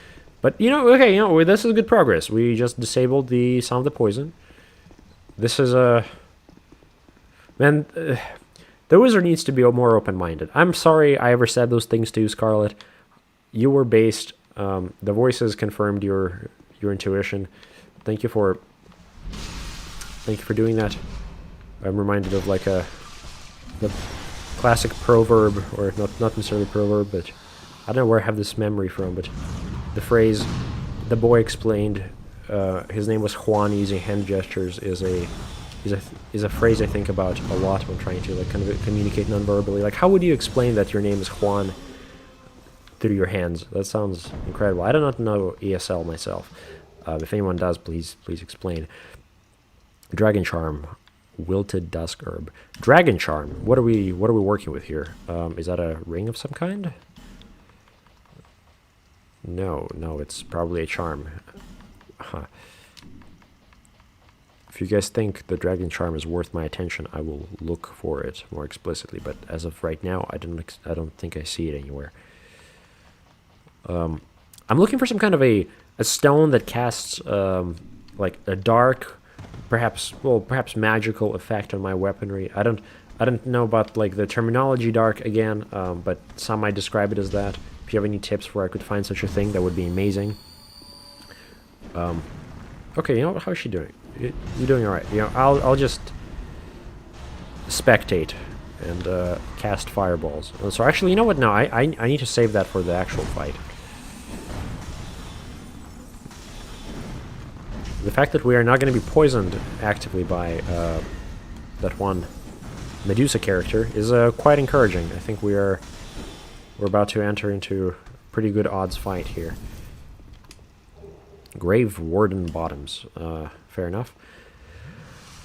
But, you know, okay, you know, this is good progress. We just disabled some of the poison. This is a... Man, the wizard needs to be more open-minded. I'm sorry I ever said those things to you, Scarlet. You were based. The voices confirmed your intuition. Thank you for doing that. I'm reminded of like the classic proverb, or not necessarily proverb, but I don't know where I have this memory from, but the phrase the boy explained his name was Juan using hand gestures is a phrase I think about a lot when trying to like kind of communicate non-verbally. Like, how would you explain that your name is Juan through your hands? That sounds incredible. I do not know ESL myself. If anyone does, please explain. Dragon Charm, Wilted Dusk Herb. Dragon Charm. What are we working with here? Is that a ring of some kind? No, it's probably a charm. Huh. If you guys think the Dragon Charm is worth my attention, I will look for it more explicitly. But as of right now, I don't think I see it anywhere. I'm looking for some kind of a stone that casts like a dark, perhaps magical effect on my weaponry. I don't know about like the terminology dark again, but some might describe it as that. If you have any tips where I could find such a thing, that would be amazing. Okay, you know, how is she doing? You're doing all right. You know, I'll just spectate and cast fireballs. So actually, you know what? No, I need to save that for the actual fight. The fact that we are not going to be poisoned actively by that one Medusa character is quite encouraging. I think we're about to enter into a pretty good odds fight here. Grave Warden Bottoms. Fair enough.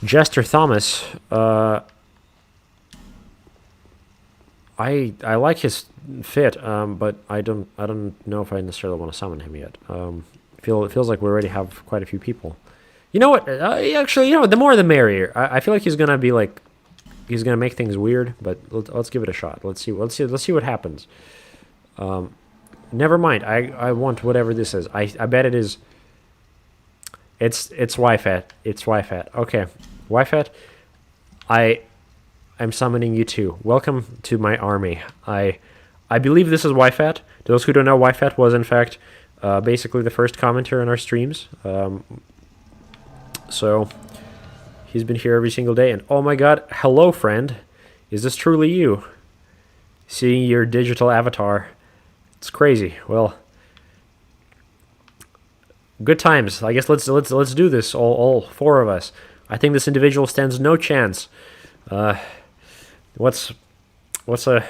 Jester Thomas. I like his fit, but I don't know if I necessarily want to summon him yet. It feels like we already have quite a few people. You know what? Actually, you know what? The more the merrier. I feel like he's gonna be like, he's gonna make things weird, but let's give it a shot. Let's see what happens. Never mind. I want whatever this is. I bet it is. It's Wyfat. It's Wyfat. Okay, Wyfat. I'm summoning you too. Welcome to my army. I believe this is Wyfat. To those who don't know, Wyfat was in fact basically the first commenter on our streams. So he's been here every single day. And oh my god, hello friend. Is this truly you? Seeing your digital avatar. It's crazy. Well, good times. I guess let's do this. All four of us. I think this individual stands no chance. What's a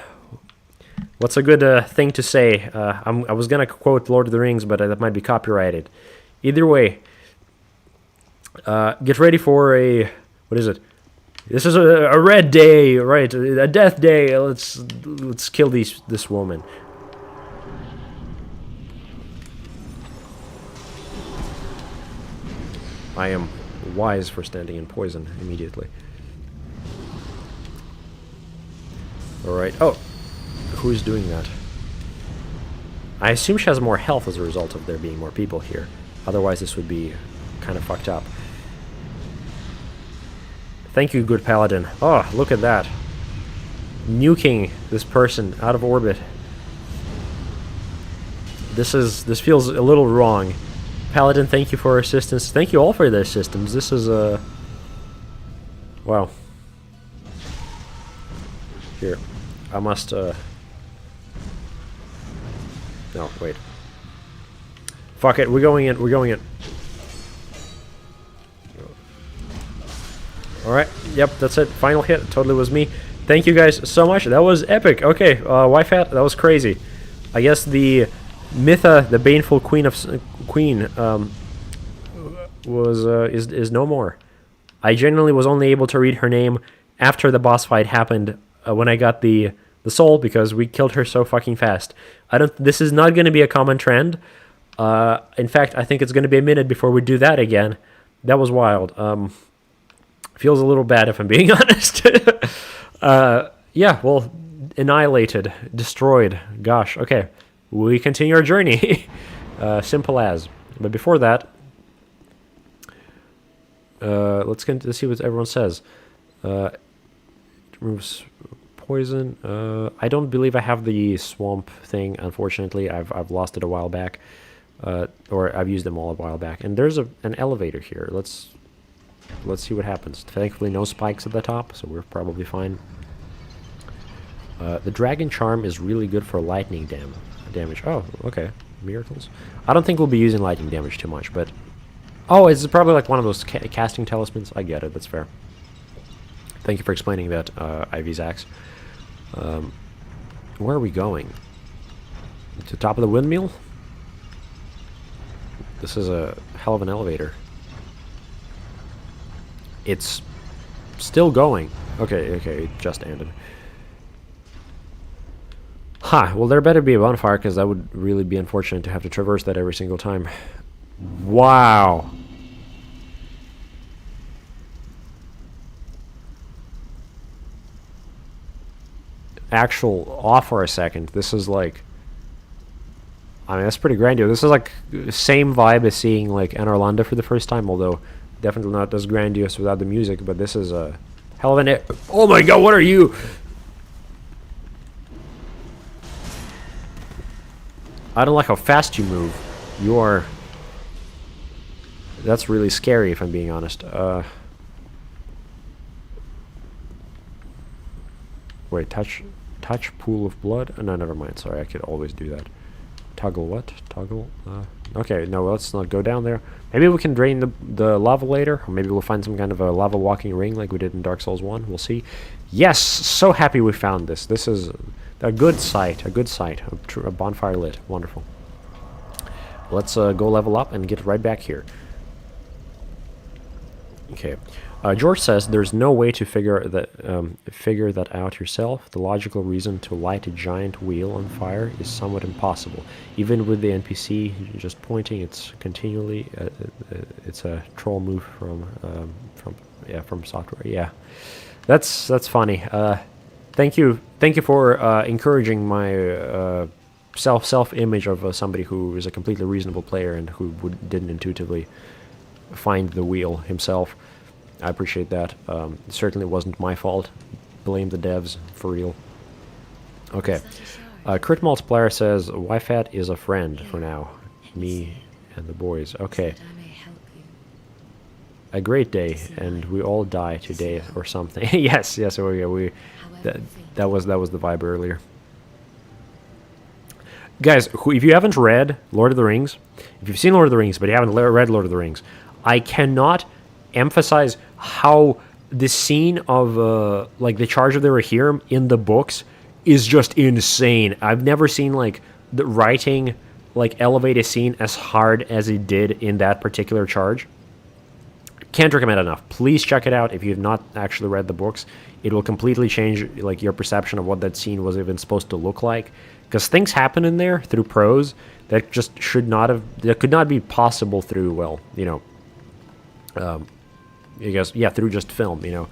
good thing to say? I was gonna quote Lord of the Rings, but that might be copyrighted. Either way, get ready for a, what is it? This is a red day, right? A death day. Let's kill this woman. I am wise for standing in poison immediately. Alright. Oh, who's doing that? I assume she has more health as a result of there being more people here. Otherwise, this would be kind of fucked up. Thank you, good paladin. Oh, look at that. Nuking this person out of orbit. This feels a little wrong. Paladin, thank you for your assistance. Thank you all for their assistance. This is wow. Here. I must no, wait. Fuck it, we're going in. Alright, yep, that's it. Final hit. Totally was me. Thank you guys so much. That was epic. Okay, Wyfat, that was crazy. I guess the Mytha, the baneful queen was is no more. I genuinely was only able to read her name after the boss fight happened, when I got the soul, because we killed her so fucking fast. This is not going to be a common trend. In fact, I think it's going to be a minute before we do that again. That was wild. Feels a little bad if I'm being honest. Yeah, well, annihilated, destroyed. Gosh, okay. We continue our journey. Simple as. But before that, let's see what everyone says. Removes poison. I don't believe I have the swamp thing, unfortunately. I've lost it a while back. Or I've used them all a while back. And there's an elevator here. Let's see what happens. Thankfully, no spikes at the top, so we're probably fine. The dragon charm is really good for lightning damage. Oh, okay. Miracles. I don't think we'll be using lightning damage too much, but... Oh, it's probably like one of those casting talismans. I get it. That's fair. Thank you for explaining that, Ivy's axe. Where are we going? To the top of the windmill? This is a hell of an elevator. It's still going. Okay, it just ended. Ha, well there better be a bonfire, because that would really be unfortunate to have to traverse that every single time. Wow. Off for a second. This is like... I mean, that's pretty grandiose. This is like same vibe as seeing like Anor Londo for the first time, although definitely not as grandiose without the music, but this is a hell of an... Oh my god, what are you? I don't like how fast you move. You are... That's really scary, if I'm being honest. Wait, touch pool of blood? Oh, no, never mind. Sorry, I could always do that. Toggle what? Toggle? Okay, no, let's not go down there. Maybe we can drain the lava later, or maybe we'll find some kind of a lava walking ring like we did in Dark Souls 1. We'll see. Yes! So happy we found this. This is a good sight. A bonfire lit. Wonderful. Let's go level up and get right back here. Okay. George says there's no way to figure that out yourself. The logical reason to light a giant wheel on fire is somewhat impossible. Even with the NPC just pointing, it's continually it's a troll move from software. Yeah, that's funny. Thank you for encouraging my self image of somebody who is a completely reasonable player and who didn't intuitively find the wheel himself. I appreciate that. It certainly wasn't my fault. Blame the devs, for real. Okay. Crit Multiplier says, Wi-Fat is a friend for now. Me and the boys. Okay. A great day, and we all die today or something. yes, that was the vibe earlier. Guys, if you haven't read Lord of the Rings, if you've seen Lord of the Rings, but you haven't read Lord of the Rings, I cannot emphasize how the scene of like the Charge of the Rohirrim in the books is just insane. I've never seen like the writing like elevate a scene as hard as it did in that particular charge. Can't recommend it enough. Please check it out if you have not actually read the books. It will completely change like your perception of what that scene was even supposed to look like, because things happen in there through prose that just could not be possible through, well, you know, I guess, yeah, through just film, you know.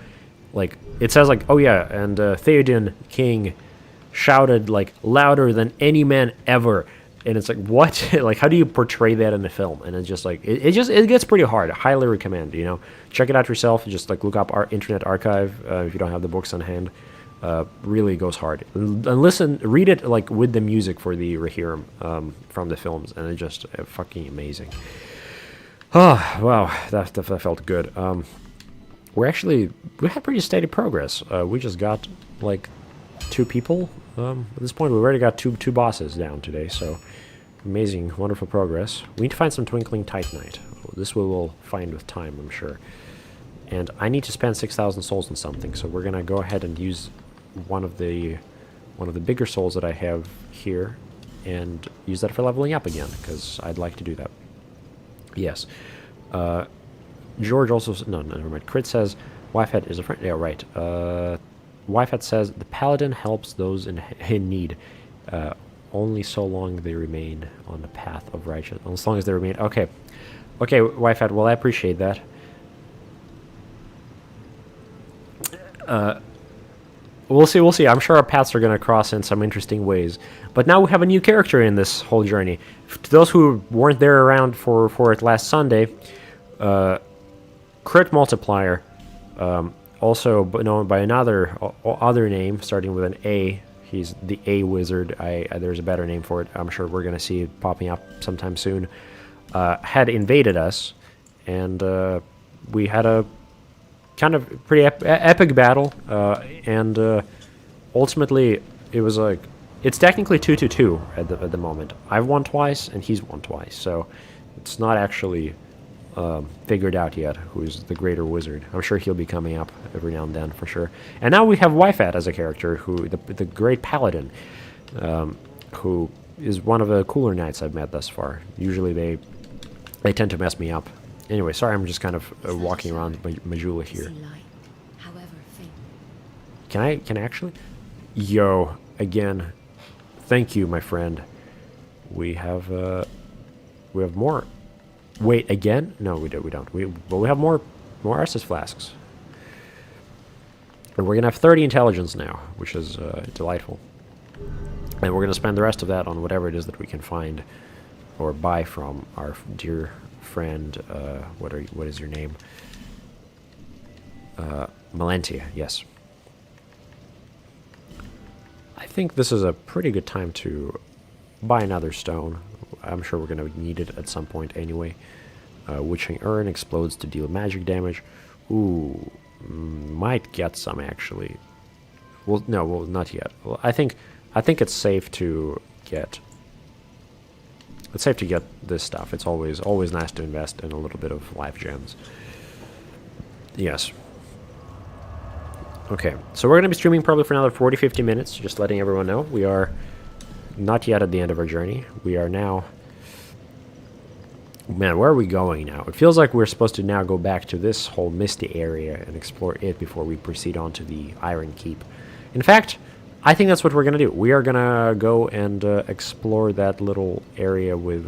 Like, it says, like, oh yeah, and Theoden King shouted, like, louder than any man ever. And it's like, what? Like, how do you portray that in the film? And it's just, like, it gets pretty hard. I highly recommend, you know. Check it out yourself. Just, like, look up our Internet Archive if you don't have the books on hand. Really goes hard. And read it, like, with the music for the Rohirrim from the films. And it's just fucking amazing. Oh, wow, that felt good. We had pretty steady progress. We just got, like, 2 people. At this point, we've already got two bosses down today, so amazing, wonderful progress. We need to find some Twinkling Titanite. This we will find with time, I'm sure. And I need to spend 6,000 souls on something, so we're gonna go ahead and use one of the bigger souls that I have here, and use that for leveling up again, because I'd like to do that. Yes. George also no, never mind. Crit says Wi-Fi is a friend. Yeah, right. Wi-Fi says the paladin helps those in need. Only so long they remain on the path of righteousness. As long as they remain. Okay, okay, Wi-Fi. Well, I appreciate that. We'll see. We'll see. I'm sure our paths are going to cross in some interesting ways. But now we have a new character in this whole journey. To those who weren't there around for it last Sunday, Crit Multiplier, also known by another other name starting with an A. He's the A Wizard. There's a better name for it. I'm sure we're going to see it popping up sometime soon. Had invaded us, and we had a kind of pretty epic battle, and ultimately it was like it's technically 2-2 at the moment. I've won twice and he's won twice, so it's not actually figured out yet who's the greater wizard. I'm sure he'll be coming up every now and then for sure. And now we have Wi-Fi as a character, who the great paladin, who is one of the cooler knights I've met thus far. Usually they tend to mess me up. Anyway, sorry, I'm just kind of walking around Majula here. Can I actually? Yo, again, thank you, my friend. We have more. Wait, again? No, we don't. We have more Arsis flasks. And we're gonna have 30 intelligence now, which is delightful. And we're gonna spend the rest of that on whatever it is that we can find or buy from our dear friend. What is your name? Melentia. Yes. I think this is a pretty good time to buy another stone. I'm sure we're going to need it at some point anyway. Witching Urn explodes to deal magic damage. Ooh, might get some actually. Well, no, well, not yet. Well, I think it's safe to get. It's safe to get this stuff. It's always nice to invest in a little bit of life gems. Yes. Okay, so we're going to be streaming probably for another 40-50 minutes, just letting everyone know. We are not yet at the end of our journey. We are now... Man, where are we going now? It feels like we're supposed to now go back to this whole misty area and explore it before we proceed on to the Iron Keep. In fact, I think that's what we're going to do. We are going to go and explore that little area with...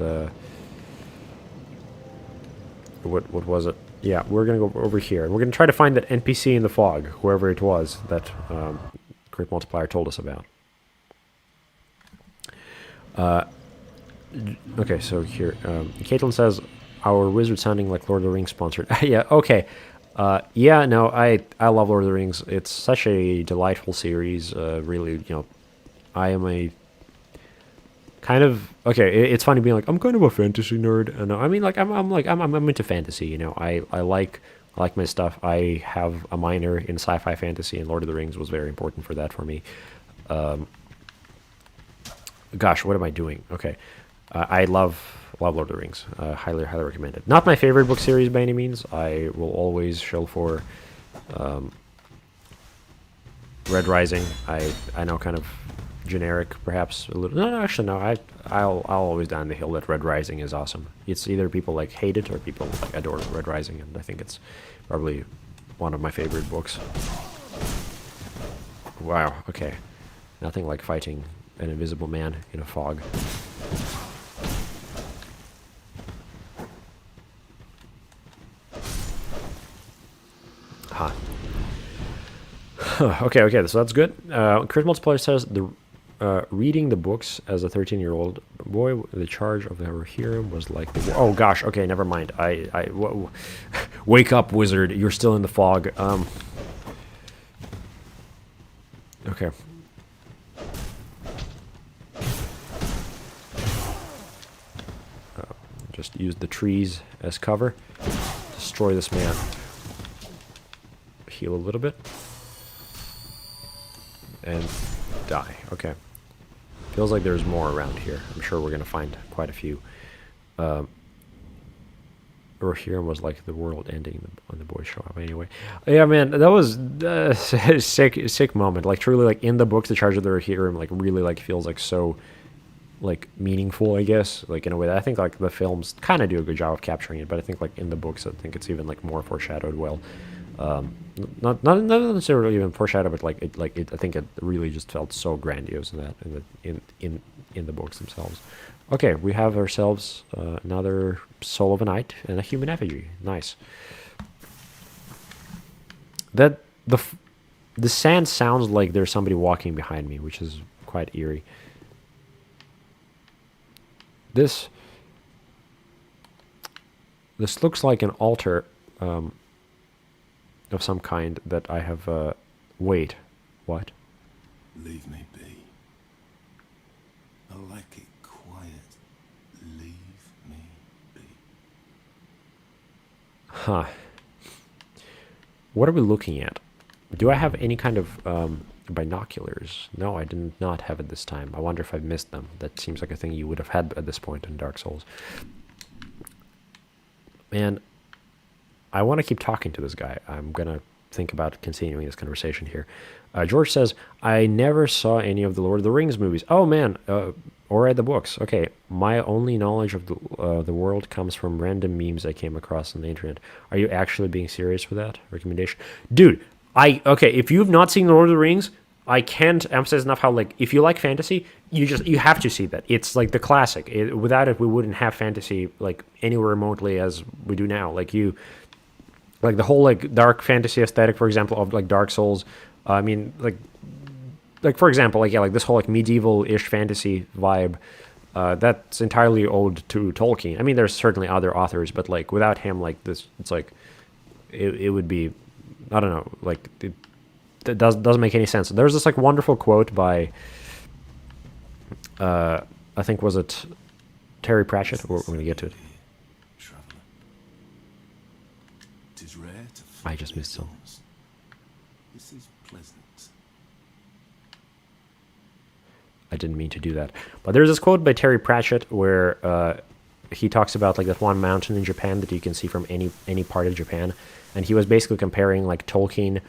What was it? Yeah, we're going to go over here. And we're going to try to find that NPC in the fog, whoever it was that Crit Multiplier told us about. Okay, so here, Caitlin says, our wizard sounding like Lord of the Rings sponsored. Yeah, okay. Yeah, no, I love Lord of the Rings. It's such a delightful series. Really, you know, I am a kind of okay. It's funny being like I'm kind of a fantasy nerd, and I mean, like I'm into fantasy. You know, I like my stuff. I have a minor in sci-fi fantasy, and Lord of the Rings was very important for that for me. Gosh, what am I doing? Okay, I love Lord of the Rings. Highly recommend it. Not my favorite book series by any means. I will always shill for Red Rising. I know, kind of generic, perhaps a little. No, actually, no. I'll always die on the hill that Red Rising is awesome. It's either people like hate it or people like adore Red Rising, and I think it's probably one of my favorite books. Wow. Okay. Nothing like fighting an invisible man in a fog. Huh. Okay, so that's good. Crit Multiplier says reading the books as a 13-year-old boy, the charge of our hero was like oh gosh, okay, never mind. Wake up, wizard, you're still in the fog. Okay. Just use the trees as cover. Destroy this man. Heal a little bit. And die. Okay. Feels like there's more around here. I'm sure we're going to find quite a few. Or here was like the world ending when the boys show up. Anyway, yeah, man, that was sick moment. Like truly, like in the books, the Charge of the Rohirrim like really like feels like so like meaningful, I guess, like in a way that I think like the films kind of do a good job of capturing it, but I think like in the books, I think it's even like more foreshadowed well. Not necessarily even foreshadowed, but I think it really just felt so grandiose in that in the books themselves. Okay, we have ourselves another Soul of a Knight and a human effigy. Nice. That the sand sounds like there's somebody walking behind me, which is quite eerie. This looks like an altar of some kind that I have. Wait, what? Leave me be. I like it quiet. Leave me be. Huh. What are we looking at? Do I have any kind of binoculars? No, I did not have it this time. I wonder if I've missed them. That seems like a thing you would have had at this point in Dark Souls. Man, I want to keep talking to this guy. I'm going to think about continuing this conversation here. George says, I never saw any of the Lord of the Rings movies. Oh, man. Or read the books. Okay, my only knowledge of the world comes from random memes I came across on the internet. Are you actually being serious with that recommendation? Dude, okay, if you've not seen the Lord of the Rings, I can't emphasize enough how, like, if you like fantasy, you have to see that. It's like the classic. Without it, we wouldn't have fantasy like anywhere remotely as we do now. Like the whole like dark fantasy aesthetic, for example, of like Dark Souls. I mean, like for example, like yeah, like this whole like medieval-ish fantasy vibe. That's entirely owed to Tolkien. I mean, there's certainly other authors, but like without him, like this, it's like it would be, I don't know, like it doesn't make any sense. There's this like wonderful quote by, I think was it Terry Pratchett? We're going to get to it. I just missed some. This is pleasant. I didn't mean to do that. But there's this quote by Terry Pratchett where he talks about like that one mountain in Japan that you can see from any part of Japan. And he was basically comparing like Tolkien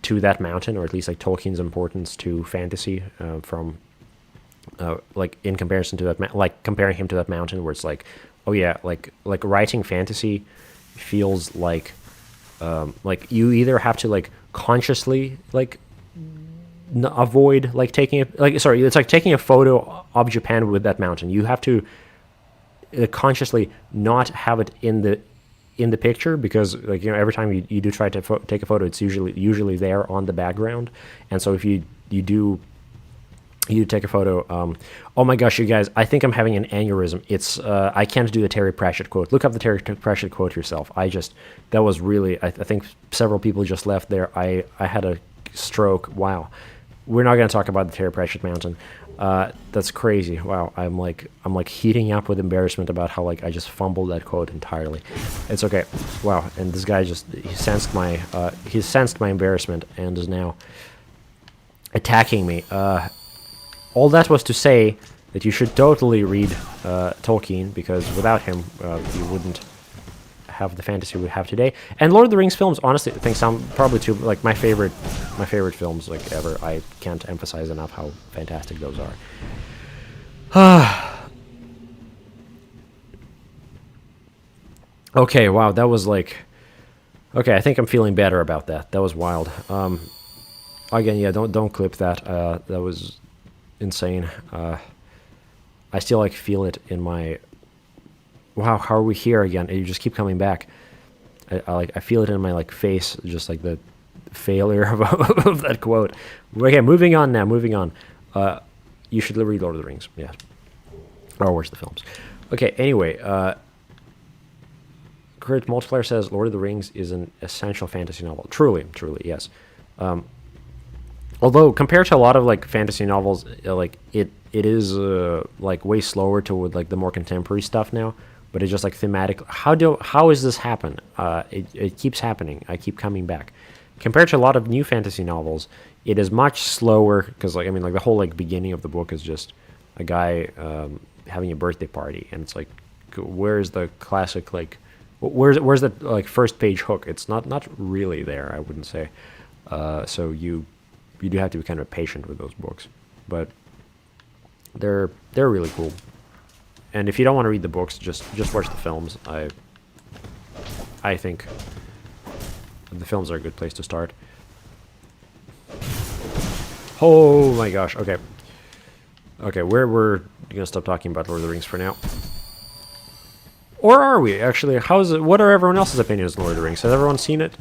to that mountain, or at least like Tolkien's importance to fantasy from like in comparison to that, like comparing him to that mountain where it's like, oh yeah, like writing fantasy feels like you either have to like consciously like avoid like taking it, like sorry, it's like taking a photo of Japan with that mountain. You have to consciously not have it in the picture, because like, you know, every time you do try to take a photo, it's usually there on the background. And so if you do take a photo, oh my gosh, you guys, I think I'm having an aneurysm. It's I can't do the Terry Pratchett quote. Look up the Terry Pratchett quote yourself. That was really, I think several people just left there. I had a stroke. Wow. We're not going to talk about the Terry Pratchett mountain. That's crazy. Wow. I'm like heating up with embarrassment about how like I just fumbled that quote entirely. It's okay. Wow. And this guy he sensed my embarrassment and is now attacking me. All that was to say that you should totally read Tolkien, because without him, you wouldn't have the fantasy we have today. And Lord of the Rings films, honestly, I think some probably two like my favorite films like ever. I can't emphasize enough how fantastic those are. Okay, wow, that was like, okay, I think I'm feeling better about that. That was wild. Again, yeah, don't clip that. That was insane. I still like feel it in my, wow, how are we here again? You just keep coming back. I feel it in my like face, just like the failure of that quote. Okay, moving on. You should read Lord of the Rings. Yeah, or watch the films. Okay, anyway, Kurt Multiplayer says Lord of the Rings is an essential fantasy novel. Truly, yes. Although compared to a lot of like fantasy novels, like it is like way slower toward like the more contemporary stuff now. But it's just like thematic. How does this happen? It keeps happening. I keep coming back. Compared to a lot of new fantasy novels, it is much slower, because like I mean like the whole like beginning of the book is just a guy having a birthday party, and it's like, where's the classic like where's the like first page hook? It's not really there, I wouldn't say. So you do have to be kind of patient with those books. But They're really cool. And if you don't want to read the books, just watch the films. I think the films are a good place to start. Oh my gosh, okay. Okay, we're gonna stop talking about Lord of the Rings for now. Or are we? Actually, what are everyone else's opinions on Lord of the Rings? Has everyone seen it?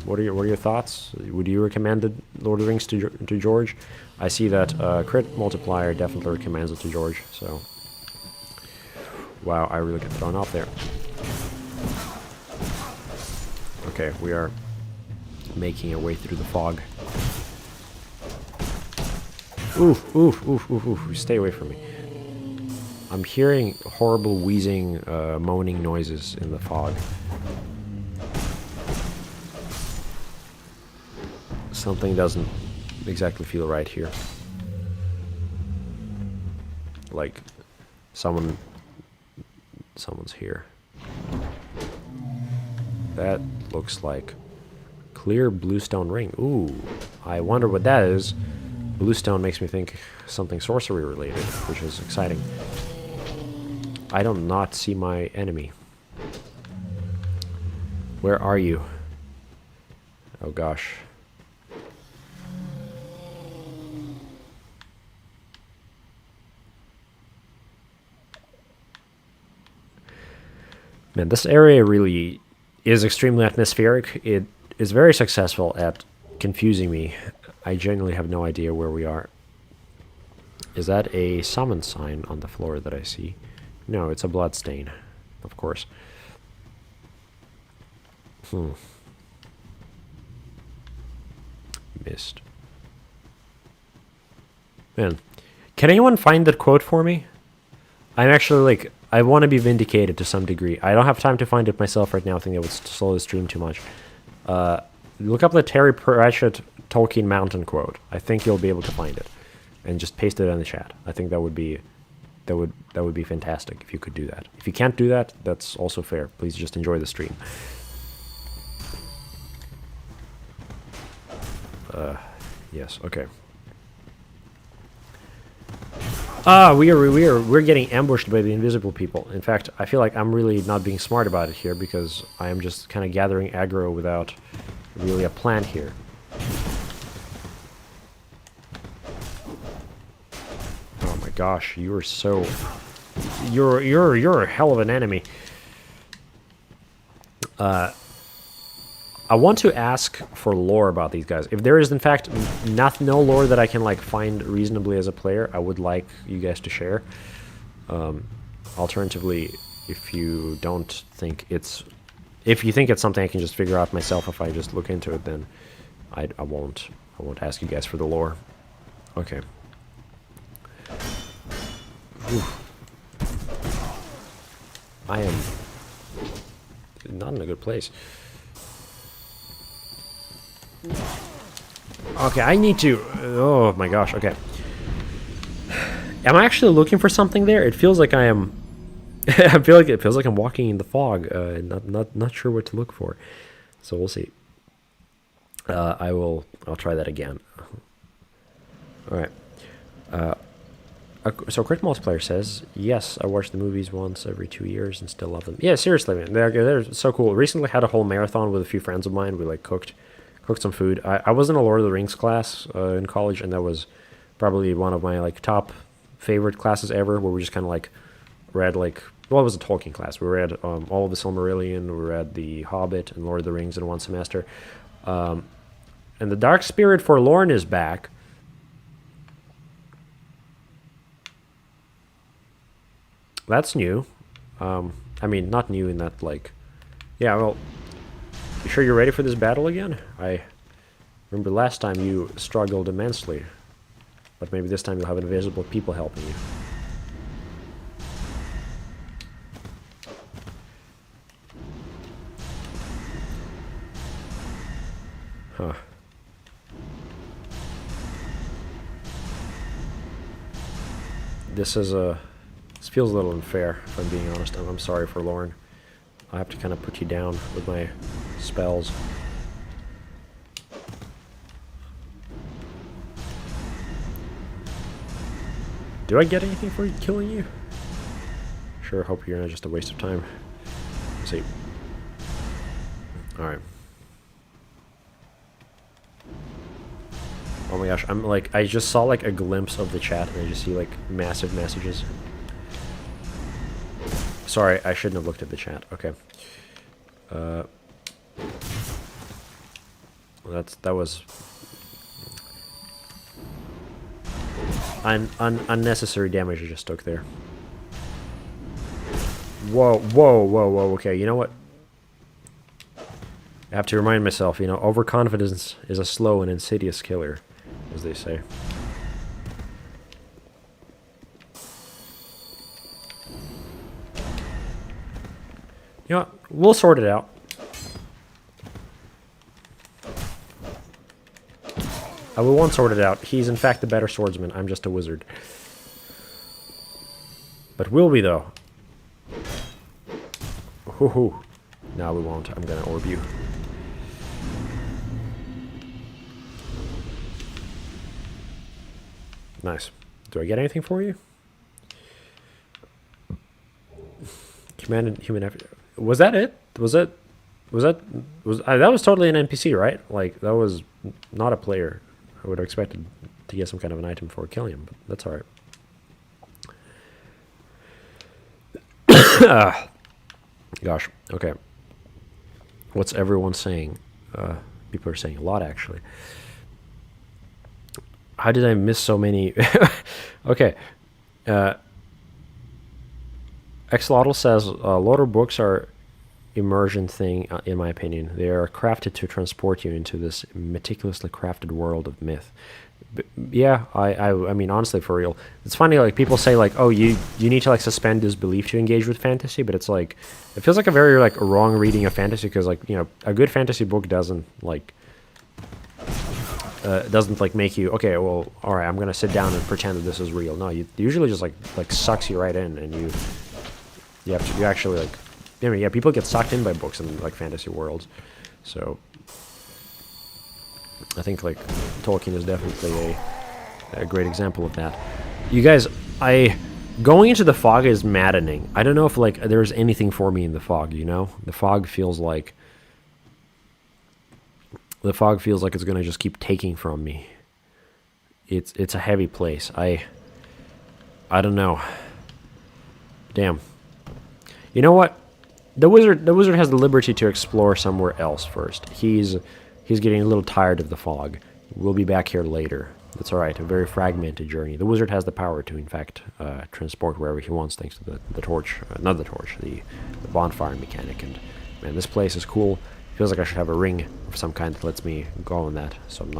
What are your thoughts? Would you recommend Lord of the Rings to George? I see that Crit Multiplier definitely recommends it to George, so... Wow, I really got thrown off there. Okay, we are making our way through the fog. Oof, oof, oof, oof, oof. Stay away from me. I'm hearing horrible wheezing, moaning noises in the fog. Something doesn't exactly feel right here. Like, someone's here. That looks like clear bluestone ring. Ooh, I wonder what that is. Bluestone makes me think something sorcery related, which is exciting. I do not see my enemy. Where are you? Oh gosh. Man, this area really is extremely atmospheric. It is very successful at confusing me. I genuinely have no idea where we are. Is that a summon sign on the floor that I see? No, it's a blood stain, of course. Missed. Man, can anyone find that quote for me? I'm actually like, I want to be vindicated to some degree. I don't have time to find it myself right now. I think that would slow the stream too much. Look up the Terry Pratchett Tolkien Mountain quote. I think you'll be able to find it, and just paste it in the chat. I think that would be fantastic if you could do that. If you can't do that, that's also fair. Please just enjoy the stream. Yes. Okay. We're getting ambushed by the invisible people. In fact, I feel like I'm really not being smart about it here because I am just kind of gathering aggro without really a plan here. Oh my gosh, you are so... You're a hell of an enemy. I want to ask for lore about these guys. If there is, in fact, no lore that I can like find reasonably as a player, I would like you guys to share. Alternatively, if you don't think it's... If you think it's something I can just figure out myself if I just look into it, then I won't ask you guys for the lore. Okay. Whew. I am not in a good place. Okay, I need to... Oh my gosh, okay. Am I actually looking for something there? It feels like I am... it feels like I'm walking in the fog. Not sure what to look for. So we'll see. I'll try that again. Alright. So Crit Multiplier says, yes, I watch the movies once every 2 years and still love them. Yeah, seriously, man. They're so cool. Recently had a whole marathon with a few friends of mine. We like cooked some food. I was in a Lord of the Rings class in college, and that was probably one of my like top favorite classes ever, where we just kind of like read like, well, it was a Tolkien class. We read all of the Silmarillion, we read the Hobbit and Lord of the Rings in one semester. And the Dark Spirit Forlorn is back. That's new. I mean, not new in that like, yeah, well, you sure you're ready for this battle again? I remember last time you struggled immensely, but maybe this time you'll have invisible people helping you. Huh. This feels a little unfair, if I'm being honest. I'm sorry for Lauren. I have to kind of put you down with my spells. Do I get anything for killing you? Sure, hope you're not just a waste of time. Let's see. Alright. Oh my gosh, I'm like, I just saw like a glimpse of the chat and I just see like massive messages. Sorry, I shouldn't have looked at the chat. Okay. That was unnecessary damage I just took there. Whoa, whoa, whoa, whoa. Okay, you know what? I have to remind myself, you know, overconfidence is a slow and insidious killer, as they say. You know what? We'll sort it out. We won't sort it out. He's in fact the better swordsman. I'm just a wizard. But will we, though? Hoo-hoo. No, we won't. I'm gonna orb you. Nice. Do I get anything for you? Commanded human effort. Was that it? That was totally an NPC, right? Like, that was not a player. I would have expected to get some kind of an item for killing him, but that's alright. Gosh, okay. What's everyone saying? People are saying a lot, actually. How did I miss so many? Okay. Xlotl says, Lord books are immersion thing, in my opinion. They are crafted to transport you into this meticulously crafted world of myth. But yeah, I mean, honestly, for real. It's funny, like, people say, like, oh, you need to, like, suspend disbelief to engage with fantasy, but it's, like, it feels like a very, like, wrong reading of fantasy, because, like, you know, a good fantasy book doesn't, like, make you, okay, well, alright, I'm gonna sit down and pretend that this is real. No, you usually just, like, sucks you right in, and you actually, like, I mean, yeah, people get sucked in by books in, like, fantasy worlds, so I think, like, Tolkien is definitely a great example of that. You guys, going into the fog is maddening. I don't know if, like, there's anything for me in the fog, you know? The fog feels like it's gonna just keep taking from me. It's a heavy place. I don't know. Damn. You know what? The wizard has the liberty to explore somewhere else first. He's getting a little tired of the fog. We'll be back here later. That's alright, a very fragmented journey. The wizard has the power to, in fact, transport wherever he wants, thanks to the torch, not the torch, the bonfire mechanic. And, man, this place is cool. Feels like I should have a ring of some kind that lets me go on that, so I'm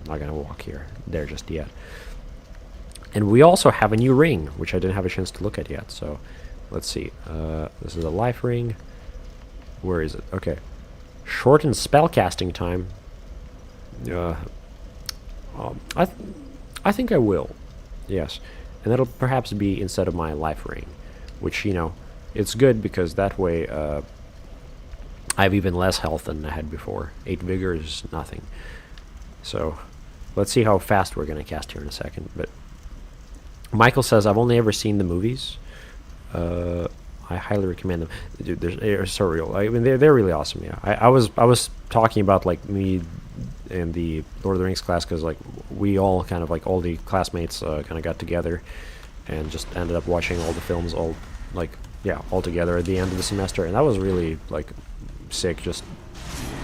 not gonna walk there just yet. And we also have a new ring, which I didn't have a chance to look at yet, so let's see. This is a life ring. Where is it? Okay. Shorten spellcasting time. I think I will. Yes. And that'll perhaps be instead of my life ring, which, you know, it's good because that way I have even less health than I had before. 8 vigor is nothing. So let's see how fast we're going to cast here in a second. But Michael says, I've only ever seen the movies. I highly recommend them. Dude, they're surreal. I mean, they're really awesome. Yeah, I was talking about, like, me and the Lord of the Rings class, because, like, we all kind of, like, all the classmates kind of got together and just ended up watching all the films all together at the end of the semester, and that was really, like, sick. Just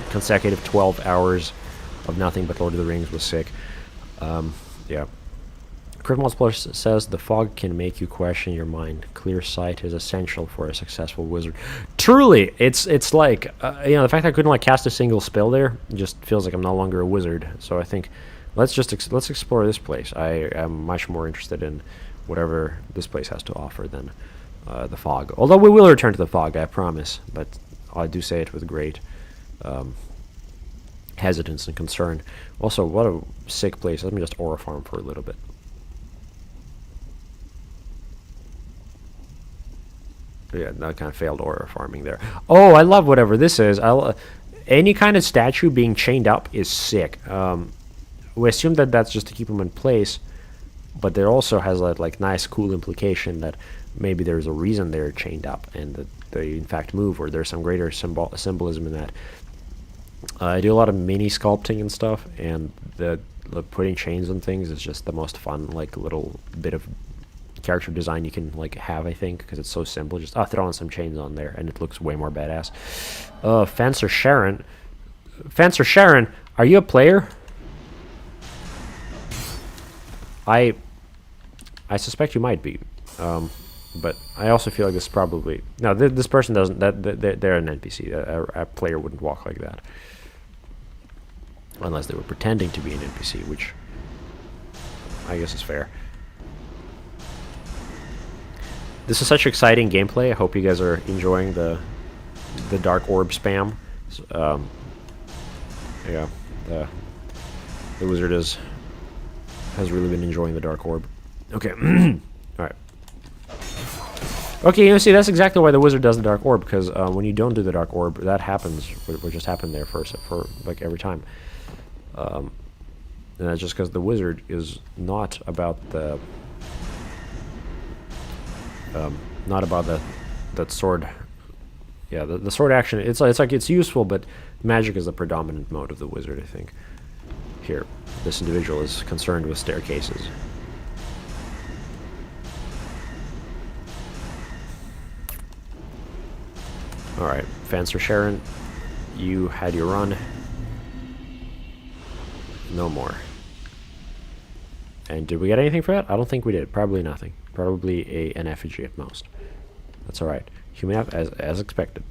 consecutive 12 hours of nothing but Lord of the Rings was sick. Yeah. Criminals Plus says the fog can make you question your mind. Clear sight is essential for a successful wizard. Truly, it's like you know, the fact that I couldn't, like, cast a single spell there just feels like I'm no longer a wizard. So I think let's explore this place. I am much more interested in whatever this place has to offer than the fog. Although we will return to the fog, I promise. But I do say it with great hesitance and concern. Also, what a sick place. Let me just aura farm for a little bit. Yeah, that kind of failed aura farming there. Oh, I love whatever this is. Any kind of statue being chained up is sick. We assume that that's just to keep them in place. but there also has that like nice, cool implication that maybe there's a reason they're chained up and that they in fact move, or there's some greater symbolism in that. I do a lot of mini sculpting and stuff, and the putting chains on things is just the most fun, like, little bit of character design you can like have, I think, because it's so simple. Just throw on some chains on there and it looks way more badass. Fencer Sharon, are you a player? I suspect you might be, but I also feel like this probably this person doesn't, they're an NPC. A player wouldn't walk like that unless they were pretending to be an NPC, which I guess is fair. This is such exciting gameplay. I hope you guys are enjoying the dark orb spam. Yeah, the wizard has really been enjoying the dark orb. Okay, all right. Okay, you see, that's exactly why the wizard does the dark orb, because when you don't do the dark orb, that happens. What just happened there for like every time. And that's just because the wizard is not about the that sword. Yeah, the sword action. It's like it's useful, but magic is the predominant mode of the wizard, I think. Here, this individual is concerned with staircases. All right, Fencer Sharon, you had your run. No more. And did we get anything for that? I don't think we did. Probably nothing. Probably an effigy at most. That's all right. Human app as expected.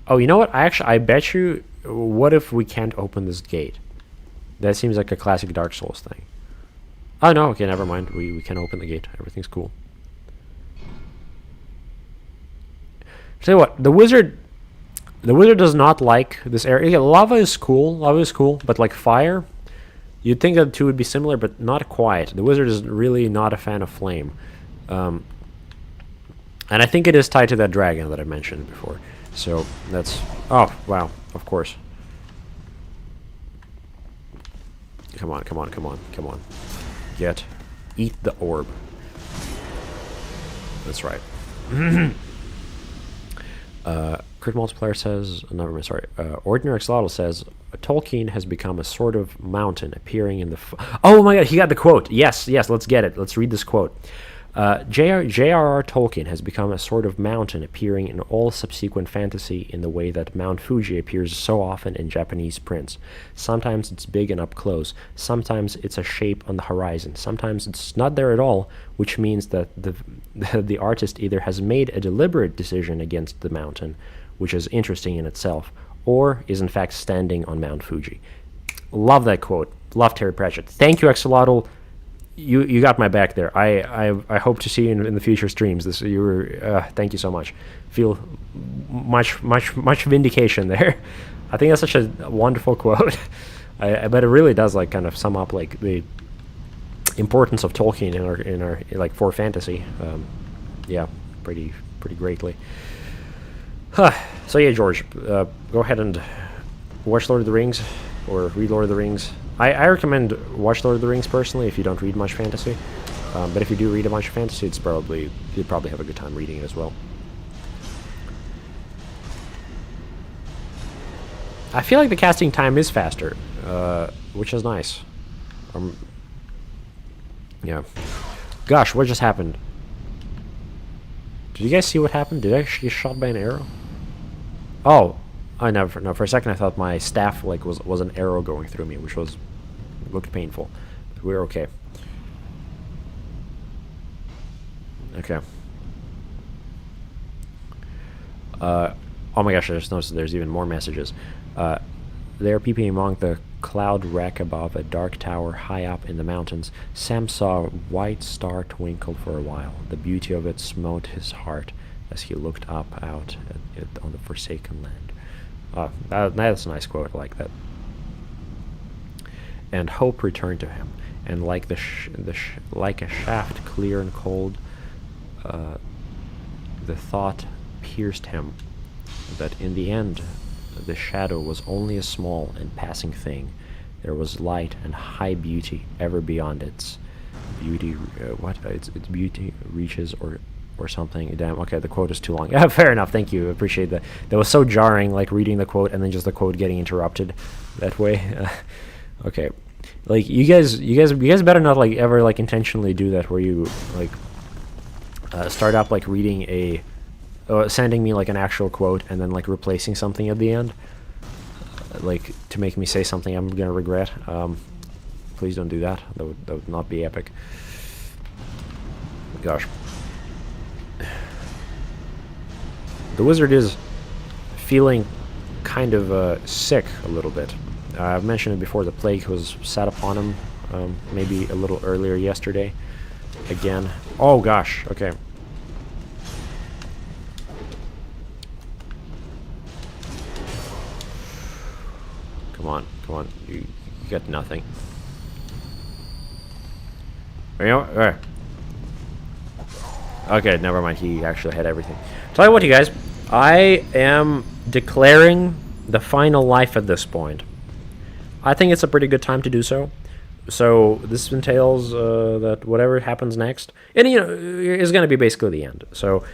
Oh, you know what? I bet you. What if we can't open this gate? That seems like a classic Dark Souls thing. Oh no. Okay, never mind. We can open the gate. Everything's cool. Tell you what, the wizard does not like this area. Yeah, lava is cool. Lava is cool, but like fire, you'd think that the two would be similar, but not quite. The wizard is really not a fan of flame, and I think it is tied to that dragon that I mentioned before. So that's oh wow, of course. Come on, come on, come on, come on. Eat the orb. That's right. Crit Multiplier says, Ordinary Axolotl says, Tolkien has become a sort of mountain appearing in the... Oh my god, he got the quote. Yes, let's get it. Let's read this quote. J.R.R. Tolkien has become a sort of mountain appearing in all subsequent fantasy in the way that Mount Fuji appears so often in Japanese prints. Sometimes it's big and up close. Sometimes it's a shape on the horizon. Sometimes it's not there at all, which means that the artist either has made a deliberate decision against the mountain, which is interesting in itself, or is in fact standing on Mount Fuji. Love that quote. Love Terry Pratchett. Thank you, Axolotl. You got my back there. I hope to see you in the future streams. Thank you so much. Feel much vindication there. I think that's such a wonderful quote. I bet it really does like kind of sum up like the importance of Tolkien in our like for fantasy. Yeah, pretty greatly. So yeah, George, go ahead and watch Lord of the Rings or read Lord of the Rings. I recommend watch Lord of the Rings personally if you don't read much fantasy. But if you do read a bunch of fantasy, you'd probably have a good time reading it as well. I feel like the casting time is faster, which is nice. Yeah. Gosh, what just happened? Did you guys see what happened? Did I actually get shot by an arrow? Oh, I never. No, for a second I thought my staff like was an arrow going through me, which looked painful. But we're okay. Okay. Oh my gosh! I just noticed there's even more messages. There, peeping among the cloud wreck above a dark tower high up in the mountains, Sam saw a white star twinkle for a while. The beauty of it smote his heart as he looked up out at it on the forsaken land. That's a nice quote. I like that. And hope returned to him, and like like a shaft clear and cold, the thought pierced him that in the end the shadow was only a small and passing thing, There was light and high beauty ever beyond its beauty. Its beauty reaches or something. Damn. Okay, the quote is too long. Yeah, fair enough. Thank you. Appreciate that. That was so jarring, like reading the quote and then just the quote getting interrupted that way. Okay, like you guys better not like ever like intentionally do that where you like start up like reading sending me like an actual quote and then like replacing something at the end, like to make me say something I'm gonna regret. Please don't do that. That would not be epic. Gosh. The wizard is feeling kind of sick a little bit. I've mentioned it before, the plague was sat upon him maybe a little earlier yesterday. Again. Oh gosh, okay. Come on. You got nothing. You know, okay, never mind. He actually had everything. Tell you what, you guys. I am declaring the final life at this point. I think it's a pretty good time to do so. So this entails that whatever happens next, and you know, is going to be basically the end. So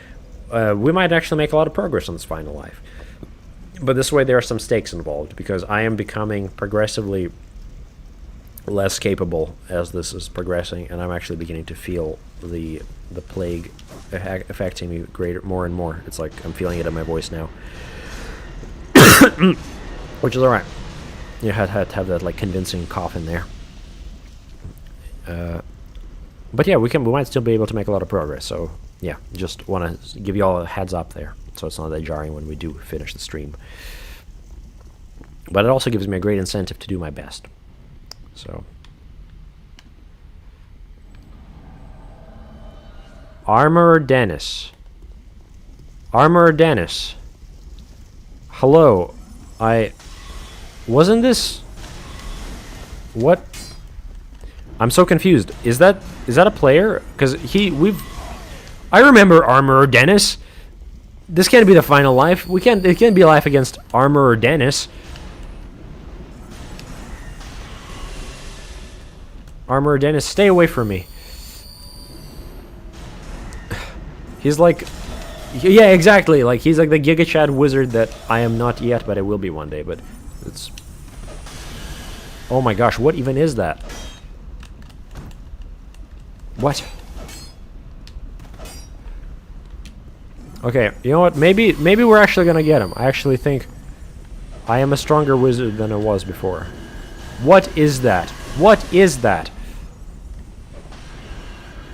we might actually make a lot of progress on this final life. But this way, there are some stakes involved because I am becoming progressively less capable as this is progressing, and I'm actually beginning to feel the plague affecting me more and more. It's like I'm feeling it in my voice now, which is all right. You had to have that like convincing cough in there. But yeah, we might still be able to make a lot of progress. So yeah, just want to give you all a heads up there, so it's not that jarring when we do finish the stream. But it also gives me a great incentive to do my best. So Armorer Dennis. Hello. Wasn't this... What? I'm so confused. Is that a player? Because I remember Armorer Dennis. This can't be the final life. It can't be life against Armorer Dennis. Armorer Dennis, stay away from me. He's like... Yeah, exactly. Like, he's like the Giga Chad wizard that I am not yet, but I will be one day. But it's... Oh my gosh, what even is that? What? Okay, you know what? Maybe we're actually gonna get him. I actually think I am a stronger wizard than I was before. What is that? What is that?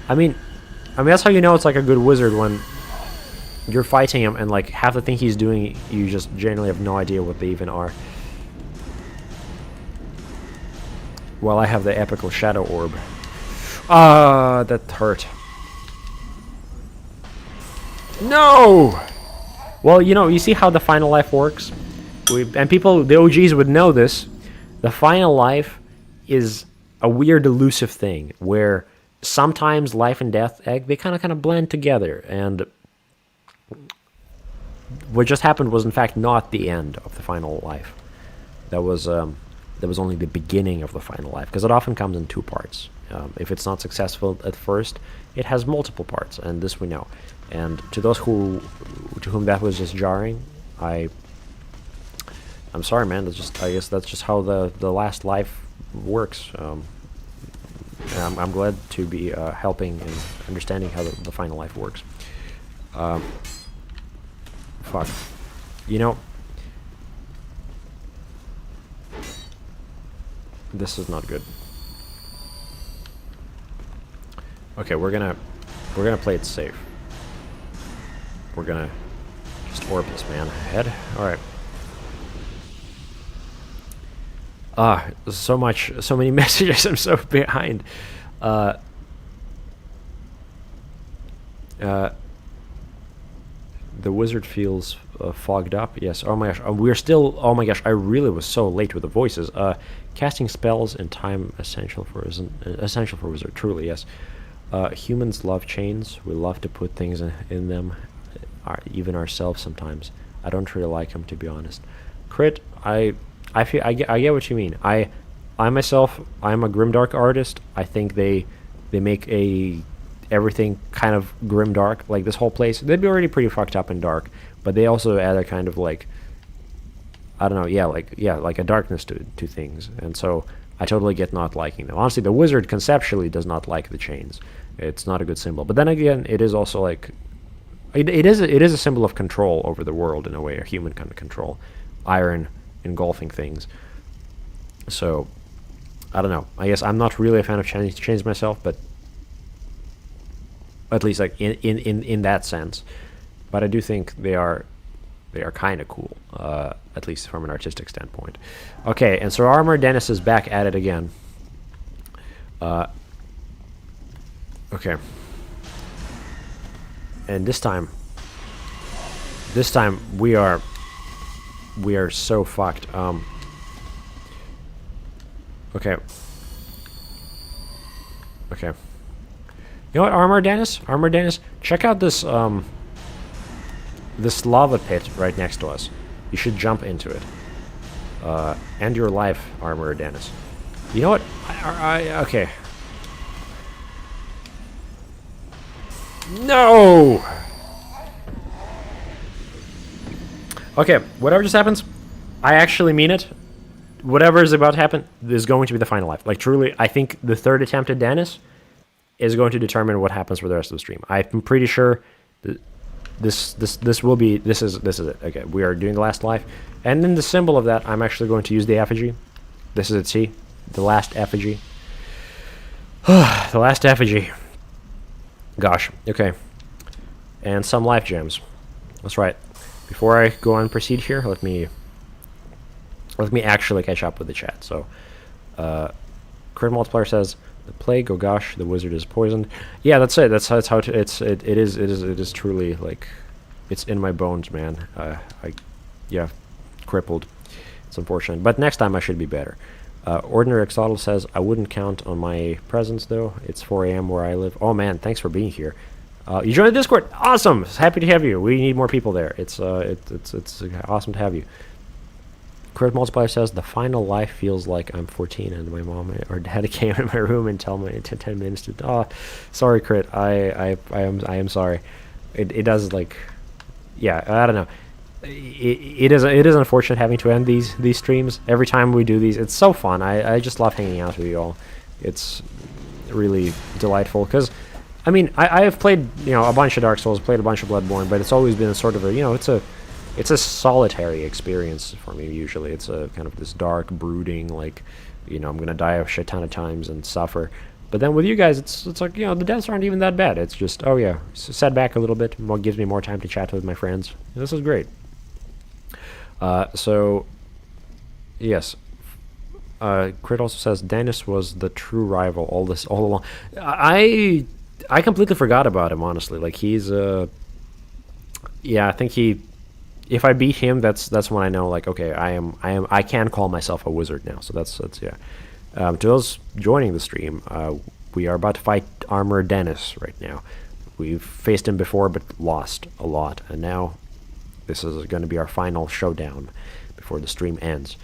I mean, that's how you know it's like a good wizard, when you're fighting him and like half the thing he's doing, you just generally have no idea what they even are. Well, I have the epical shadow orb. That hurt. No! Well, you see how the final life works? And people, the OGs would know this. The final life is a weird, elusive thing where sometimes life and death, they kind of blend together. And what just happened was, in fact, not the end of the final life. That was only the beginning of the final life, because it often comes in two parts. If it's not successful at first, it has multiple parts, and this we know. And to those to whom that was just jarring, I'm sorry, man. I guess that's just how the last life works. And I'm glad to be helping and understanding how the final life works. Fuck. This is not good. Okay, we're gonna play it safe. We're gonna just orb this man ahead. Alright. So many messages. I'm so behind. The wizard feels fogged up. Yes. Oh my gosh. We're still. Oh my gosh. I really was so late with the voices. Casting spells in time essential for wizard. Truly, yes. Humans love chains. We love to put things in them, even ourselves sometimes. I don't really like them, to be honest. Crit. I get what you mean. I myself, I'm a grimdark artist. I think they make everything kind of grimdark, like this whole place. They'd be already pretty fucked up and dark, but they also add a kind of like, I don't know, like a darkness to things. And so I totally get not liking them. Honestly, the wizard conceptually does not like the chains. It's not a good symbol. But then again, it is also like it is a symbol of control over the world in a way, a human kind of control, iron engulfing things. So I don't know. I guess I'm not really a fan of chains myself, but at least like in that sense. But I do think they are kind of cool, at least from an artistic standpoint. Okay, and so Armor Dennis is back at it again. Okay. And this time we are so fucked. Okay. Okay. You know what, Armor Dennis, check out this this lava pit right next to us. You should jump into it. End your life, Armor Dennis. You know what? Okay. No! Okay, whatever just happens, I actually mean it. Whatever is about to happen is going to be the final life. Like, truly, I think the third attempt at Dennis is going to determine what happens for the rest of the stream. I'm pretty sure that this is it. Okay, we are doing the last life. And in the symbol of that, I'm actually going to use the effigy. This is it, see? The last effigy. The last effigy. Gosh, okay. And some life gems. That's right. Before I go on and proceed here, let me actually catch up with the chat. So, Crit Multiplier says the plague. Oh gosh, the wizard is poisoned. Yeah, that's it. That's how it is truly like it's in my bones, man. Yeah, crippled. It's unfortunate, but next time I should be better. Ordinary Axolotl says, I wouldn't count on my presence, though. It's 4 a.m. where I live. Oh, man, thanks for being here. You joined the Discord. Awesome. Happy to have you. We need more people there. It's awesome to have you. Crit Multiplier says, the final life feels like I'm 14 and my mom or dad came in my room and tell me 10 minutes to... Oh, sorry, Crit. I am sorry. It does, like... Yeah, I don't know. It is unfortunate having to end these streams. Every time we do these, it's so fun. I just love hanging out with you all. It's really delightful because, I mean, I have played a bunch of Dark Souls, played a bunch of Bloodborne, but it's always been a sort of a it's a solitary experience for me. Usually, it's a kind of this dark, brooding, like I'm gonna die a shit ton of times and suffer. But then with you guys, it's like the deaths aren't even that bad. It's just set back a little bit, gives me more time to chat with my friends. This is great. So, yes. Crit also says Dennis was the true rival all along. I completely forgot about him, honestly. Like he's I think if I beat him, that's when I know, like, okay, I can call myself a wizard now. So that's yeah. To those joining the stream, we are about to fight Armor Dennis right now. We've faced him before, but lost a lot, and now this is going to be our final showdown before the stream ends.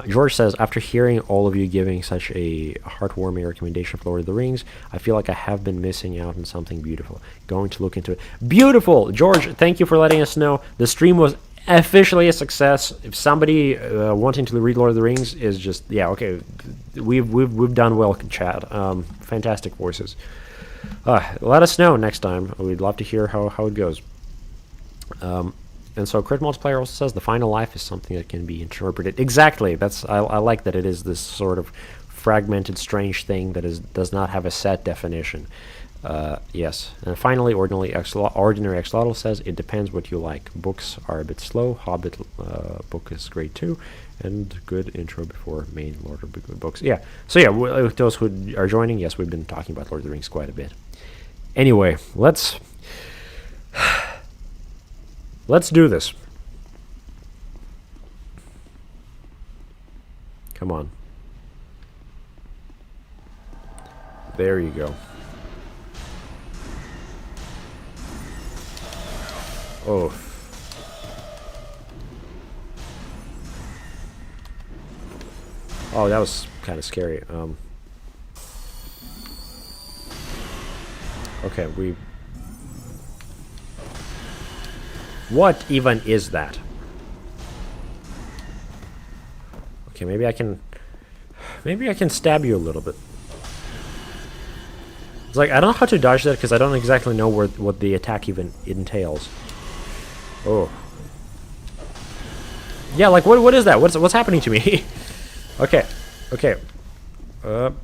George says, after hearing all of you giving such a heartwarming recommendation for Lord of the Rings, I feel like I have been missing out on something beautiful. Going to look into it. Beautiful! George, thank you for letting us know. The stream was officially a success. If somebody wanting to read Lord of the Rings is just... Yeah, okay. We've done well, chat. Fantastic voices. Let us know next time. We'd love to hear how it goes. And so Crit Multiplier also says the final life is something that can be interpreted. Exactly. I like that it is this sort of fragmented, strange thing that does not have a set definition. Yes. And finally, Ordinary Axolotl says it depends what you like. Books are a bit slow. Hobbit book is great too, and good intro before main Lord of the books. Yeah. So yeah, those who are joining, yes, we've been talking about Lord of the Rings quite a bit. Anyway, let's do this. Come on. There you go. Oh. Oh, that was kind of scary. Okay, we... What even is that? Okay, maybe I can... Maybe I can stab you a little bit. It's like, I don't know how to dodge that because I don't exactly know what the attack even entails. Oh. Yeah, like, what is that? What's happening to me? Okay. Okay. Okay,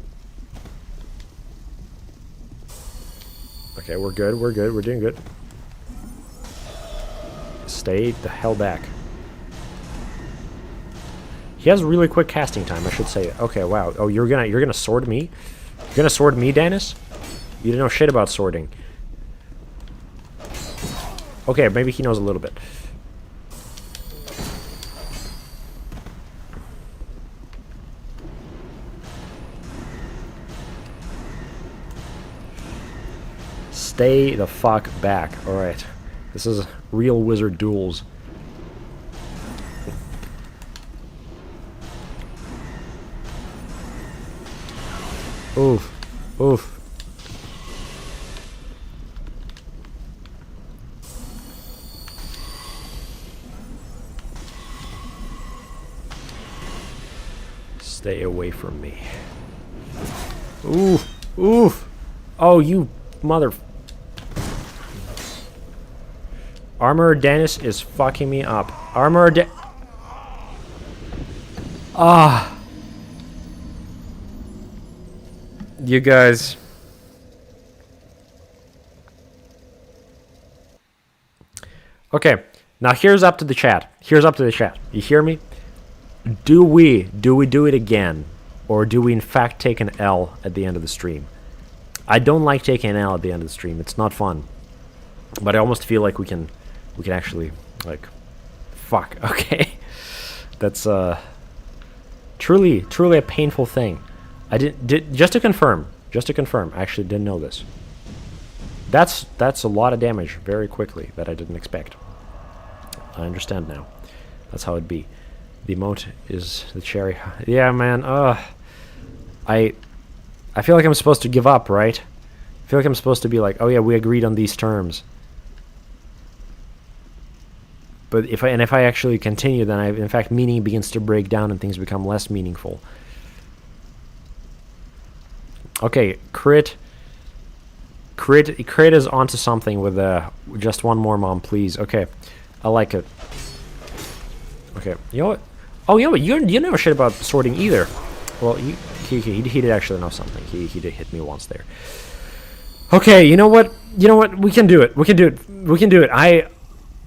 we're good. We're good. We're doing good. Stay the hell back. He has really quick casting time, I should say. Okay, wow. Oh, you're gonna sword me? You're gonna sword me, Dennis? You didn't know shit about swording. Okay, maybe he knows a little bit. Stay the fuck back. Alright. This is real wizard duels. Oof. Oof. Stay away from me. Oof. Oof. Oh, you mother... Armor Dennis is fucking me up. Armor De... Ah. You guys... Okay, now here's up to the chat. Here's up to the chat. You hear me? Do we do it again? Or do we in fact take an L at the end of the stream? I don't like taking an L at the end of the stream. It's not fun. But I almost feel like we can actually, like, fuck, okay. That's truly a painful thing. I did just to confirm, I actually didn't know this. That's a lot of damage very quickly that I didn't expect. I understand now. That's how it be. The emote is the cherry. Yeah, man. I feel like I'm supposed to give up, right? I feel like I'm supposed to be like, oh yeah, we agreed on these terms. But if I actually continue, then in fact meaning begins to break down and things become less meaningful. Okay, crit is onto something with just one more mom, please. Okay, I like it. Okay, you know what? Oh, you know what? You know shit about sorting either. Well, he did actually know something. He did hit me once there. Okay, you know what? We can do it. We can do it.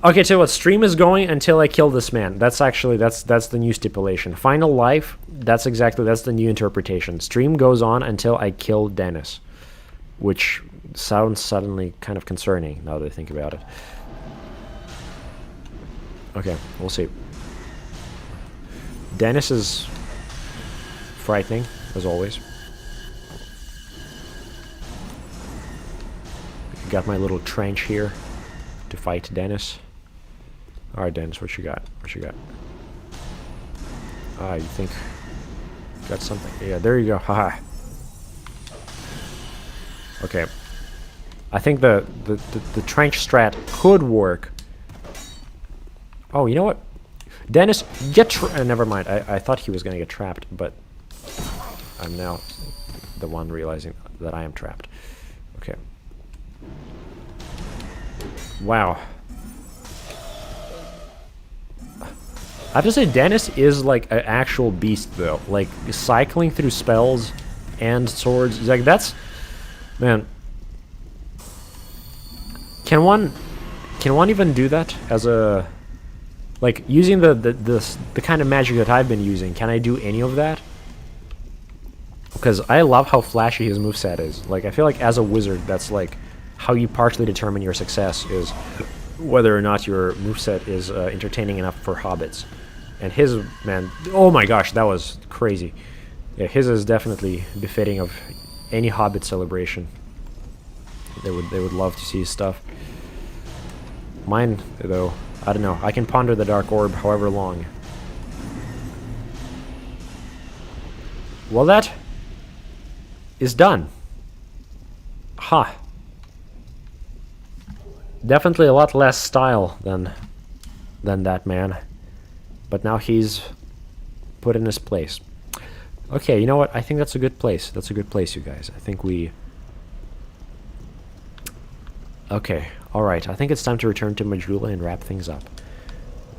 Okay, so what? Stream is going until I kill this man. That's actually that's the new stipulation. Final life. That's the new interpretation. Stream goes on until I kill Dennis, which sounds suddenly kind of concerning now that I think about it. Okay, we'll see. Dennis is frightening as always. Got my little trench here to fight Dennis. Alright, Dennis, what you got? Ah, you think... Got something. Yeah, there you go. Haha. Okay. I think the trench strat could work. Oh, you know what? Dennis, get never mind. I thought he was going to get trapped, but... I'm now the one realizing that I am trapped. Okay. Wow. I have to say, Dennis is like an actual beast, though. Like, cycling through spells and swords. Like, that's... Man. Can one even do that as a... Like, using the kind of magic that I've been using, can I do any of that? Because I love how flashy his moveset is. Like, I feel like as a wizard, that's like how you partially determine your success, is whether or not your moveset is entertaining enough for hobbits. And his, man, oh my gosh, that was crazy. Yeah, his is definitely befitting of any hobbit celebration. They would love to see his stuff. Mine, though, I don't know. I can ponder the dark orb however long. well, that is done. Huh. Definitely a lot less style than that man. But now he's put in his place. Okay, you know what? I think that's a good place. That's a good place, you guys. I think we... Okay, alright. I think it's time to return to Majula and wrap things up.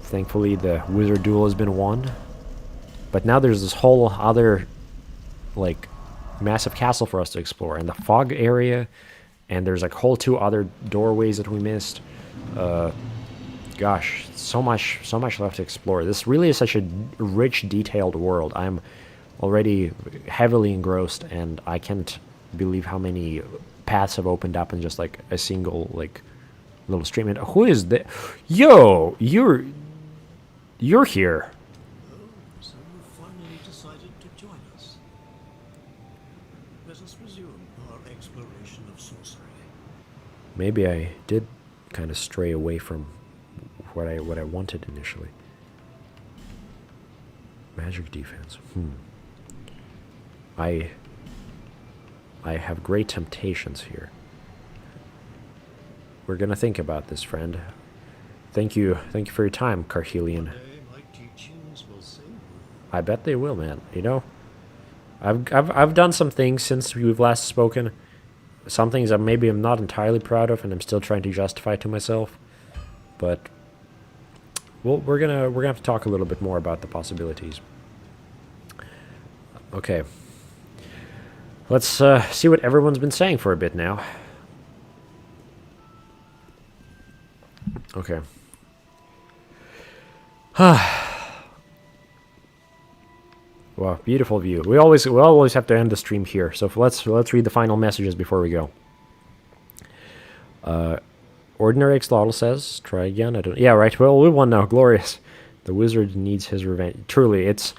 Thankfully, the wizard duel has been won. But now there's this whole other, like, massive castle for us to explore. And the fog area, and there's like whole 2 other doorways that we missed. Gosh, so much left to explore. This really is such a rich, detailed world. I'm already heavily engrossed, and I can't believe how many paths have opened up in just like a single like little stream. And who is that? Yo, you're here. So you finally decided to join us. Let us resume our exploration of sorcery. Maybe I did kind of stray away from what I wanted initially. Magic defense. I have great temptations here. We're gonna think about this, friend. Thank you for your time, Carhelion. My teachings will save you. I bet they will, man. You know, I've done some things since we've last spoken. Some things that maybe I'm not entirely proud of, and I'm still trying to justify to myself. But well, we're gonna have to talk a little bit more about the possibilities. Okay. Let's see what everyone's been saying for a bit now. Okay. Wow, beautiful view. We always have to end the stream here. So let's read the final messages before we go. Ordinary Xlotl says, "Try again." I don't. Yeah, right. Well, we won now. Glorious. The wizard needs his revenge. Truly, it's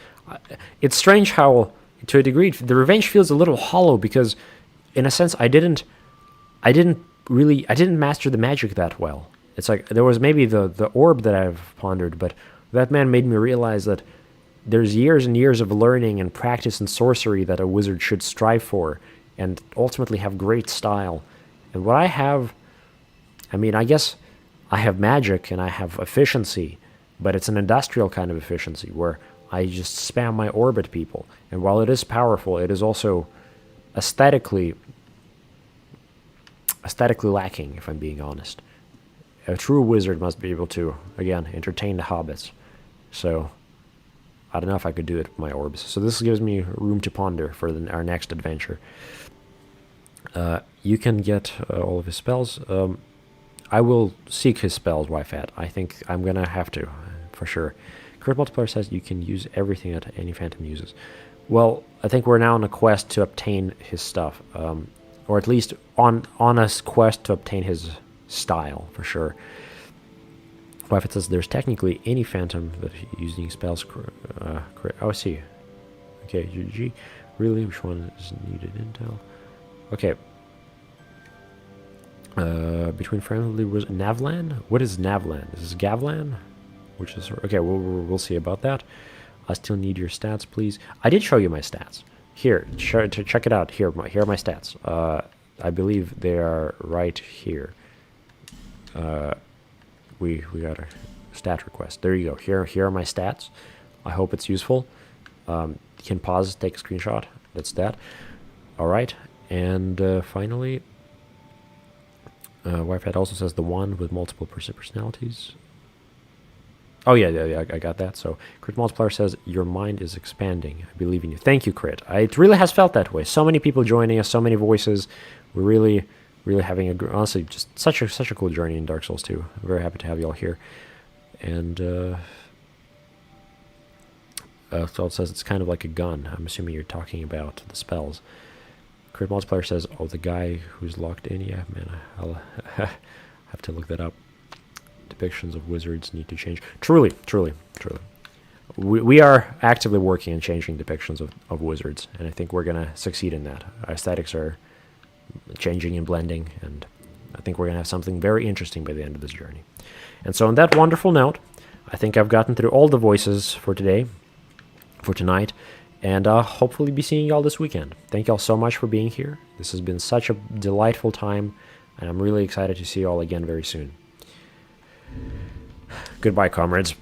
strange how, to a degree, the revenge feels a little hollow because, in a sense, I didn't master the magic that well. It's like there was maybe the orb that I've pondered, but that man made me realize that there's years and years of learning and practice in sorcery that a wizard should strive for and ultimately have great style. And what I have, I mean, I guess I have magic and I have efficiency, but it's an industrial kind of efficiency where I just spam my orb at people. And while it is powerful, it is also aesthetically lacking, if I'm being honest. A true wizard must be able to, again, entertain the hobbits. So I don't know if I could do it with my orbs. So this gives me room to ponder for our next adventure. You can get all of his spells. I will seek his spells, Wyfat. I think I'm going to have to, for sure. Crit Multiplier says you can use everything that any phantom uses. Well, I think we're now on a quest to obtain his stuff. Or at least on a quest to obtain his style, for sure. Wyfat says there's technically any phantom that using spells... oh, I see. Okay, GG. Really? Which one is needed intel? Okay. Between friendly was Navlan? What is Navlan? Is this Gavlan? Which is okay. We'll see about that. I still need your stats, please. I did show you my stats. Here, check it out. Here are my stats. I believe they are right here. We got a stat request. There you go. Here are my stats. I hope it's useful. You can pause, take a screenshot. That's that. All right, and finally. Wi-Fi also says the one with multiple personalities. Oh, yeah, I got that. So, Crit Multiplier says, your mind is expanding. I believe in you. Thank you, Crit. It really has felt that way. So many people joining us, so many voices. We're really having honestly, just such a cool journey in Dark Souls 2. I'm very happy to have you all here. And, so it says it's kind of like a gun. I'm assuming you're talking about the spells. Crit Multiplier says, oh, the guy who's locked in? Yeah, man, I'll have to look that up. Depictions of wizards need to change. Truly. We are actively working on changing depictions of wizards, and I think we're going to succeed in that. Our aesthetics are changing and blending, and I think we're going to have something very interesting by the end of this journey. And so on that wonderful note, I think I've gotten through all the voices for today, for tonight, and hopefully be seeing y'all this weekend. Thank y'all so much for being here. This has been such a delightful time, and I'm really excited to see y'all again very soon. Goodbye, comrades.